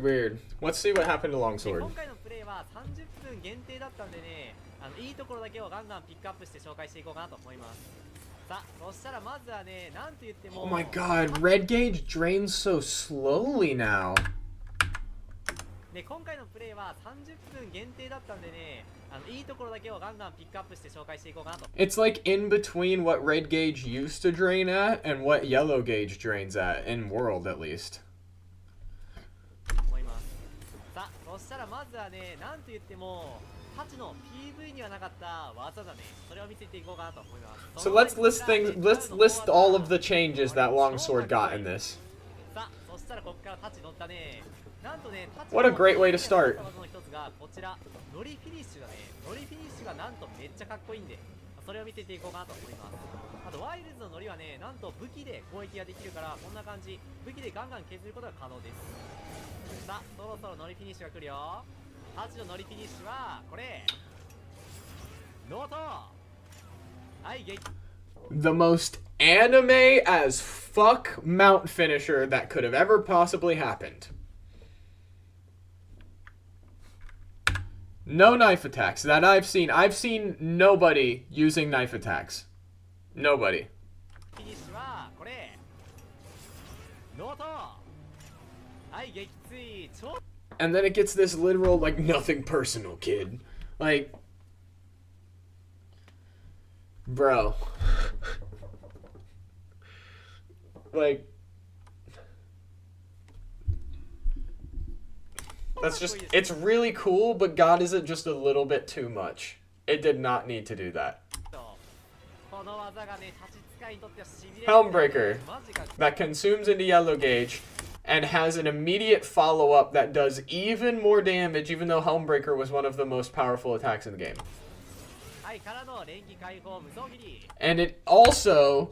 Weird. Let's see what happened to Longsword. 今回のプレイは30分限定だったんでね、いいところだけをガンガンピックアップして紹介していこうかなと思います。さあ、そしたらまずはね、なんと言っても Oh my god, red gauge drains so slowly now. で今回のプレイは30分限定だったんでね、いいところだけをガンガンピックアップして紹介していこうかなと。 It's like in between what red gauge used to drain at and what yellow gauge drains at, in world at least. 思います。さあ、そしたらまずはね、なんと言ってもハチの PV にはなかった技だね。それを見せていこうかなと思います。 So let's list things. Let's list all of the changes that longsword got in this. さあ、そしたらここからタチ乗ったね。なんとね、タチ What a great way to start. の一つがこちら、ノリフィニッシュだね。ノリフィニッシュがなんとめっちゃかっこいいんで、それを見せていこうかなと思います。あとワイルズのノリはね、なんと武器で攻撃ができるから、こんな感じ、武器でガンガン削ることが可能です。さあ、そろそろノリフィニッシュが来るよ。タチのノリフィニッシュはこれ、ノート。はい、ゲイ。 The most anime as fuck mount finisher that could have ever possibly happened. No knife attacks that I've seen. I've seen nobody using knife attacks. Nobody. And then it gets this literal, like, nothing personal, kid. Like, bro. Like, that's just, it's really cool, but God, is it just a little bit too much? It did not need to do that. Helmbreaker that consumes into yellow gauge and has an immediate follow-up that does even more damage, even though Helmbreaker was one of the most powerful attacks in the game. And it also,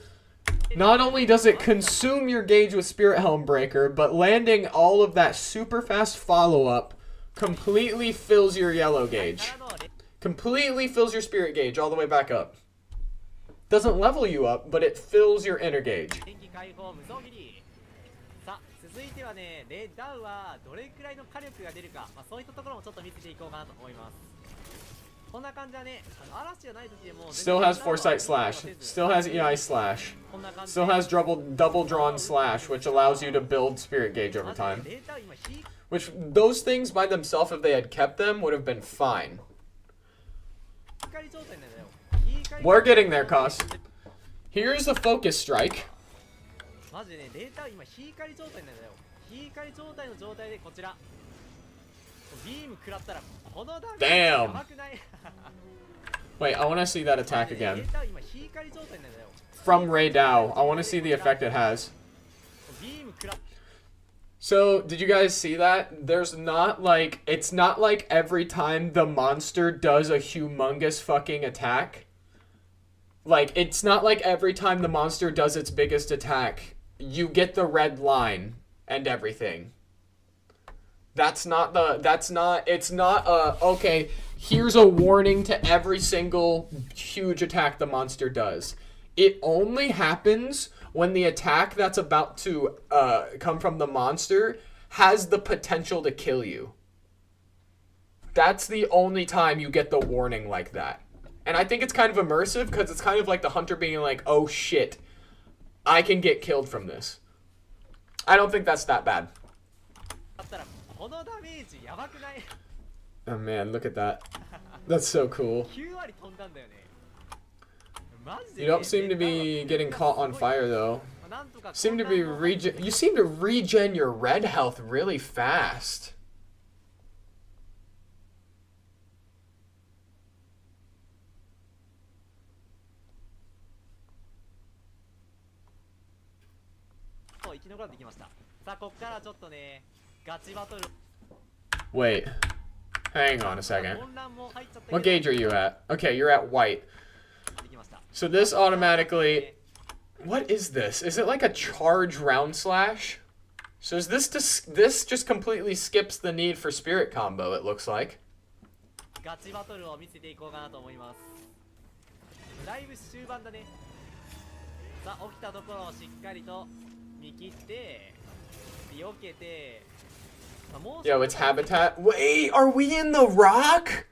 not only does it consume your gauge with Spirit Helmbreaker, but landing all of that super fast follow-up completely fills your yellow gauge. Completely fills your spirit gauge all the way back up. Doesn't level you up, but it fills your inner gauge. 続いてはね、レッダウはどれくらいの火力が出るか、そういったところもちょっと見せていこうかなと思います。こんな感じだね。嵐じゃない時でも Still has Foresight Slash. Still has EI Slash. Still has double drawn Slash, which allows you to build spirit gauge over time. Which, those things by themselves, if they had kept them, would have been fine. We're getting there, Cos. Here's the Focus Strike. マジでね、レーター今火光状態なんだよ。火光状態の状態でこちらビーム食らったらこのダメージやばくない？ Wait, I want to see that attack again. レーター今火光状態なんだよ。 From Ray Dow. I want to see the effect it has. So, did you guys see that? There's not like, it's not like every time the monster does a humongous fucking attack. Like, it's not like every time the monster does its biggest attack, you get the red line and everything. It's not okay, here's a warning to every single huge attack the monster does. It only happens when the attack that's about to come from the monster has the potential to kill you. That's the only time you get the warning like that. And I think it's kind of immersive because it's kind of like the hunter being like, oh shit, I can get killed from this. I don't think that's that bad. Oh man, look at that. That's so cool. You don't seem to be getting caught on fire though. You seem to regen your red health really fast. Wait, hang on a second. What gauge are you at? Okay, you're at white. So this automatically... What is this? Is it like a charge round slash? So is this just completely skips the need for spirit combo, it looks like. Yo, it's habitat. Wait, are we in the rock?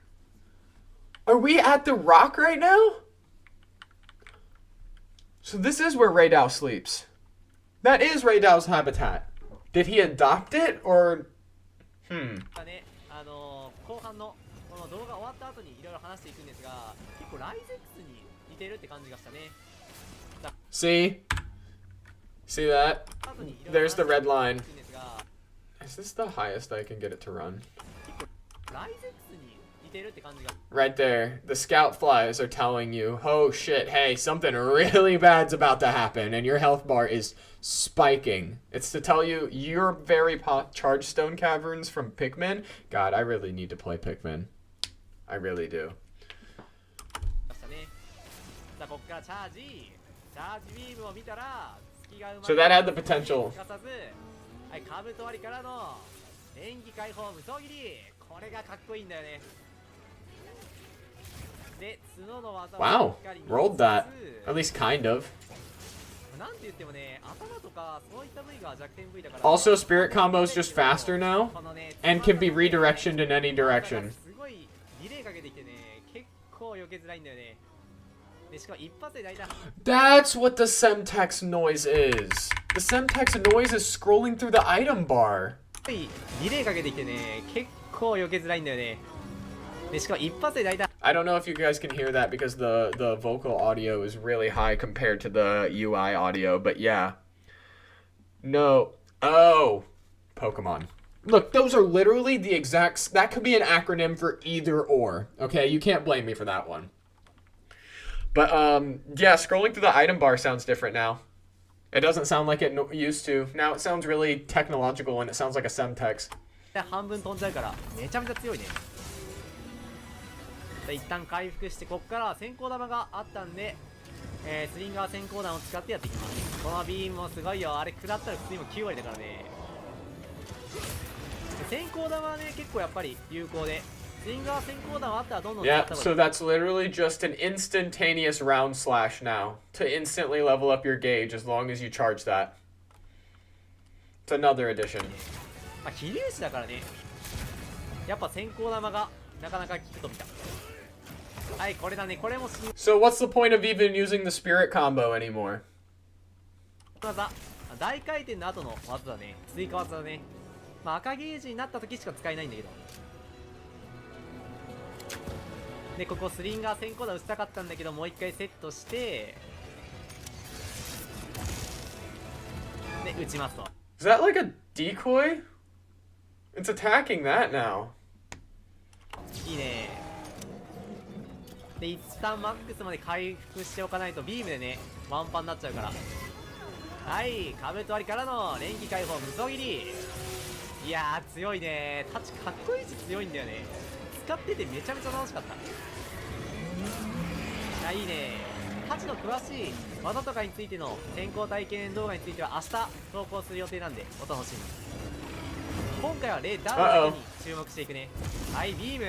Are we at the rock right now? So this is where Ray Dow sleeps. That is Ray Dow's habitat. Did he adopt it or... ね、後半のこの動画終わった後にいろいろ話していくんですが、結構ライゼックスに似てるって感じがしたね。See that? There's the red line. Is this the highest I can get it to run? Right there. The scout flies are telling you, oh shit, hey, something really bad's about to happen, and your health bar is spiking. It's to tell you your very charged stone caverns from Pikmin. God, I really need to play Pikmin. I really do. So that had the potential. Wow, rolled that. At least kind of. Also, spirit combo is just faster now and can be redirectioned in any direction. That's what the Semtex noise is. The Semtex noise is scrolling through the item bar. I don't know if you guys can hear that because the vocal audio is really high compared to the UI audio, but yeah. No. Oh. Pokemon. Look, those are literally the exact... That could be an acronym for either or. Okay, you can't blame me for that one. But, yeah, scrolling through the item bar sounds different now. It doesn't sound like it used to. Now it sounds really technological and it sounds like a Semtex. 一旦回復してここから先行玉があったんで、スリンガー先行弾を使ってやっていきます。このビームもすごいよ。あれ食らったら普通にも9割だからね。先行玉はね結構やっぱり有効で、スリンガー先行弾はあったらどんどん使った方がいい。 Yeah, so that's literally just an instantaneous round slash now to instantly level up your gauge as long as you charge that. It's another addition. まあ飛粒子だからね。やっぱ先行玉がなかなか効くと見た。 So what's the point of even using the spirit combo anymore? 大回転の後の技だね。追加技だね。まあ赤ゲージになった時しか使えないんだけど。でここスリンガー先行弾打ちたかったんだけどもう一回セットしてで打ちますと。 Is that like a decoy? It's attacking that now. いいね。 で一旦マックスまで回復しておかないとビームでねワンパンになっちゃうから。はいカブト割りからの連撃解放無双切り。いやー強いね。タッチかっこいいし強いんだよね。使っててめちゃめちゃ楽しかった。いやいいね。タッチの詳しい技とかについての先行体験動画については明日投稿する予定なんでお楽しみに。今回はレダウンだけに注目していくね。はいビーム。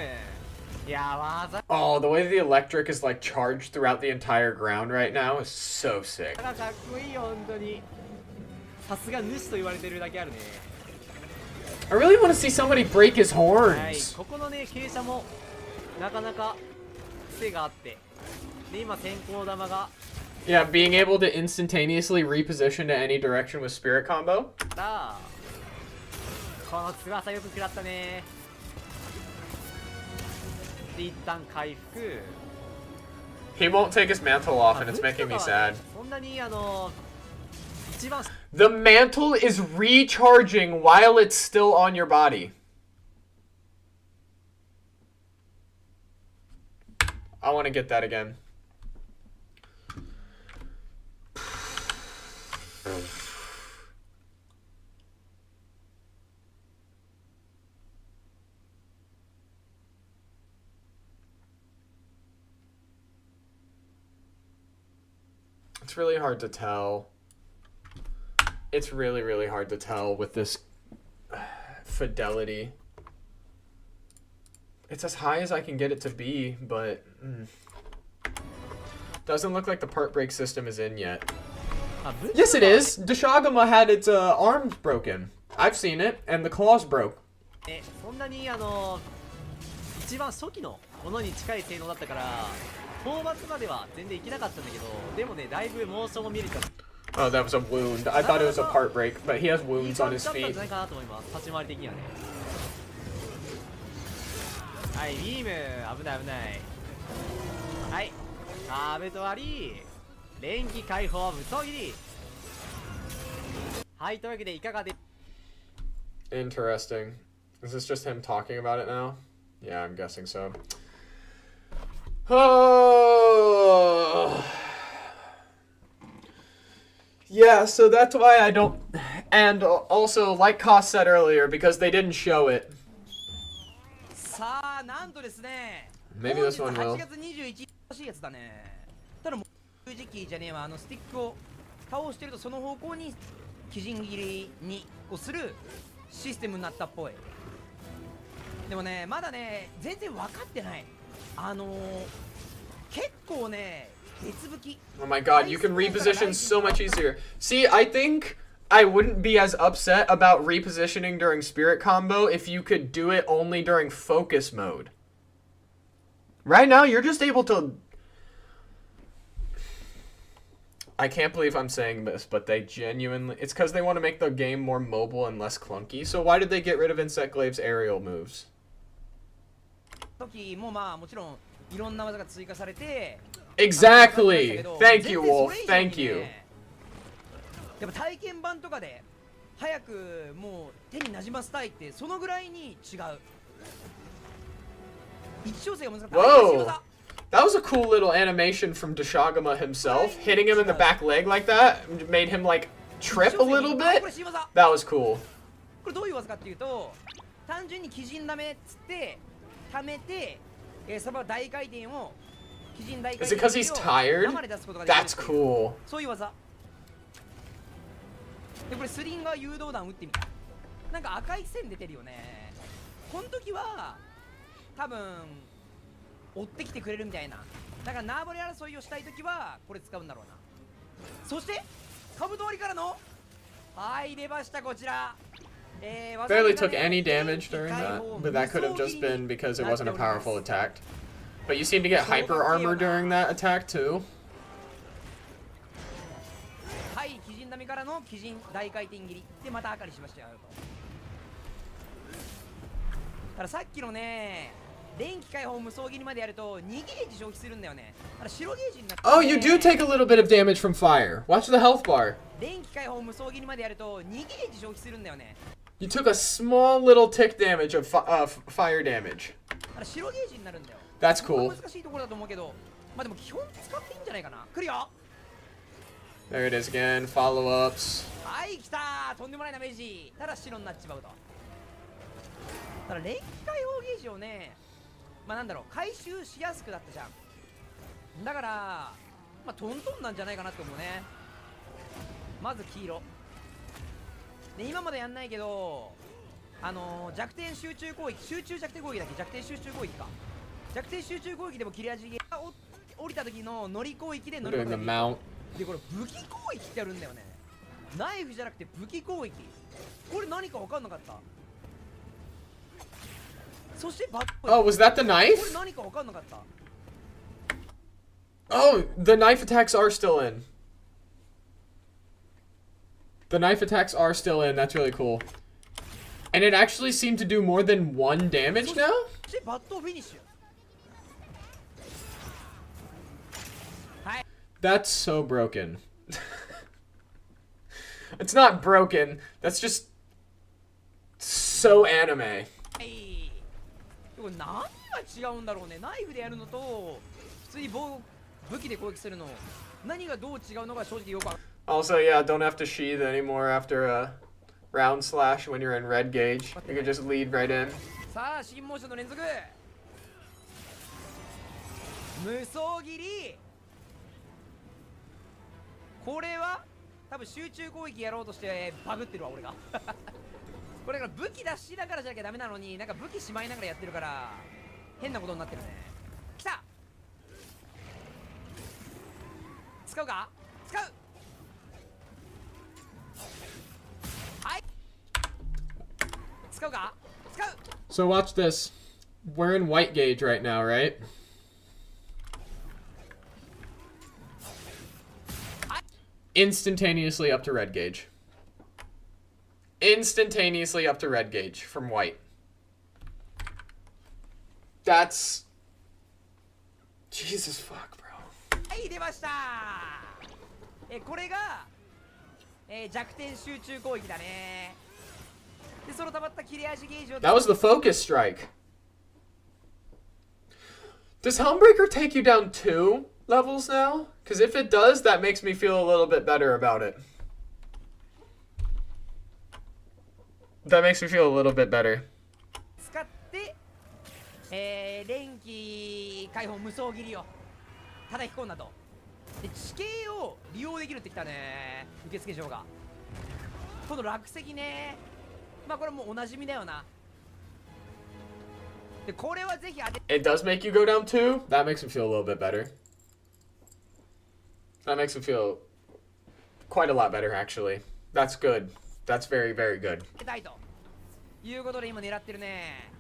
Oh, the way the electric is like charged throughout the entire ground right now is so sick. I really want to see somebody break his horns. Yeah, being able to instantaneously reposition to any direction with spirit combo. He won't take his mantle off and it's making me sad. The mantle is recharging while it's still on your body. I want to get that again. It's really hard to tell. It's really, really hard to tell with this fidelity. It's as high as I can get it to be, but doesn't look like the part break system is in yet. Yes, it is. Deshagama had its arms broken. I've seen it, and the claws broke. 討伐までは全然行けなかったんだけど、でもねだいぶモーションを見れた。 Oh, that was a wound. I thought it was a part break, but he has wounds on his feet. いい感じだったんじゃないかなと思います。立ち回り的にはね。はいビーム危ない危ない。はい壁と割り連気解放無双切り。はいというわけでいかがで Interesting. Is this just him talking about it now? Yeah, I'm guessing so. Oh. Yeah, so that's why I don't... And also, like Koss said earlier, because they didn't show it. さあなんとですね Maybe this one will. 8月21日らしいやつだね。ただもう時期じゃねえわスティックを倒してるとその方向に基準切りにをするシステムになったっぽい。でもねまだね全然分かってない。結構ね別武器。 Oh my god, you can reposition so much easier. See, I think I wouldn't be as upset about repositioning during Spirit Combo if you could do it only during Focus Mode. Right now, you're just able to... I can't believe I'm saying this, but they genuinely... It's because they want to make the game more mobile and less clunky. So why did they get rid of Insect Glave's aerial moves? 時もまあもちろんいろんな技が追加されて Exactly! Thank you, Wolf. Thank you. やっぱ体験版とかで早くもう手に馴染ませたいってそのぐらいに違う。一挑戦が難しかった。 Whoa! That was a cool little animation from Deshagama himself. Hitting him in the back leg like that made him like trip a little bit. That was cool. これどういう技かっていうと単純に基準ダメっつって溜めてその大回転を基準大回 Is it 転 because he's tired? That's cool. そういう技でこれスリンガー誘導弾撃ってみた。なんか赤い線出てるよね。この時は多分追ってきてくれるみたいな。だから縄張り争いをしたい時はこれ使うんだろうな。そして兜割りからのはい出ましたこちら。 Barely took any damage during that, but that could have just been because it wasn't a powerful attack. But you seem to get hyper armor during that attack too. はい基準ダメからの基準大回転切りでまた赤にしましたよと。たださっきのね電気解放無双切りまでやると2ゲージ消費するんだよね。あれ白ゲージになって、ね、Oh, you do take a little bit of damage from fire. Watch the health bar. 電気解放無双切りまでやると2ゲージ消費するんだよね。 You took a small little tick damage of fire damage. あれ白ゲージになるんだよ。 That's cool. 難しいところだと思うけど、まあでも基本使っていいんじゃないかな。来るよ。 There it is again. Follow-ups. はい来たー。とんでもないダメージ。ただ白になっちまうと。ただ連気解放ゲージをねまあなんだろう回収しやすくなったじゃん。だからまあトントンなんじゃないかなって思うね。まず黄色で今までやんないけど弱点集中攻撃集中弱点攻撃だっけ。弱点集中攻撃か。弱点集中攻撃でも切れ味が降りた時の乗り攻撃で乗ることができる。でこれ武器攻撃ってやるんだよね。ナイフじゃなくて武器攻撃。これ何か分かんなかった。そしてバット。 Oh, was that the これ knife? 何か分かんなかった。 Oh, the knife attacks are still in. The knife attacks are still in. That's really cool. And it actually seemed to do more than 1 damage now? そしてバットフィニッシュ。 That's so broken. It's not broken. That's just so anime. これ何が違うんだろうね。ナイフでやるのと普通に武器で攻撃するの何がどう違うのか正直よくわかんない。 Also, yeah, don't have to sheath anymore after a round slash when you're in red gauge. You can just lead right in. さあ新モーションの連続無双切り。これは多分集中攻撃やろうとしてバグってるわ俺がこれが武器出しながらじゃなきゃダメなのになんか武器しまいながらやってるから変なことになってるね。来た使うか使う。はい使うか使う。 So watch this. We're in white gauge right now, right? Instantaneously up to red gauge. Instantaneously up to red gauge from white. That's... Jesus fuck, bro. はい出ました。これが、弱点集中攻撃だね。でその溜まった切れ味ゲージを That was the focus strike. Does Helmbreaker take you down 2 levels now? Because if it does, that makes me feel a little bit better about it. That makes me feel a little bit better. 使って、連気解放無双切りを叩き込んだと。で地形を利用できるってきたね、受付嬢が。この落石ね、まあこれもうおなじみだよな。でこれはぜひ当て。 It does make you go down 2? That makes me feel a little bit better. That makes me feel quite a lot better, actually. That's good. That's very, very good. たいということで今狙ってるね。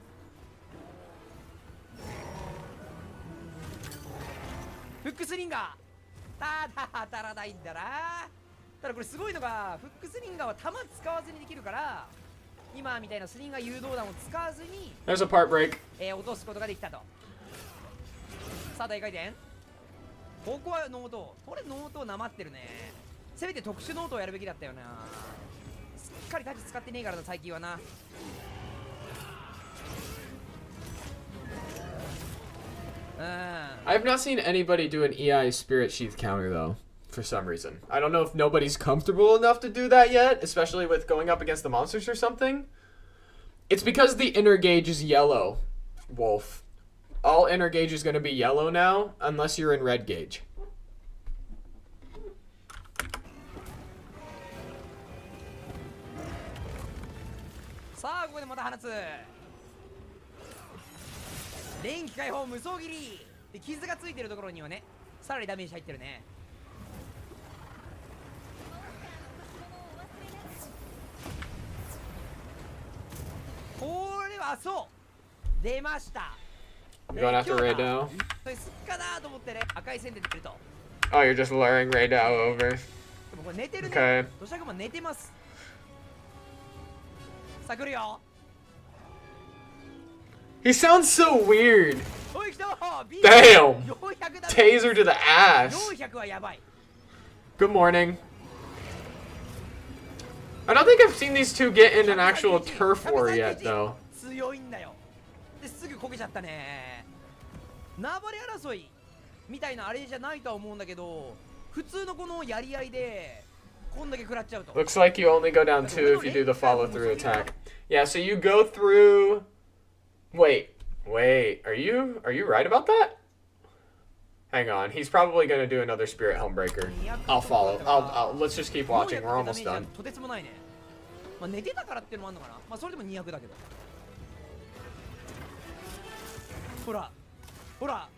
フックスリンガーただ当たらないんだな。ただこれすごいのがフックスリンガーは弾使わずにできるから、今みたいなスリンガー誘導弾を使わずに There's a part break. 落とすことができたと。さあ大回転、ここはノート、これノートなまってるね。せめて特殊ノートをやるべきだったよな。すっかりタッチ使ってねえからな最近はな。I've not seen anybody do an EI Spirit Sheath counter, though, for some reason. I don't know if nobody's comfortable enough to do that yet, especially with going up against the monsters or something. It's because the inner gauge is yellow, Wolf. All inner gauge is going to be yellow now, unless you're in red gauge. さあここでまた放つ。連気解放無双切りで傷がついてるところにはね、さらにダメージ入ってるね。これはそう出ました。 You're going after Ray Dow? それすっかなと思ってね、赤い線で出てると。 Oh, you're just luring Ray Dow over. でもこれ寝てるね。 Okay. 土砂熊寝てます。さあ来るよ。 He sounds so weird. おい来た。 Damn. 400だ。 Taser to the ass. 400はやばい。 Good morning. I don't think I've seen these two get in an actual turf war yet, though. 強いんだよ。ですぐこけちゃったね。縄張り争いみたいなあれじゃないとは思うんだけど、普通のこのやり合いでこんだけ食らっちゃうと。 Looks like you only go down 2 if you do the follow through attack. Yeah, so you go through. Wait. Are you right about that? Hang on. He's probably gonna do another Spirit Helmbreaker. I'll follow. Let's just keep watching. We're almost done. とてつもないね。まあ寝てたからっていうのもあるのかな。まあそれでも200だけど。ほらほら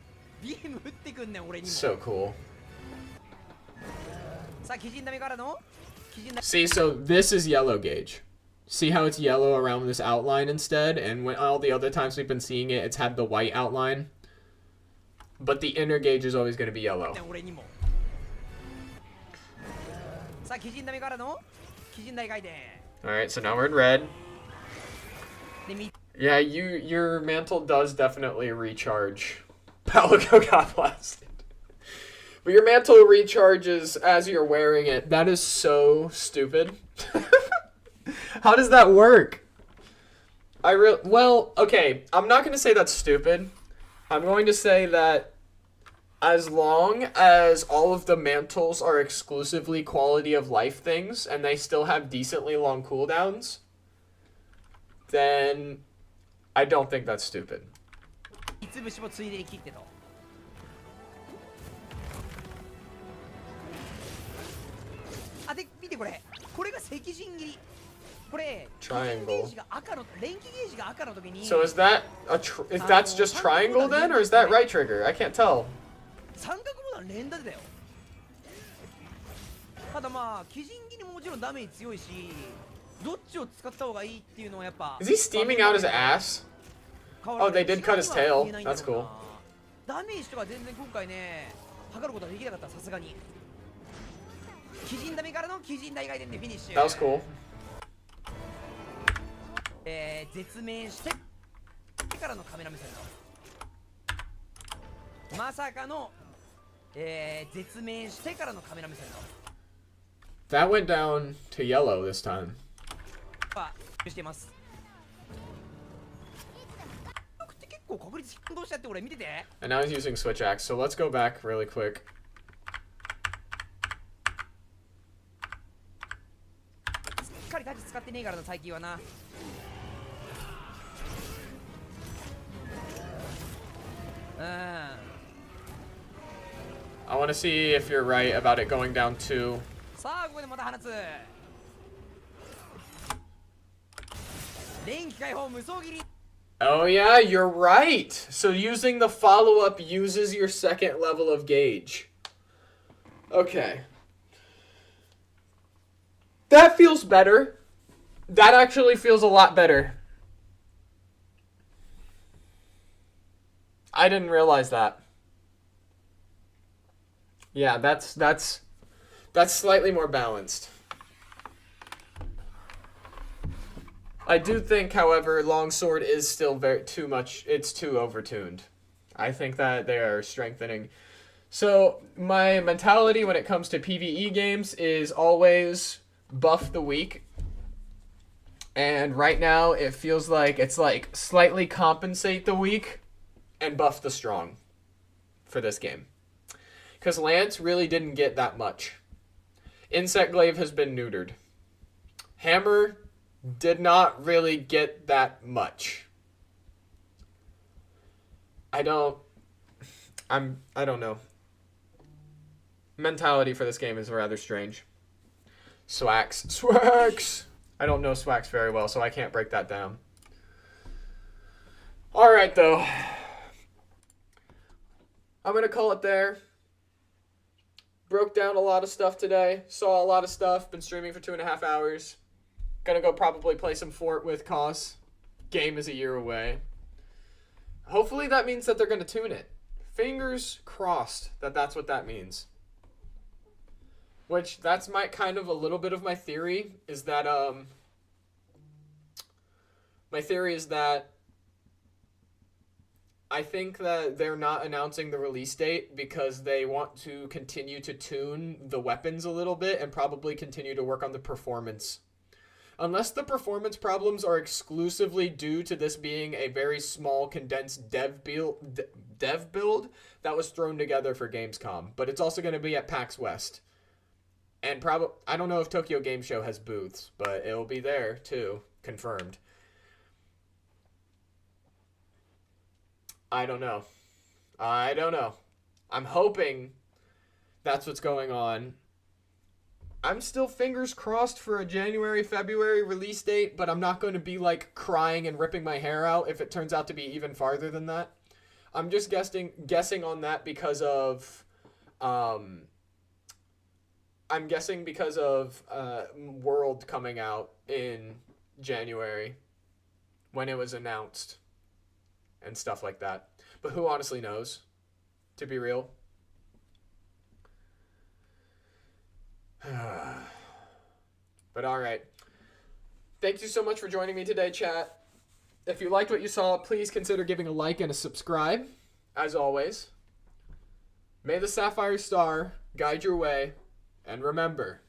ビーム撃ってくんねん俺にも。 So cool. さあ基準ダメからの基準ダメ。 See, so this is yellow gauge. See how it's yellow around this outline instead? And when all the other times we've been seeing it, it's had the white outline. But the inner gauge is always going to be yellow. 俺にも。さあ基準ダメからの基準大回転。 Alright, so now we're in red. Yeah, your mantle does definitely recharge. Palico got blasted. But your mantle recharges as you're wearing it. That is so stupid. How does that work? Well, okay, I'm not going to say that's stupid. I'm going to say that as long as all of the mantles are exclusively quality of life things and they still have decently long cooldowns, then I don't think that's stupid. つぶしもついでに切ってと。あで見てこれ。これが赤陣切り。これ Triangle. ゲージが赤の連気ゲージが赤の時に。 So is that if that's just triangle then, or is that right trigger? I can't tell. 三角ボタン連打でだよ。ただまあ基陣切りももちろんダメージ強いし、どっちを使った方がいいっていうのはやっぱ。 Is he steaming out his ass? Oh, they did cut his tail. That's cool. ダメージとか全然今回ね測ることはできなかったさすがに。基陣ダメからの基陣大回転でフィニッシュ。 That was cool. 絶命してからのカメラ目線の。まさかの、絶命してからのカメラ目線の That went down to yellow this time. はしてます。結構確率どうしたって俺見てて。 And now he's using switch axe. So let's go back really quick. しっかりタッチ使ってねえからな最近はな。I want to see if you're right about it going down 2. さあここでまた放つ。電気解放無双切り。 Oh yeah, you're right. So using the follow-up uses your second level of gauge. Okay. That feels better. That actually feels a lot better. I didn't realize that. Yeah, that's slightly more balanced. I do think, however, Longsword is still too much. It's too overtuned. I think that they are strengthening. So my mentality when it comes to PvE games is always buff the weak. And right now it feels like it's like slightly compensate the weak and buff the strong for this game. Because Lance really didn't get that much. Insect Glaive has been neutered. Hammer did not really get that much. I don't know. Mentality for this game is rather strange. Swax. I don't know Swax very well, so I can't break that down. Alright, though. I'm going to call it there. Broke down a lot of stuff today. Saw a lot of stuff. Been streaming for 2.5 hours. Gonna go probably play some Fort with Cos. Game is a year away. Hopefully that means that they're gonna tune it. Fingers crossed that that's what that means. Which, that's my kind of a little bit of my theory, is that, my theory is that I think that they're not announcing the release date because they want to continue to tune the weapons a little bit and probably continue to work on the performance. Unless the performance problems are exclusively due to this being a very small, condensed dev build that was thrown together for Gamescom. But it's also going to be at PAX West. And I don't know if Tokyo Game Show has booths, but it'll be there too, confirmed. I don't know. I'm hoping that's what's going on. I'm still fingers crossed for a January, February release date, but I'm not going to be like crying and ripping my hair out if it turns out to be even farther than that. I'm just guessing on that because of I'm guessing because of World coming out in January when it was announced and stuff like that. But who honestly knows, to be real? But alright. Thank you so much for joining me today, chat. If you liked what you saw, please consider giving a like and a subscribe, as always. May the Sapphire Star guide your way, and remember,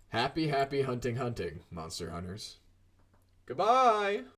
happy hunting, Monster Hunters. Goodbye!